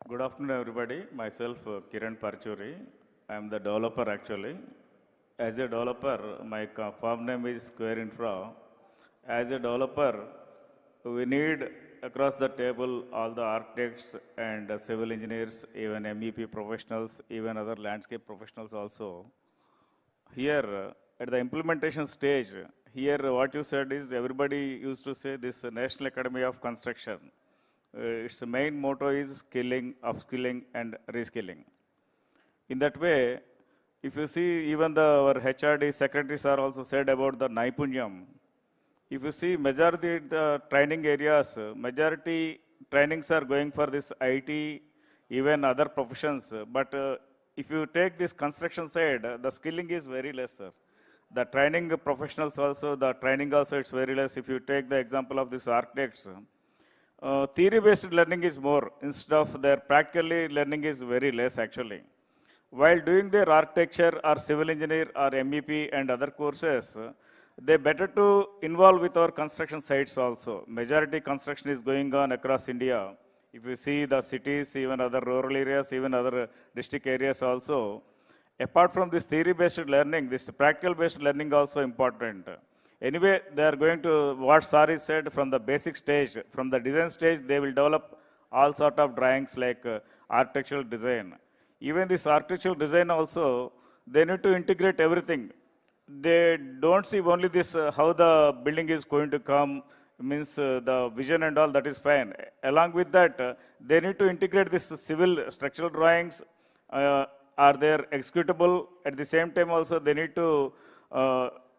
Good afternoon, everybody. Myself, Kiran Parchuri. I am the developer actually. As a developer, my firm name is Square Infra. As a developer, we need across the table all the architects and civil engineers, even MEP professionals, even other landscape professionals also. Here, at the implementation stage, here what you said is everybody used to say this National Academy of Construction. Its main motto is skilling, upskilling, and reskilling. In that way, if you see even our HRD secretaries are also said about the Naipunyam. If you see majority the training areas, majority trainings are going for this IT, even other professions. But if you take this construction side, the skilling is very less, sir. The training professionals also, the training also it's very less. If you take the example of this architects, theory-based learning is more. Instead of their practically learning is very less actually. While doing their architecture or civil engineer or MEP and other courses, they better to involve with our construction sites also. Majority construction is going on across India. If you see the cities, even other rural areas, even other district areas also, apart from this theory-based learning, this practical-based learning also important. Anyway, they are going to, what Sari said, from the basic stage, from the design stage, they will develop all sort of drawings like architectural design. Even this architectural design also, they need to integrate everything. They don't see only this, how the building is going to come, means the vision and all, that is fine. Along with that, they need to integrate this civil structural drawings, are they executable? At the same time also, they need to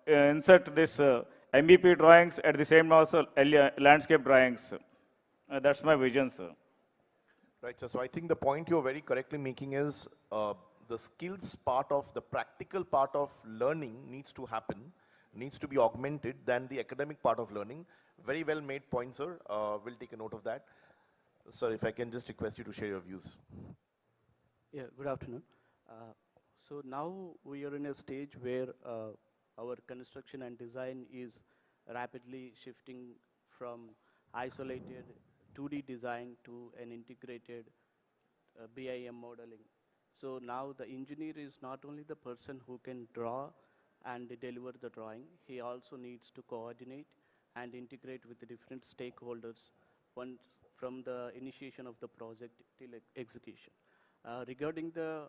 insert this MEP drawings, at the same also landscape drawings. That's my vision, sir. Right, sir. So I think the point you're very correctly making is the skills part of, the practical part of learning needs to happen, needs to be augmented than the academic part of learning. Very well made point, sir. We'll take a note of that. Sir, if I can just request you to share your views. Yeah, good afternoon. So now we are in a stage where our construction and design is rapidly shifting from isolated 2D design to an integrated BIM modeling. So now the engineer is not only the person who can draw and deliver the drawing, he also needs to coordinate and integrate with the different stakeholders once from the initiation of the project till execution. Regarding the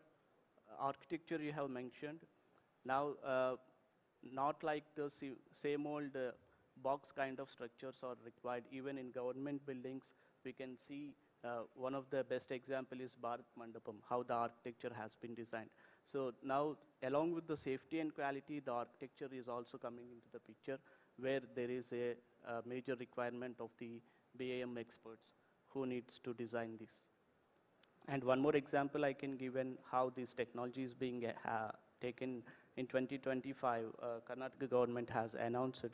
architecture you have mentioned, now not like the same old box kind of structures are required. Even in government buildings, we can see one of the best example is Bharat Mandapam, how the architecture has been designed. So now, along with the safety and quality, the architecture is also coming into the picture, where there is a major requirement of the BIM experts who needs to design this. And one more example I can give in how this technology is being taken in 2025. Karnataka government has announced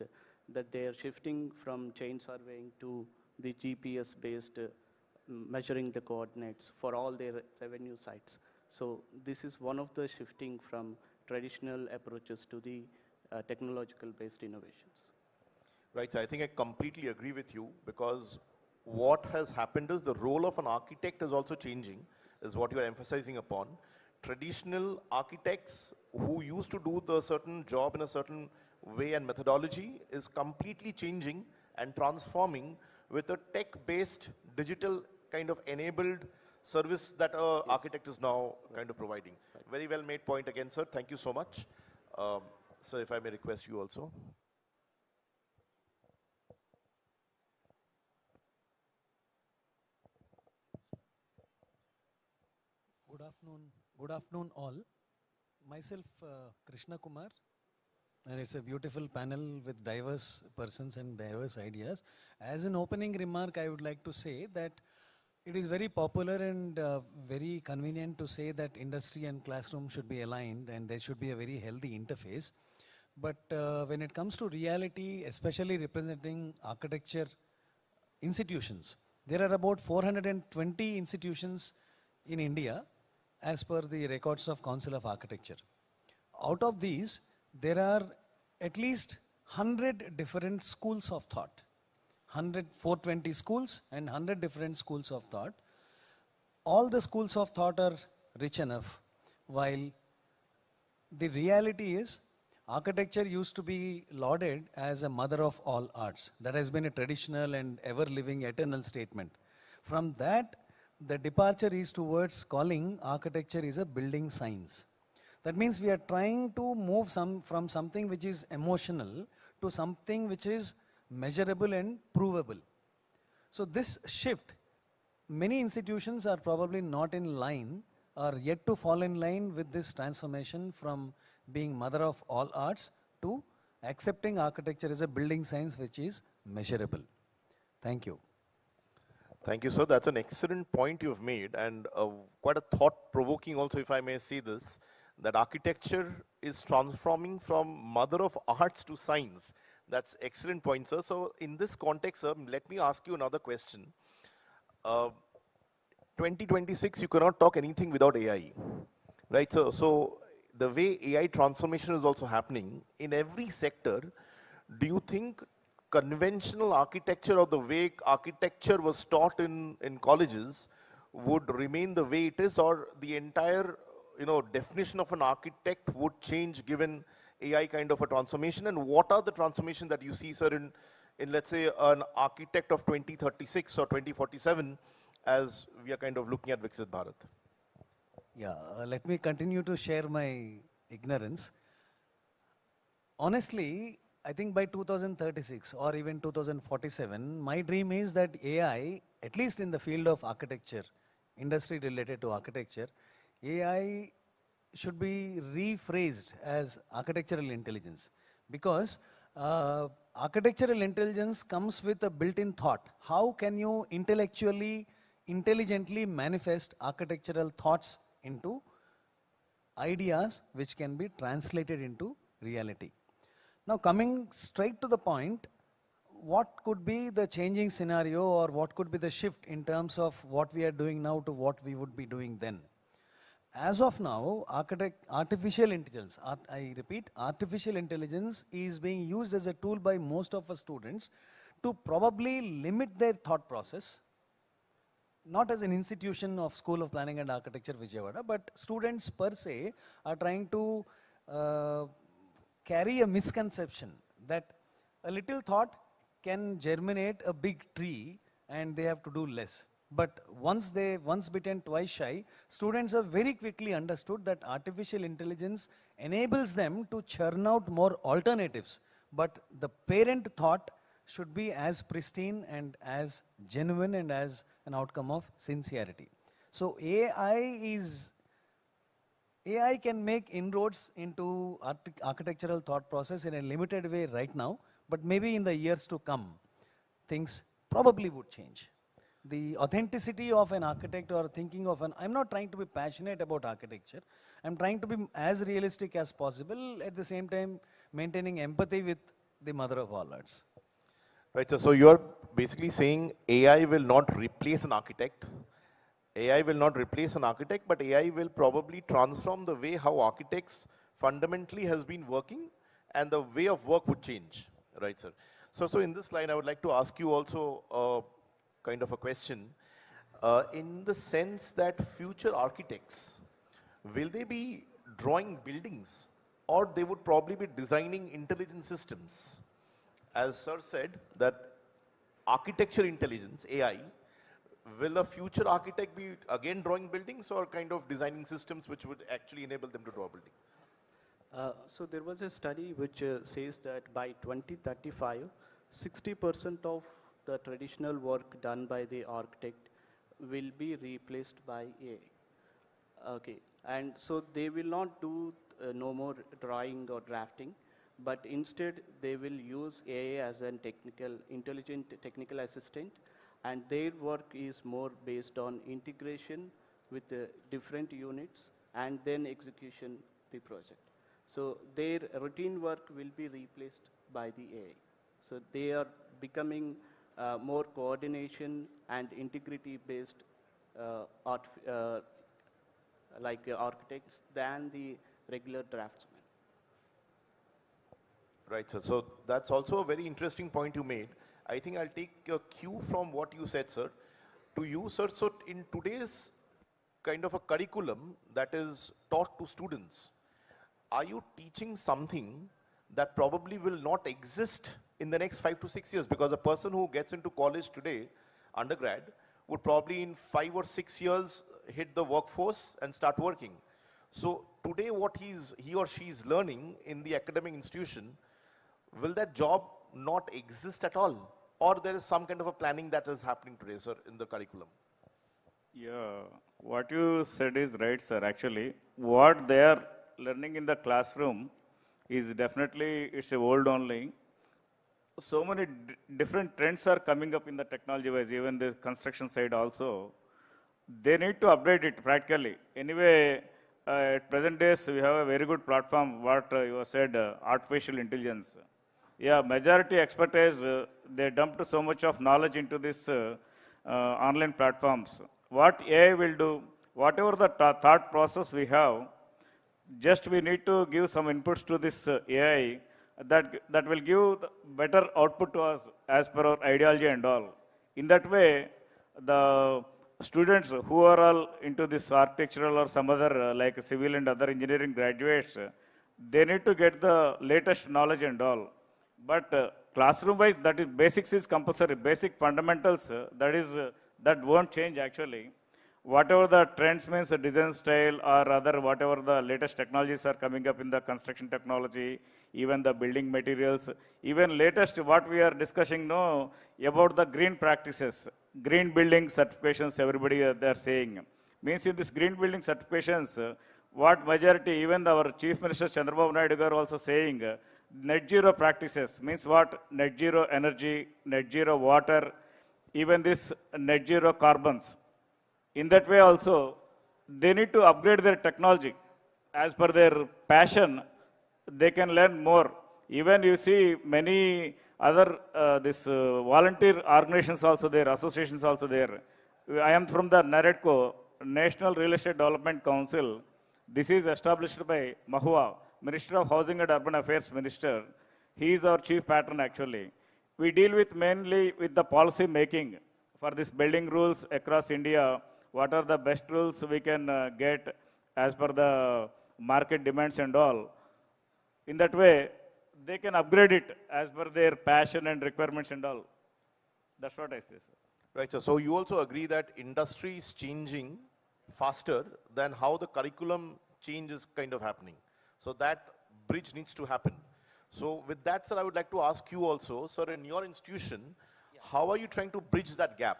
that they are shifting from chain surveying to the GPS-based measuring the coordinates for all their revenue sites. So this is one of the shifting from traditional approaches to the technological-based innovations. Right, so I think I completely agree with you, because what has happened is the role of an architect is also changing, is what you're emphasizing upon. Traditional architects who used to do the certain job in a certain way and methodology is completely changing and transforming with a tech-based, digital kind of enabled service that an architect is now kind of providing. Very well made point again, sir. Thank you so much. Sir, if I may request you also. Good afternoon all. Myself, Krishna Kumar, and it's a beautiful panel with diverse persons and diverse ideas. As an opening remark, I would like to say that it is very popular and very convenient to say that industry and classroom should be aligned and there should be a very healthy interface. But when it comes to reality, especially representing architecture institutions, there are about 420 institutions in India as per the records of Council of Architecture. Out of these, there are at least 100 different schools of thought. 420 schools and 100 different schools of thought. All the schools of thought are rich enough, while the reality is architecture used to be lauded as a mother of all arts. That has been a traditional and ever-living eternal statement. From that, the departure is towards calling architecture is a building science. That means we are trying to move from something which is emotional to something which is measurable and provable. So this shift, many institutions are probably not in line or yet to fall in line with this transformation from being mother of all arts to accepting architecture as a building science which is measurable. Thank you. Thank you, sir. That's an excellent point you've made, and quite a thought-provoking also, if I may say this, that architecture is transforming from mother of arts to science. That's excellent point, sir. So in this context, sir, let me ask you another question. 2026, you cannot talk anything without AI, right? So the way AI transformation is also happening in every sector, do you think conventional architecture or the way architecture was taught in colleges would remain the way it is, or the entire definition of an architect would change given AI kind of a transformation? And what are the transformations that you see, sir, in let's say an architect of 2036 or 2047 as we are kind of looking at Viksit Bharat? Yeah, let me continue to share my ignorance. Honestly, I think by 2036 or even 2047, my dream is that AI, at least in the field of architecture, industry related to architecture, AI should be rephrased as architectural intelligence, because architectural intelligence comes with a built-in thought. How can you intelligently manifest architectural thoughts into ideas which can be translated into reality? Now, coming straight to the point, what could be the changing scenario, or what could be the shift in terms of what we are doing now to what we would be doing then? As of now, artificial intelligence, I repeat, artificial intelligence is being used as a tool by most of us students to probably limit their thought process, not as an institution of School of Planning and Architecture, Vijayawada, but students per se are trying to carry a misconception that a little thought can germinate a big tree and they have to do less. But once bitten, twice shy, students have very quickly understood that artificial intelligence enables them to churn out more alternatives. But the parent thought should be as pristine and as genuine and as an outcome of sincerity. So AI can make inroads into architectural thought process in a limited way right now, but maybe in the years to come, things probably would change. The authenticity of an architect or thinking of I'm not trying to be passionate about architecture. I'm trying to be as realistic as possible, at the same time maintaining empathy with the mother of all arts. Right, so you're basically saying AI will not replace an architect. AI will not replace an architect, but AI will probably transform the way how architects fundamentally has been working, and the way of work would change, right, sir? So in this line, I would like to ask you also kind of a question, in the sense that future architects, will they be drawing buildings, or they would probably be designing intelligent systems? As sir said, that architecture intelligence, AI, will a future architect be again drawing buildings or kind of designing systems which would actually enable them to draw buildings? So there was a study which says that by 2035, 60% of the traditional work done by the architect will be replaced by AI. Okay, and so they will not do no more drawing or drafting, but instead they will use AI as an intelligent technical assistant, and their work is more based on integration with different units and then execution the project. So their routine work will be replaced by the AI. So they are becoming more coordination and integrity based architects than the regular draftsmen. Right, sir. So that's also a very interesting point you made. I think I'll take a cue from what you said, sir, to you, sir. So in today's kind of a curriculum that is taught to students, are you teaching something that probably will not exist in the next 5 to 6 years? Because a person who gets into college today, undergrad, would probably in 5 or 6 years hit the workforce and start working. So today what he or she is learning in the academic institution, will that job not exist at all? Or there is some kind of a planning that is happening today, sir, in the curriculum? Yeah, what you said is right, sir. Actually, what they are learning in the classroom is definitely, it's a old only. So many different trends are coming up in the technology wise, even the construction side also. They need to update it practically. Anyway, at present days, we have a very good platform, what you have said, artificial intelligence. Yeah, majority expertise, they dumped so much of knowledge into this online platforms. What AI will do, whatever the thought process we have, just we need to give some inputs to this AI that will give better output to us as per our ideology and all. In that way, the students who are all into this architectural or some other like civil and other engineering graduates, they need to get the latest knowledge and all. But classroom-wise, that is basics is compulsory. Basic fundamentals, that won't change actually. Whatever the trends means, the design style or other whatever the latest technologies are coming up in the construction technology, even the building materials, even latest what we are discussing now about the green practices, green building certifications, everybody they are saying. Means in this green building certifications, what majority, even our Chief Minister Chandrababu Naidu garu also saying, net zero practices, means what? Net zero energy, net zero water, even this net zero carbons. In that way also, they need to upgrade their technology. As per their passion, they can learn more. Even you see many other volunteer organizations also there, associations also there. I am from the NAREDCO, National Real Estate Development Council. This is established by Mahua, Minister of Housing and Urban Affairs Minister. He is our chief patron actually. We deal with mainly with the policy making for this building rules across India. What are the best rules we can get as per the market demands and all. In that way, they can upgrade it as per their passion and requirements and all. That's what I say, sir. Right, sir. So you also agree that industry is changing faster than how the curriculum change is kind of happening. So that bridge needs to happen. So with that, sir, I would like to ask you also, sir, in your institution, how are you trying to bridge that gap?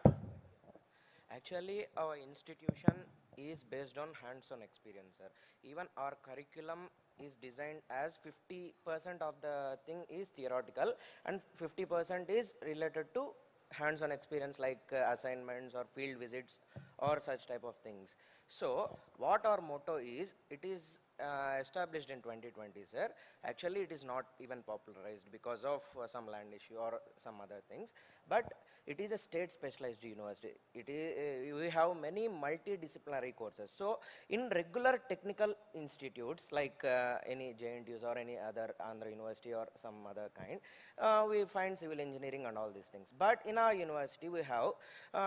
Actually, our institution is based on hands-on experience, sir. Even our curriculum is designed as 50% of the thing is theoretical and 50% is related to hands-on experience like assignments or field visits or such type of things. So what our motto is, it is established in 2020, sir. Actually, it is not even popularized because of some land issue or some other things. But it is a state specialized university. It is, we have many multidisciplinary courses. So in regular technical institutes like any JNTUs or any other Andhra University or some other kind, we find civil engineering and all these things. But in our university, we have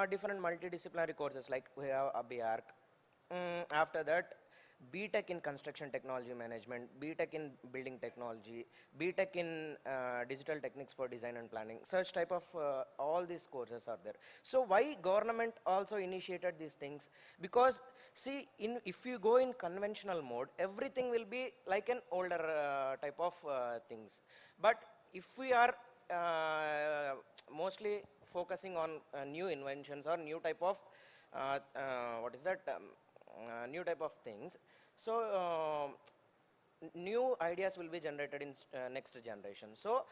different multidisciplinary courses like we have ABARC. After that, BTech in Construction Technology Management, BTech in Building Technology, BTech in Digital Techniques for Design and Planning, such type of all these courses are there. So why government also initiated these things? Because see, if you go in conventional mode, everything will be like an older type of things. But if we are mostly focusing on new inventions or new type of new type of things. So new ideas will be generated in next generation. So,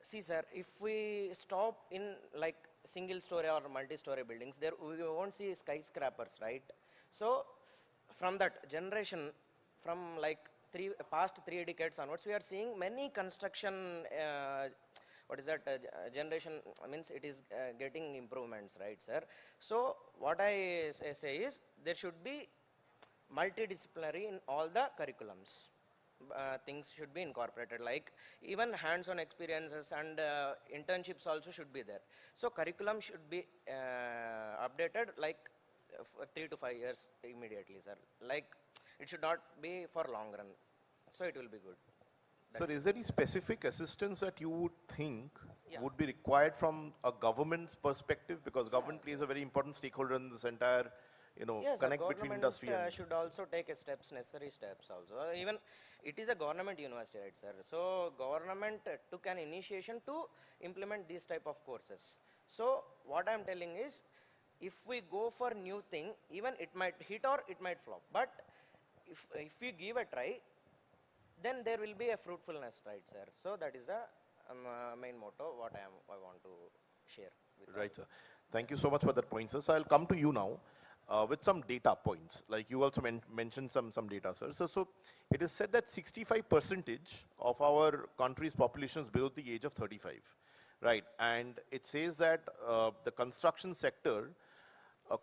see sir, if we stop in like single story or multi-story buildings, there we won't see skyscrapers, right? So, from that generation, from like past 3 decades onwards, we are seeing many construction what is that generation, means it is getting improvements, right sir? So what I say is there should be multidisciplinary in all the curriculums. Things should be incorporated, like even hands-on experiences and internships also should be there. So curriculum should be updated like 3 to 5 years immediately sir, like it should not be for long run, so it will be good. Sir, is there any specific assistance that you would think would be required from a government's perspective? Because government plays a very important stakeholder in this entire, Yes, connect between industry and... should also take necessary steps also. Even it is a government university, right sir? So government took an initiation to implement these type of courses. So what I am telling is, if we go for new thing, even it might hit or it might flop. But if we give a try, then there will be a fruitfulness, right sir? So that is the main motto what I want to share with Right, sir. Thank you so much for that point, sir. So I'll come to you now with some data points. Like you also mentioned some data, sir. So it is said that 65% of our country's population is below the age of 35, right? And it says that the construction sector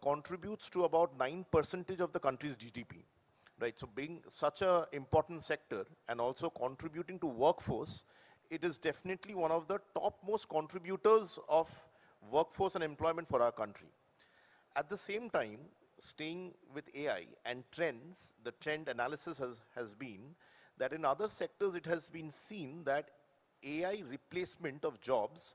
contributes to about 9% of the country's GDP. Right, so being such an important sector and also contributing to workforce, it is definitely one of the topmost contributors of workforce and employment for our country. At the same time, staying with AI and trends, the trend analysis has been that in other sectors it has been seen that AI replacement of jobs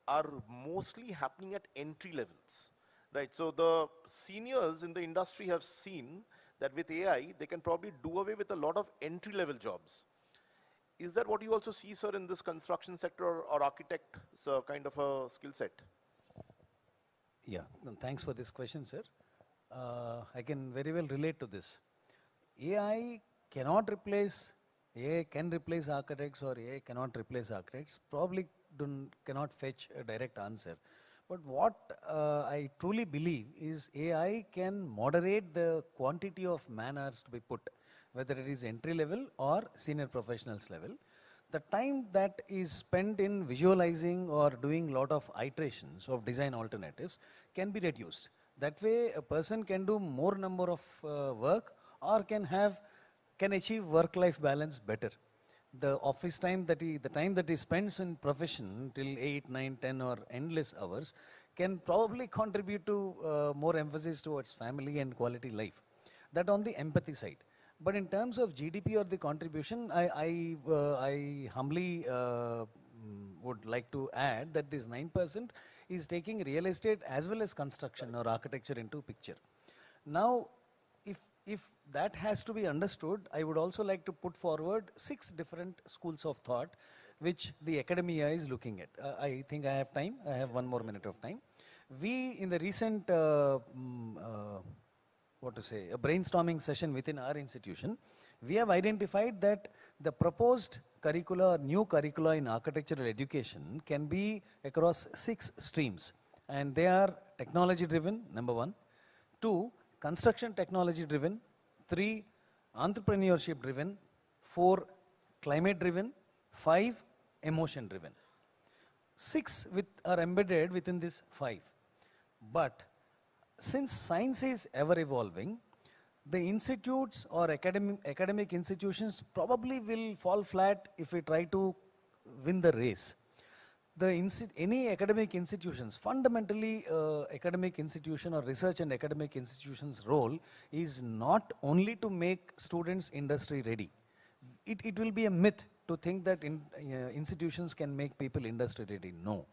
are mostly happening at entry levels. Right, so the seniors in the industry have seen that with AI, they can probably do away with a lot of entry-level jobs. Is that what you also see, sir, in this construction sector or architect kind of a skill set? Yeah, thanks for this question, sir. I can very well relate to this. AI can replace architects or AI cannot replace architects. Probably cannot fetch a direct answer. But what I truly believe is AI can moderate the quantity of man hours to be put, whether it is entry level or senior professionals level. The time that is spent in visualizing or doing lot of iterations of design alternatives can be reduced. That way a person can do more number of work or can achieve work-life balance better. The office time the time that he spends in profession till 8, 9, 10 or endless hours can probably contribute to more emphasis towards family and quality life. That on the empathy side. But in terms of GDP or the contribution, I humbly would like to add that this 9% is taking real estate as well as construction or architecture into picture. Now, if that has to be understood, I would also like to put forward 6 different schools of thought which the academia is looking at. I think I have time. I have 1 more minute of time. We, in the recent, a brainstorming session within our institution, we have identified that the proposed curricula or new curricula in architectural education can be across 6 streams. And they are technology driven, number 1. 2, construction technology driven. 3, entrepreneurship driven. 4, climate driven. 5, emotion driven. 6 are embedded within this 5. But since science is ever evolving, the institutes or academic institutions probably will fall flat if we try to win the race. Any academic institutions, fundamentally academic institution or research and academic institutions' role is not only to make students industry ready. It will be a myth to think that institutions can make people industry ready. No.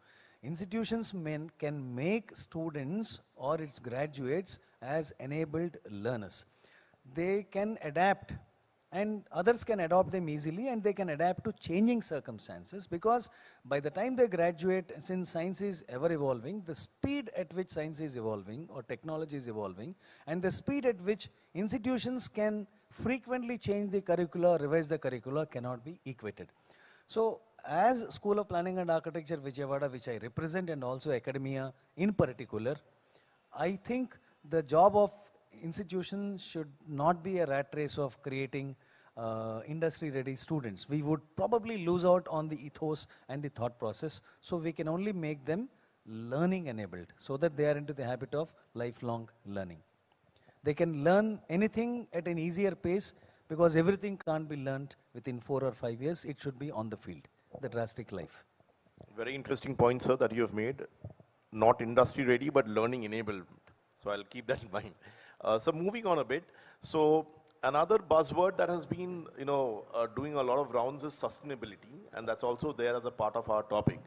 Institutions can make students or its graduates as enabled learners. They can adapt and others can adopt them easily, and they can adapt to changing circumstances, because by the time they graduate, since science is ever evolving, the speed at which science is evolving or technology is evolving, and the speed at which institutions can frequently change the curricula, revise the curricula cannot be equated. So as School of Planning and Architecture Vijayawada, which I represent, and also academia in particular, I think the job of institutions should not be a rat race of creating industry-ready students. We would probably lose out on the ethos and the thought process, so we can only make them learning enabled, so that they are into the habit of lifelong learning. They can learn anything at an easier pace, because everything can't be learned within 4 or 5 years. It should be on the field, the drastic life. Very interesting point, sir, that you have made. Not industry ready, but learning enabled. So I'll keep that in mind. So moving on a bit. So another buzzword that has been, doing a lot of rounds is sustainability, and that's also there as a part of our topic.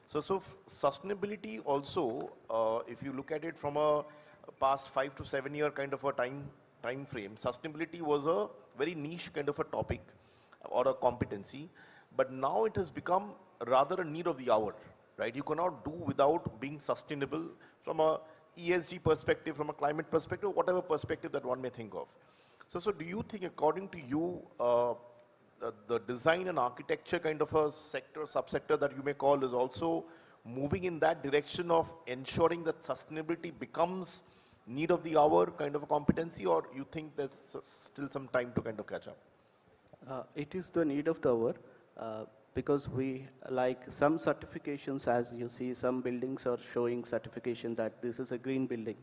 So sustainability also, if you look at it from a past 5 to 7 year kind of a time frame, sustainability was a very niche kind of a topic or a competency, but now it has become rather a need of the hour, right? You cannot do without being sustainable from a ESG perspective, from a climate perspective, whatever perspective that one may think of. So do you think, according to you, the design and architecture kind of a sector, subsector that you may call, is also moving in that direction of ensuring that sustainability becomes need of the hour kind of a competency, or you think there's still some time to kind of catch up? It is the need of the hour, because we, like some certifications, as you see, some buildings are showing certification that this is a green building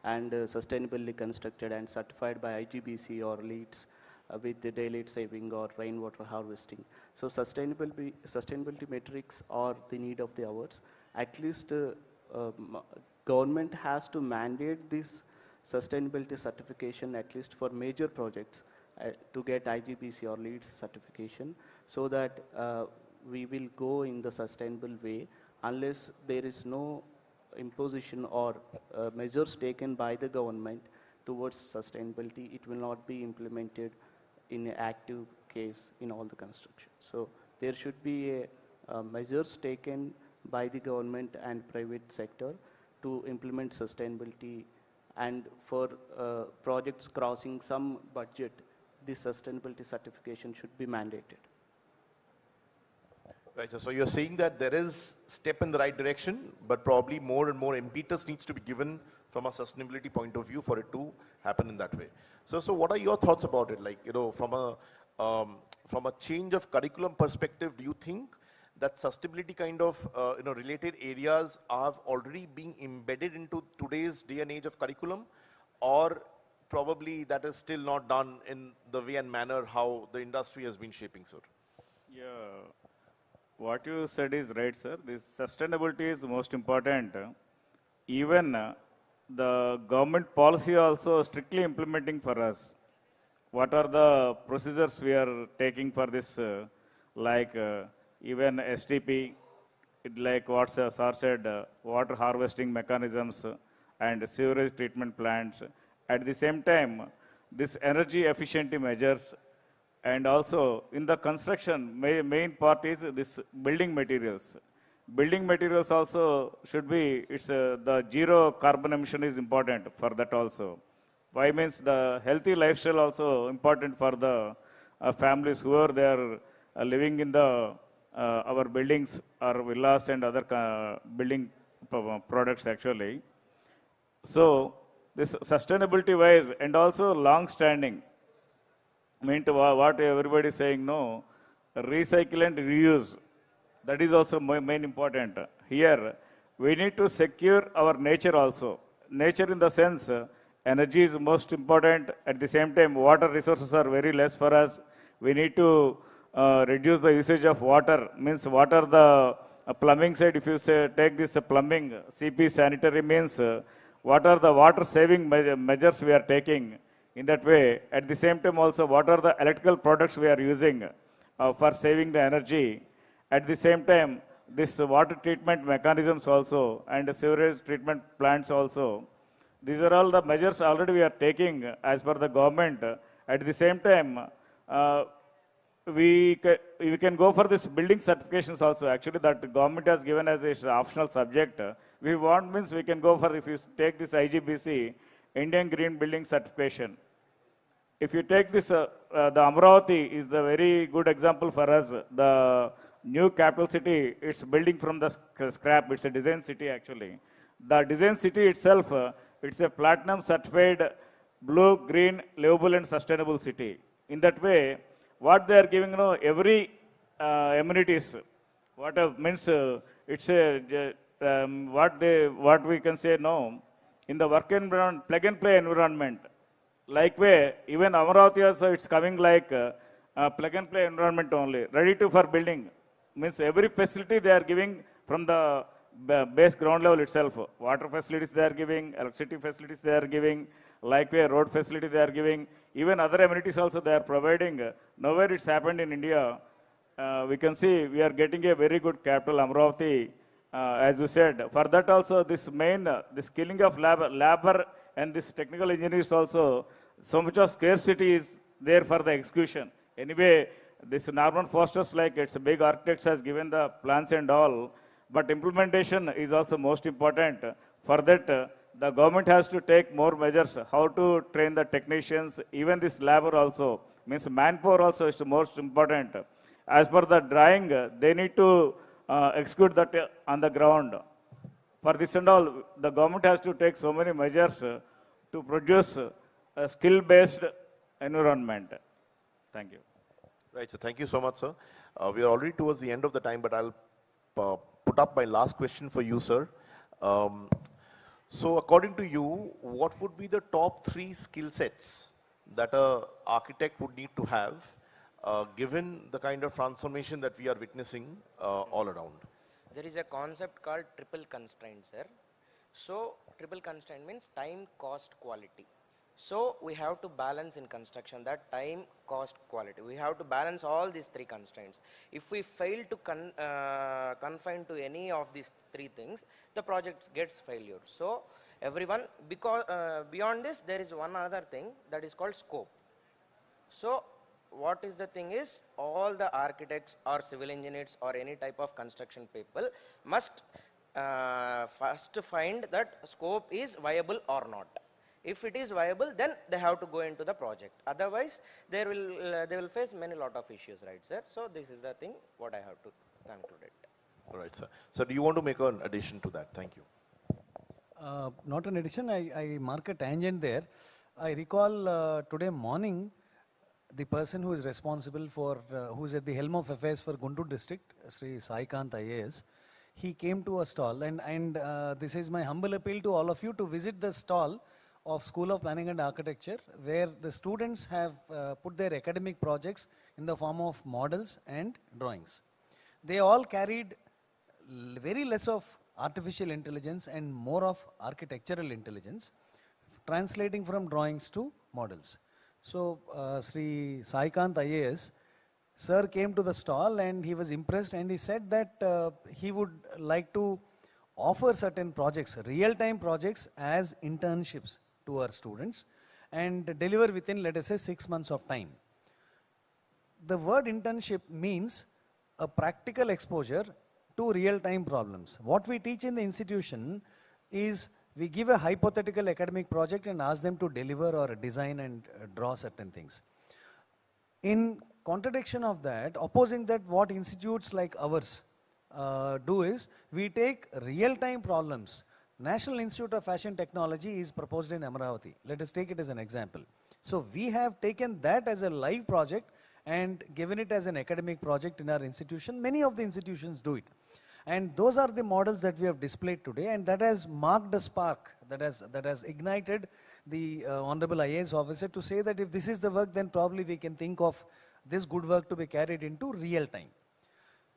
and sustainably constructed and certified by IGBC or LEEDs with the daylight saving or rainwater harvesting. So sustainability metrics are the need of the hours. At least government has to mandate this sustainability certification, at least for major projects, to get IGBC or LEEDs certification, so that we will go in the sustainable way. Unless there is no imposition or measures taken by the government towards sustainability, it will not be implemented in an active case in all the construction. So there should be measures taken by the government and private sector to implement sustainability, and for projects crossing some budget, this sustainability certification should be mandated. Right, so you're saying that there is step in the right direction, but probably more and more impetus needs to be given from a sustainability point of view for it to happen in that way. So what are your thoughts about it? Like, from a change of curriculum perspective, do you think that sustainability kind of related areas are already being embedded into today's day and age of curriculum, or probably that is still not done in the way and manner how the industry has been shaping, sir? Yeah, what you said is right, sir. This sustainability is most important. Even the government policy also strictly implementing for us. What are the procedures we are taking for this, even STP, like what sir said, water harvesting mechanisms and sewerage treatment plants. At the same time, this energy efficiency measures, and also in the construction, main part is this building materials. Building materials also should be, the zero carbon emission is important for that also. Why means the healthy lifestyle also important for the families who are there living in the our buildings or villas and other building products actually. So this sustainability wise and also long standing, mean to what everybody is saying, no, recycle and reuse, that is also main important. Here we need to secure our nature also. Nature in the sense, energy is most important. At the same time, water resources are very less for us. We need to reduce the usage of water. Means what are the plumbing side, if you say take this plumbing, CP sanitary means what are the water saving measures we are taking in that way. At the same time also, what are the electrical products we are using for saving the energy. At the same time, this water treatment mechanisms also and sewerage treatment plants also. These are all the measures already we are taking as per the government. At the same time, we can go for this building certifications also. Actually, that the government has given as an optional subject. We want means we can go for, if you take this IGBC, Indian Green Building Certification. if you take this, the Amravati is the very good example for us. The new capital city, it's building from the scrap. It's a design city actually. The design city itself, it's a platinum certified blue, green, livable and sustainable city. In that way, what they are giving, every amenities, means it's a what we can say now in the work environment, plug and play environment. Like way, even Amaravati also it's coming like plug and play environment only, ready to for building. Means every facility they are giving from the base ground level itself. Water facilities they are giving, electricity facilities they are giving, like way road facility they are giving, even other amenities also they are providing. Nowhere it's happened in India. We can see we are getting a very good capital, Amaravati, as you said. For that also, this main, the skilling of labor and this technical engineers also, so much of scarcity is there for the execution. Anyway, this Norman Foster's like it's a big architects has given the plans and all, but implementation is also most important. For that, the government has to take more measures, how to train the technicians, even this labor also, means manpower also is the most important. As per the drawing, they need to execute that on the ground. For this and all, the government has to take so many measures to produce a skill-based environment. Thank you. Right, so thank you so much, sir. We are already towards the end of the time, but I'll put up my last question for you, sir. So according to you, what would be the top 3 skill sets that an architect would need to have given the kind of transformation that we are witnessing all around? There is a concept called triple constraint, sir. So triple constraint means time, cost, quality. So we have to balance in construction that time, cost, quality. We have to balance all these 3 constraints. If we fail to confine to any of these 3 things, the project gets failure. So everyone, because beyond this, there is one other thing that is called scope. So what is the thing is, all the architects or civil engineers or any type of construction people must first find that scope is viable or not. If it is viable, then they have to go into the project. Otherwise, they will face many lot of issues, right, sir? So this is the thing what I have to conclude it. All right, sir. So do you want to make an addition to that? Thank you. Not an addition, I mark a tangent there. I recall today morning, the person who is responsible for, who is at the helm of affairs for Guntur district, Sri Sai Kant IAS, he came to a stall, and this is my humble appeal to all of you to visit the stall of School of Planning and Architecture, where the students have put their academic projects in the form of models and drawings. They all carried very less of artificial intelligence and more of architectural intelligence, translating from drawings to models. So Sri Sai Kant IAS, sir came to the stall and he was impressed, and he said that he would like to offer certain projects, real-time projects as internships to our students and deliver within, let us say, 6 months of time. The word internship means a practical exposure to real-time problems. What we teach in the institution is we give a hypothetical academic project and ask them to deliver or design and draw certain things. In contradiction of that, opposing that, what institutes like ours do is, we take real-time problems. National Institute of Fashion Technology is proposed in Amravati. Let us take it as an example. So we have taken that as a live project and given it as an academic project in our institution. Many of the institutions do it. And those are the models that we have displayed today, and that has marked a spark, that has ignited the Honorable IAS officer to say that if this is the work, then probably we can think of this good work to be carried into real time.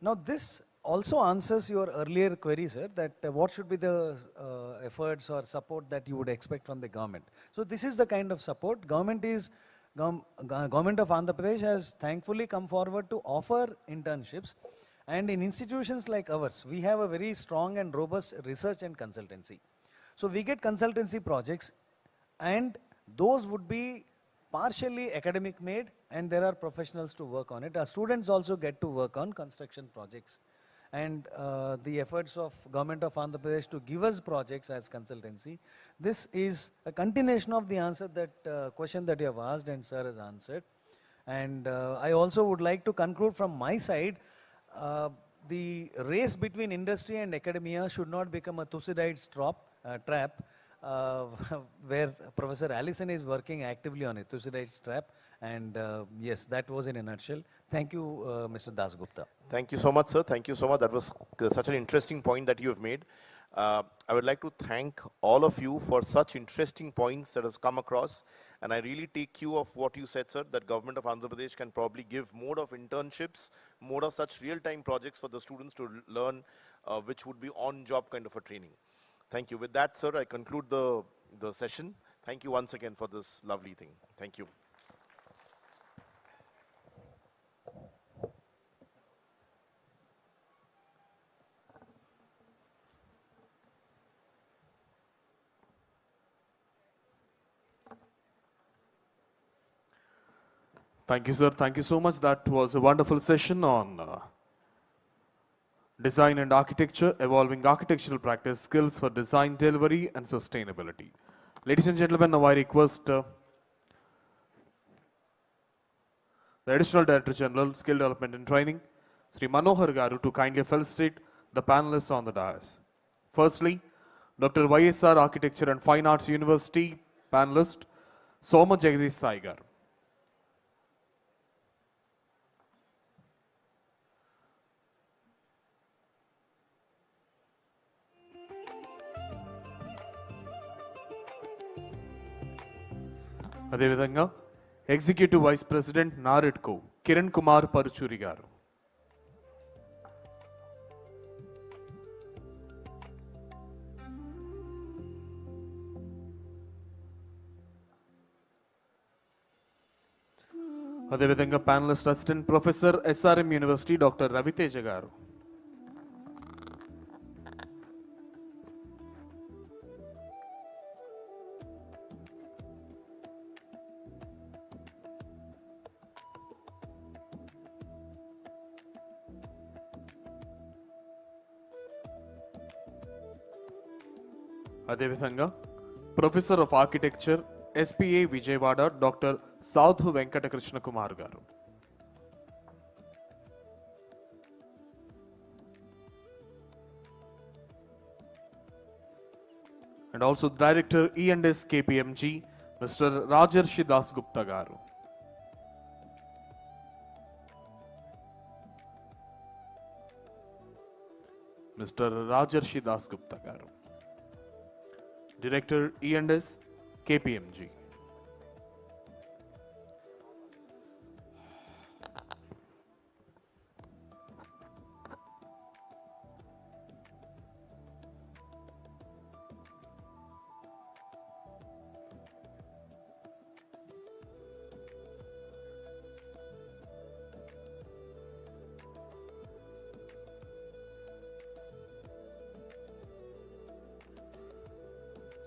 Now this also answers your earlier query, sir, that what should be the efforts or support that you would expect from the government. So this is the kind of support. Government of Andhra Pradesh has thankfully come forward to offer internships. And in institutions like ours, we have a very strong and robust research and consultancy. So we get consultancy projects, and those would be partially academic made, and there are professionals to work on it. Our students also get to work on construction projects. and the efforts of government of Andhra Pradesh to give us projects as consultancy. This is a continuation of the answer that question that you have asked and sir has answered. And I also would like to conclude from my side, the race between industry and academia should not become a Thucydides trap, where Professor Allison is working actively on it, Thucydides trap. And yes, that was in a nutshell. Thank you, Mr. Dasgupta. Thank you so much, sir. Thank you so much. That was such an interesting point that you have made. I would like to thank all of you for such interesting points that has come across. And I really take cue of what you said, sir, that government of Andhra Pradesh can probably give more of internships, more of such real-time projects for the students to learn, which would be on-job kind of a training. Thank you. With that, sir, I conclude the session. Thank you once again for this lovely thing. Thank you. Thank you, sir. Thank you so much. That was a wonderful session on design and architecture, evolving architectural practice, skills for design, delivery, and sustainability. Ladies and gentlemen, now I request the Additional Director General, Skill Development and Training, Sri Manohar Garu, to kindly felicitate the panelists on the dais. Firstly, Dr. YSR Architecture and Fine Arts University panelist, Soma Jagadish Sai Garu. అదేవిధంగా executive vice president NAREDCO Kiran Kumar Paruchuri garu. అదేవిధంగా panelist assistant professor SRM university doctor Raviteja garu. అదేవిధంగా professor of architecture SPA Vijayawada doctor Sadhu Venkata Krishna Kumar గారు. And also Director E&S KPMG, Mr. Rajarshi Das Gupta garu. Mr. Rajarshi Das Gupta garu. Director E&S KPMG.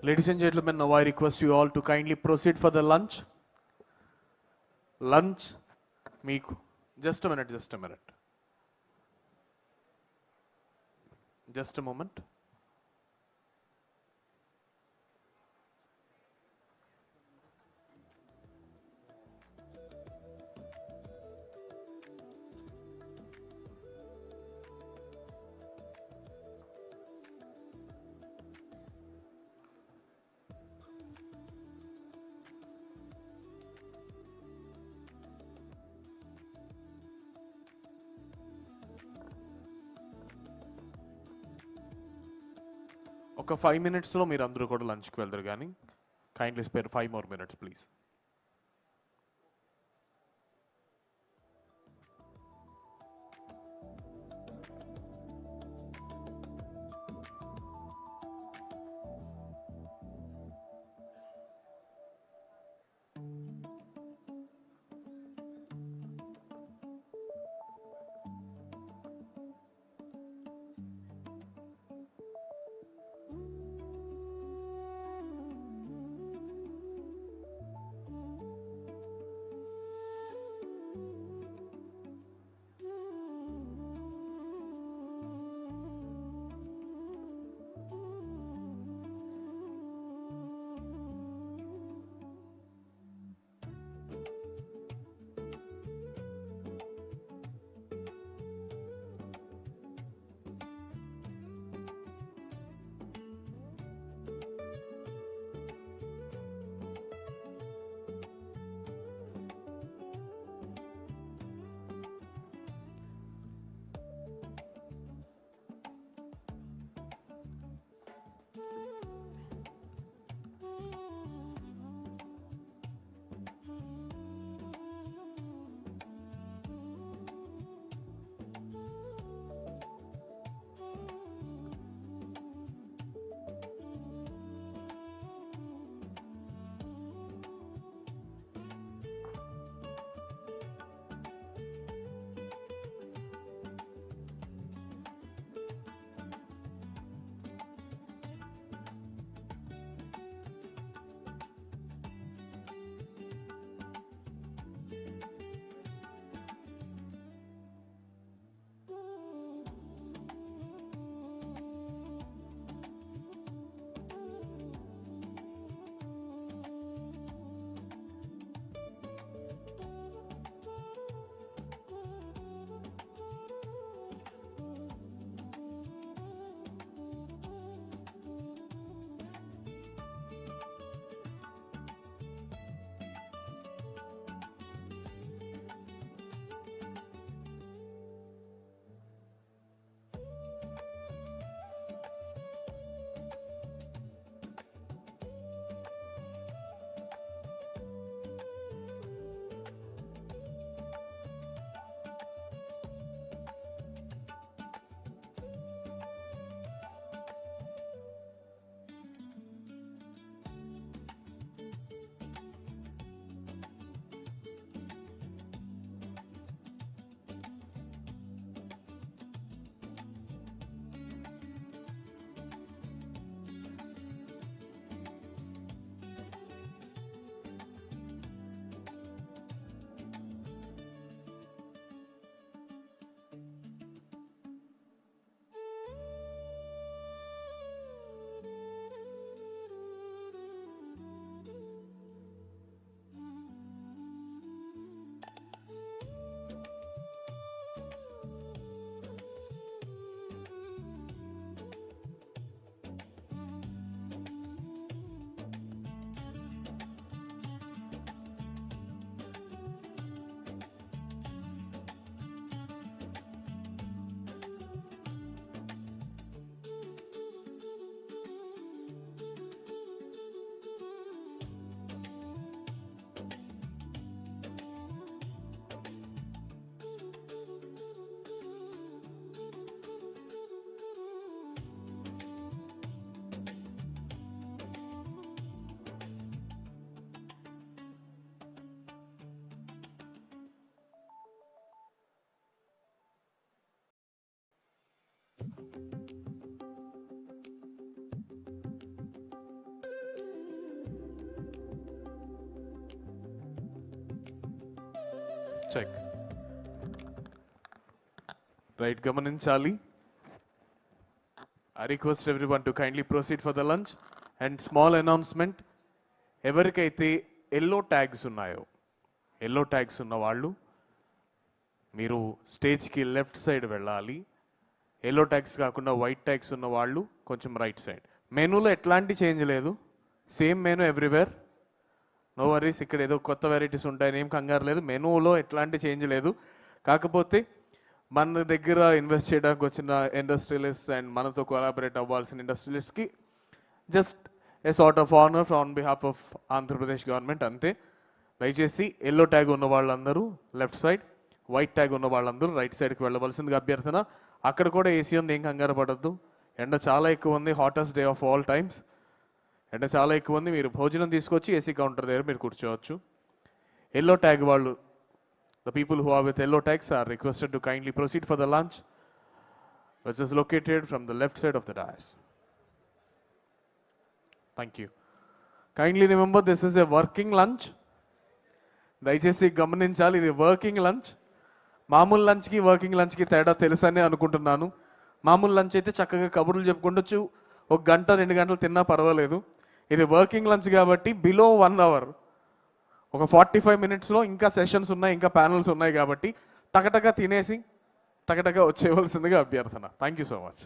Ladies and gentlemen, now I request you all to kindly proceed for the lunch. Lunch, just a minute. Just a moment. ఒక 5 minutesలో మీరు అందరూ కూడా లంచ్కి వెళ్తారు కానీ kindly spare 5 more minutes please. Check. Right, గమనించాలి. I request everyone to kindly proceed for the lunch. And small announcement, ఎవరికైతే yellow tags ఉన్నాయో, ఎల్లో ట్యాగ్స్ ఉన్న వాళ్ళు మీరు స్టేజ్కి లెఫ్ట్ సైడ్ వెళ్ళాలి. ఎల్లో ట్యాగ్స్ కాకుండా వైట్ ట్యాగ్స్ ఉన్న వాళ్ళు కొంచెం రైట్ సైడ్. మెనూలో ఎట్లాంటి చేంజ్ లేదు, same menu everywhere. No worries, ఇక్కడ ఏదో కొత్త వెరైటీస్ ఉంటాయని ఏం కంగారు లేదు. మెనూలో ఎట్లాంటి చేంజ్ లేదు. కాకపోతే మన దగ్గర ఇన్వెస్ట్ చేయడానికి వచ్చిన ఇండస్ట్రియలిస్ట్ అండ్ మనతో కొలాబరేట్ అవ్వాల్సిన ఇండస్ట్రియలిస్ట్కి just a sort of honour on behalf of Andhra Pradesh government, అంతే. దయచేసి ఎల్లో ట్యాగ్ ఉన్న వాళ్ళందరూ లెఫ్ట్ సైడ్, వైట్ ట్యాగ్ ఉన్న వాళ్ళందరూ రైట్ సైడ్కి వెళ్ళవలసిందిగా అభ్యర్థన. అక్కడ కూడా ఏసీ ఉంది, ఏం కంగారు పడద్దు. ఎండ చాలా ఎక్కువ ఉంది, hottest day of all times. ఎండ చాలా ఎక్కువ ఉంది. మీరు భోజనం తీసుకొచ్చి ఏసీ కౌంటర్ దగ్గర మీరు కూర్చోవచ్చు. ఎల్లో ట్యాగ్ వాళ్ళు, the people who are with yellow tags are requested to kindly proceed for the lunch, which is located from the left side of the dais. Thank you. Kindly remember, this is a working lunch. దయచేసి గమనించాలి, ఇది working lunch. మామూలు లంచ్కి working లంచ్కి తేడా తెలుసనే అనుకుంటున్నాను. మామూలు lunch అయితే చక్కగా కబుర్లు చెప్పుకుంటూ 1 గంట 2 గంటలు తిన్నా పర్వాలేదు. ఇది వర్కింగ్ లంచ్ కాబట్టి బిలో 1 అవర్, ఒక 45 మినిట్స్లో ఇంకా సెషన్స్ ఉన్నాయి, ఇంకా ప్యానల్స్ ఉన్నాయి కాబట్టి టకటగా తినేసి టకటగా వచ్చేయవలసిందిగా అభ్యర్థన. Thank you so much.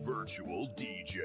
Virtual DJ.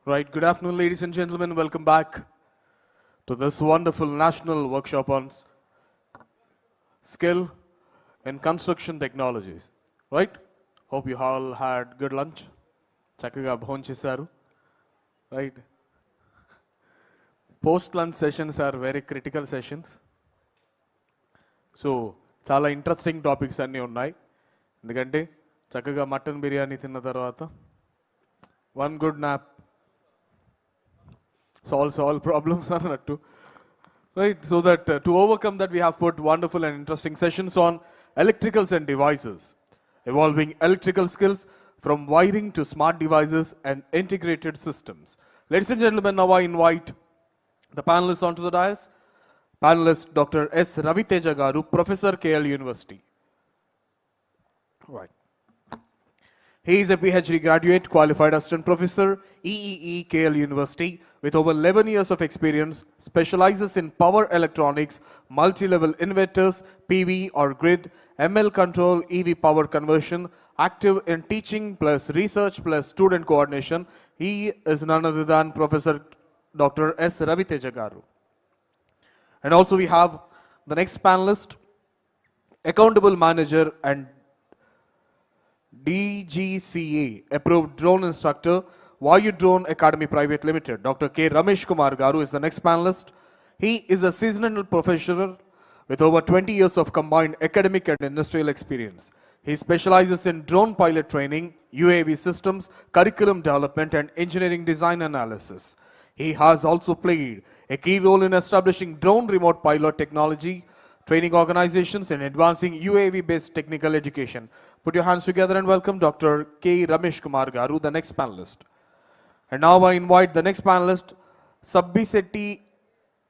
Right, good afternoon, ladies and gentlemen. Welcome back to this wonderful national workshop on skill in construction technologies. Right? Hope you all had good lunch. Chakaga bhonchesaru. Right? Post-lunch sessions are very critical sessions. So, చాలా interesting topics అన్నీ ఉన్నాయి. ఎందుకంటే చక్కగా mutton biryani తిన్న తర్వాత one good nap solves all problems అన్నట్టు. Right, so that to overcome that we have put wonderful and interesting sessions on electricals and devices, evolving electrical skills from wiring to smart devices and integrated systems. Ladies and gentlemen, now I invite the panelists onto the dais. Panelist Dr. S. Raviteja Garu, Professor, KL University. Right. He is a PhD graduate, qualified assistant professor, EEE, KL University, with over 11 years of experience, specializes in power electronics, multi-level inverters, PV or grid, ML control, EV power conversion, active in teaching plus research plus student coordination. He is none other than Professor Dr. S. Raviteja Garu. And also we have the next panelist, accountable manager and DGCA approved drone instructor, Vayu Drone Academy Private Limited. Dr. K. Ramesh Kumar Garu is the next panelist. He is a seasonal professional with over 20 years of combined academic and industrial experience. He specializes in drone pilot training, UAV systems, curriculum development, and engineering design analysis. He has also played a key role in establishing drone remote pilot technology, training organizations, and advancing UAV-based technical education. Put your hands together and welcome Dr. K. Ramesh Kumar Garu, the next panelist. And now I invite the next panelist, Sabbisetti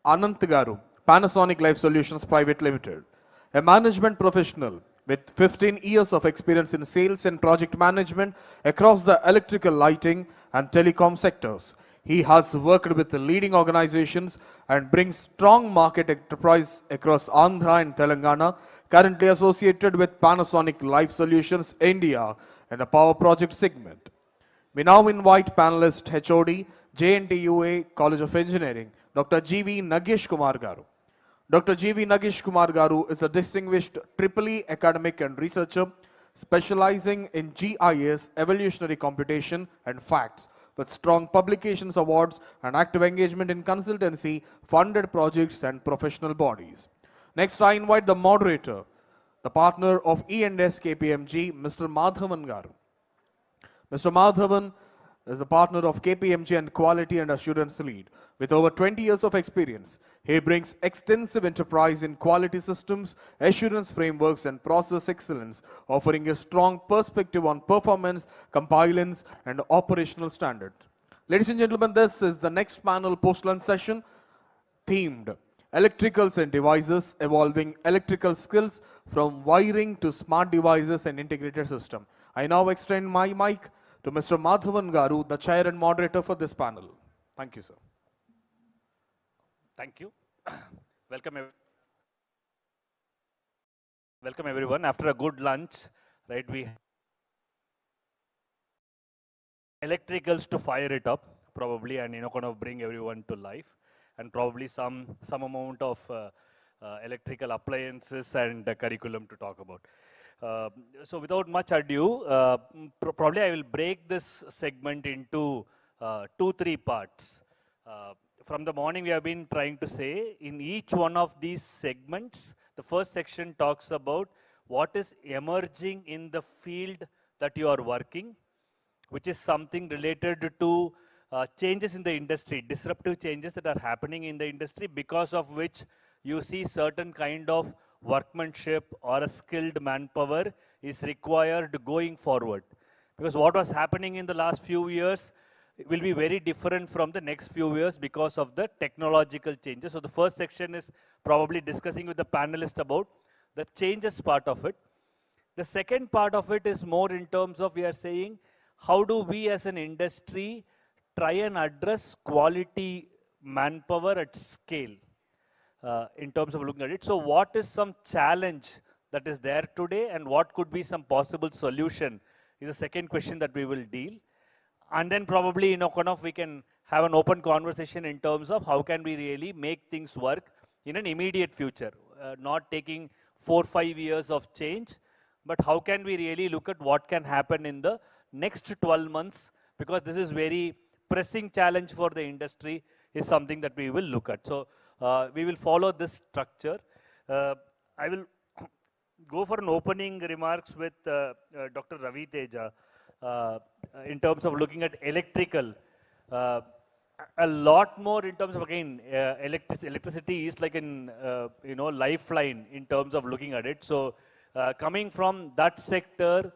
Anant Garu, Panasonic Life Solutions Private Limited, a management professional with 15 years of experience in sales and project management across the electrical, lighting, and telecom sectors. He has worked with the leading organizations and brings strong market enterprise across Andhra and Telangana, currently associated with Panasonic Life Solutions India and the Power Project segment. We now invite panelist HOD, JNTUA College of Engineering, Dr. G.V. Nagesh Kumar Garu. Dr. G.V. Nagesh Kumar Garu is a distinguished EEE academic and researcher specializing in GIS, evolutionary computation, and facts, with strong publications awards and active engagement in consultancy, funded projects, and professional bodies. Next, I invite the moderator, the partner of E&S KPMG, Mr. Madhavan Garu. Mr. Madhavan is the partner of KPMG and Quality and Assurance Lead. With over 20 years of experience, he brings extensive enterprise in quality systems, assurance frameworks, and process excellence, offering a strong perspective on performance, compliance, and operational standards. Ladies and gentlemen, this is the next panel post-lunch session themed Electricals and Devices, Evolving Electrical Skills from Wiring to Smart Devices and Integrated System. I now extend my mic to Mr. Madhavan Garu, the chair and moderator for this panel. Thank you, sir. Thank you. Welcome everyone. After a good lunch, right, we electricals to fire it up probably, and kind of bring everyone to life, and probably some amount of electrical appliances and curriculum to talk about. So without much ado, probably I will break this segment into 2-3 parts. From the morning we have been trying to say, in each one of these segments, the first section talks about what is emerging in the field that you are working, which is something related to changes in the industry, disruptive changes that are happening in the industry, because of which you see certain kind of workmanship or a skilled manpower is required going forward. Because what was happening in the last few years will be very different from the next few years because of the technological changes. So the first section is probably discussing with the panelists about the changes part of it. The second part of it is more in terms of, we are saying, how do we as an industry try and address quality manpower at scale in terms of looking at it. So what is some challenge that is there today, and what could be some possible solution is the second question that we will deal. And then probably, kind of we can have an open conversation in terms of how can we really make things work in an immediate future, not taking 4-5 years of change, but how can we really look at what can happen in the next 12 months, because this is very pressing challenge for the industry, is something that we will look at. So we will follow this structure. I will go for an opening remarks with Dr. Raviteja. In terms of looking at electrical, a lot more in terms of, again, electricity is like an lifeline in terms of looking at it. So coming from that sector,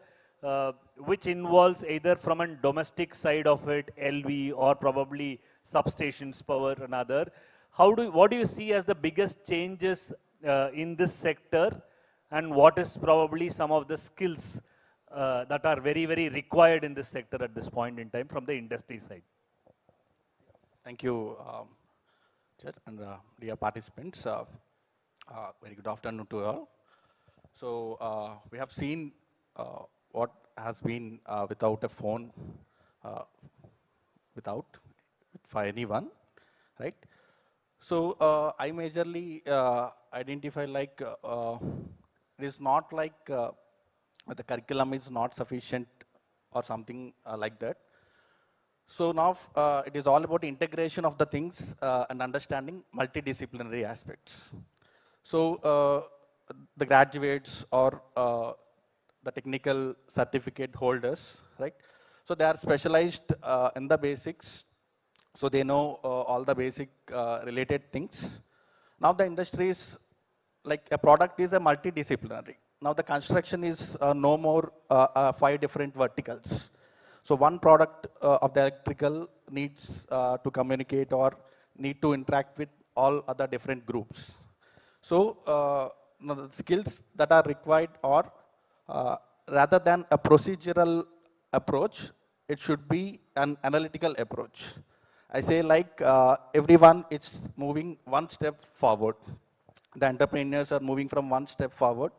which involves either from a domestic side of it, LV, or probably substations, power, and other, what do you see as the biggest changes in this sector, and what is probably some of the skills that are very, very required in this sector at this point in time from the industry side? Thank you, Chair, and dear participants. Very good afternoon to all. So we have seen what has been without a phone, uh, without for anyone, right? So I majorly identify like it is not like the curriculum is not sufficient or something like that. So now it is all about integration of the things and understanding multidisciplinary aspects. So the graduates or the technical certificate holders, right? So they are specialized in the basics. So they know all the basic related things. Now the industry is like a product is a multidisciplinary. Now the construction is no more 5 different verticals. So one product of the electrical needs to communicate or need to interact with all other different groups. So now the skills that are required are rather than a procedural approach, it should be an analytical approach. I say like everyone is moving one step forward. The entrepreneurs are moving from one step forward.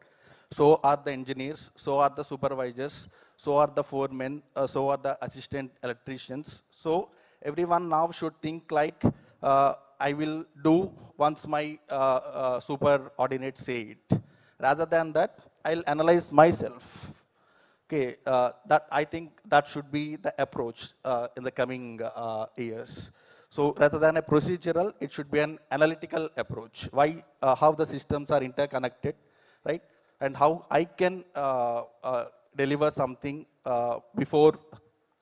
So are the engineers, so are the supervisors, so are the foremen, so are the assistant electricians. So everyone now should think like, I will do once my superordinate say it. Rather than that, I'll analyze myself. Okay, that I think that should be the approach in the coming years. So rather than a procedural, it should be an analytical approach. Why, how the systems are interconnected, right? And how I can deliver something before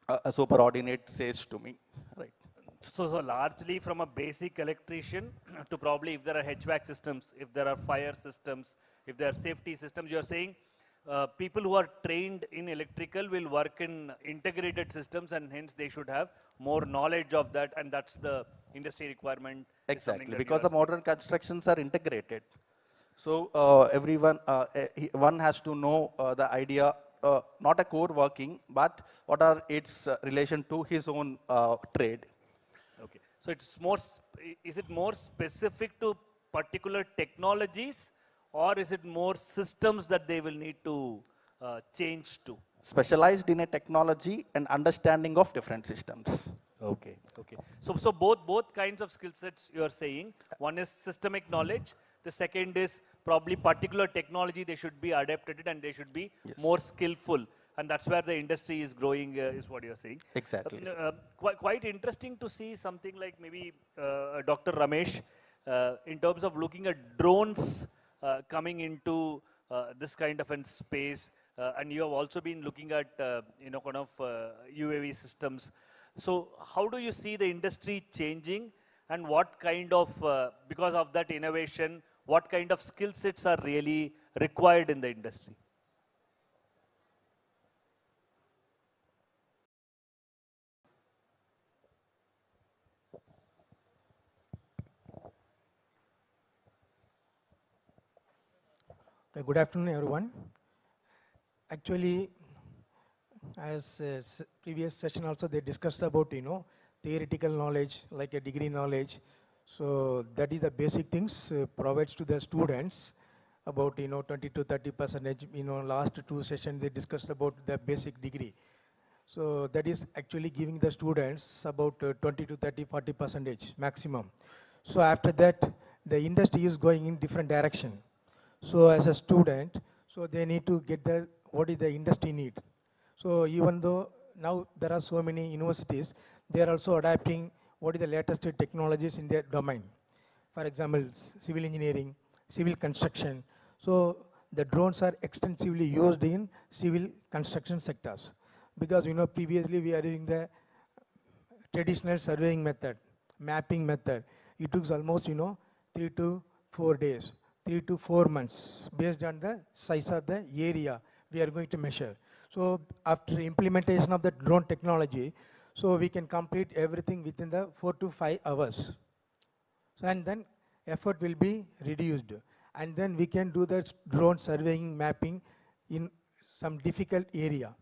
a superordinate says to me, right? So largely from a basic electrician to probably if there are HVAC systems, if there are fire systems, if there are safety systems, you're saying people who are trained in electrical will work in integrated systems and hence they should have more knowledge of that, and that's the industry requirement. Exactly, because the modern constructions are integrated. So one has to know the idea, not a core working, but what are its relation to his own trade. Okay, so it's more, is it more specific to particular technologies, or is it more systems that they will need to change to? Specialized in a technology and understanding of different systems. Okay, okay. So both kinds of skill sets you are saying. One is systemic knowledge. The second is probably particular technology. They should be adapted and they should be more skillful. And that's where the industry is growing, is what you're saying. Exactly. Quite interesting to see something like maybe Dr. Ramesh, in terms of looking at drones coming into this kind of a space. And you have also been looking at, kind of UAV systems. So how do you see the industry changing, and what kind of, because of that innovation, what kind of skill sets are really required in the industry? Good afternoon, everyone. Actually, as previous session also they discussed about, theoretical knowledge, like a degree knowledge. So that is the basic things provides to the students about, 20 to 30%. Last 2 sessions they discussed about the basic degree. So that is actually giving the students about 20 to 30, 40% maximum. So after that, the industry is going in different direction. So as a student, so they need to get what is the industry need. So even though now there are so many universities, they are also adapting what is the latest technologies in their domain. For example, civil engineering, civil construction. So the drones are extensively used in civil construction sectors. Because, previously we are using the traditional surveying method, mapping method. It took almost, 3 to 4 days. 3 to 4 months based on the size of the area we are going to measure. So after implementation of the drone technology, so we can complete everything within the 4 to 5 hours. So, and then effort will be reduced. And then we can do the drone surveying mapping in some difficult area,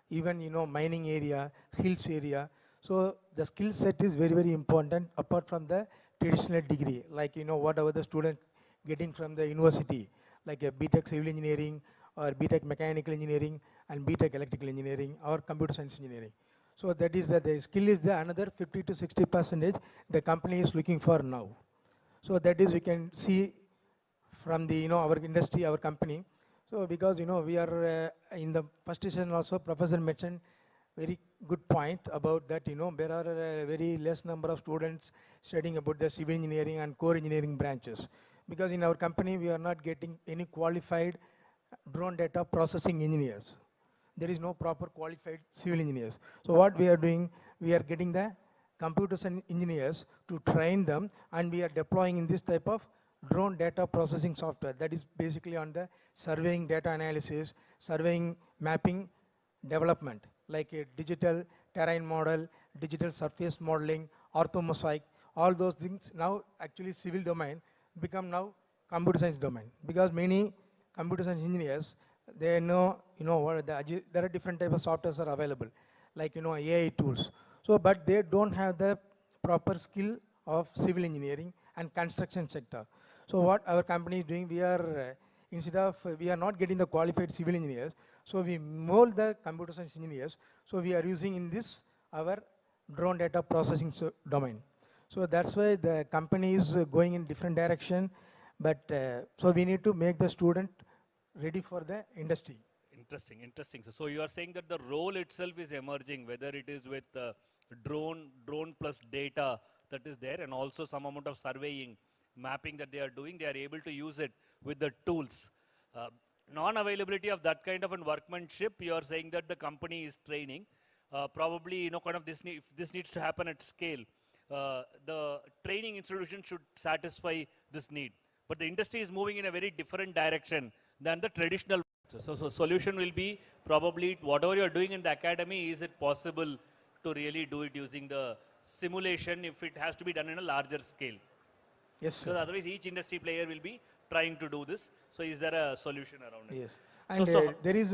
even, mining area, hills area. So the skill set is very, very important apart from the traditional degree, like, whatever the student getting from the university, like a BTech civil engineering or BTech Mechanical Engineering and BTech Electrical Engineering or Computer Science Engineering. So that is that the skill is the another 50 to 60% the company is looking for now. So that is we can see from the our industry, our company. So because we are in the first session also Professor mentioned very good point about that there are very less number of students studying about the civil engineering and core engineering branches, because in our company we are not getting any qualified drone data processing engineers. There is no proper qualified civil engineers. So what we are doing, we are getting the computer science engineers to train them, and we are deploying in this type of drone data processing software that is basically on the surveying data analysis, surveying mapping development, like a digital terrain model, digital surface modeling, orthomosaic, all those things now actually civil domain become now computer science domain, because many computer science engineers, they know what there are different types of softwares are available, like AI tools. So but they don't have the proper skill of civil engineering and construction sector. So what our company is doing, we are instead of we are not getting the qualified civil engineers, so we mold the computer science engineers. So we are using in this our drone data processing domain. So that's why the company is going in different direction. But so we need to make the student ready for the industry. Interesting, interesting. So you are saying that the role itself is emerging, whether it is with drone plus data that is there, and also some amount of surveying, mapping that they are doing, they are able to use it with the tools. Non-availability of that kind of a workmanship, you are saying that the company is training. Probably, kind of this if this needs to happen at scale, the training institution should satisfy this need. But the industry is moving in a very different direction than the traditional. So solution will be probably whatever you are doing in the academy, is it possible to really do it using the simulation if it has to be done in a larger scale? Yes, sir. Because otherwise each industry player will be trying to do this. So is there a solution around it? Yes. And there is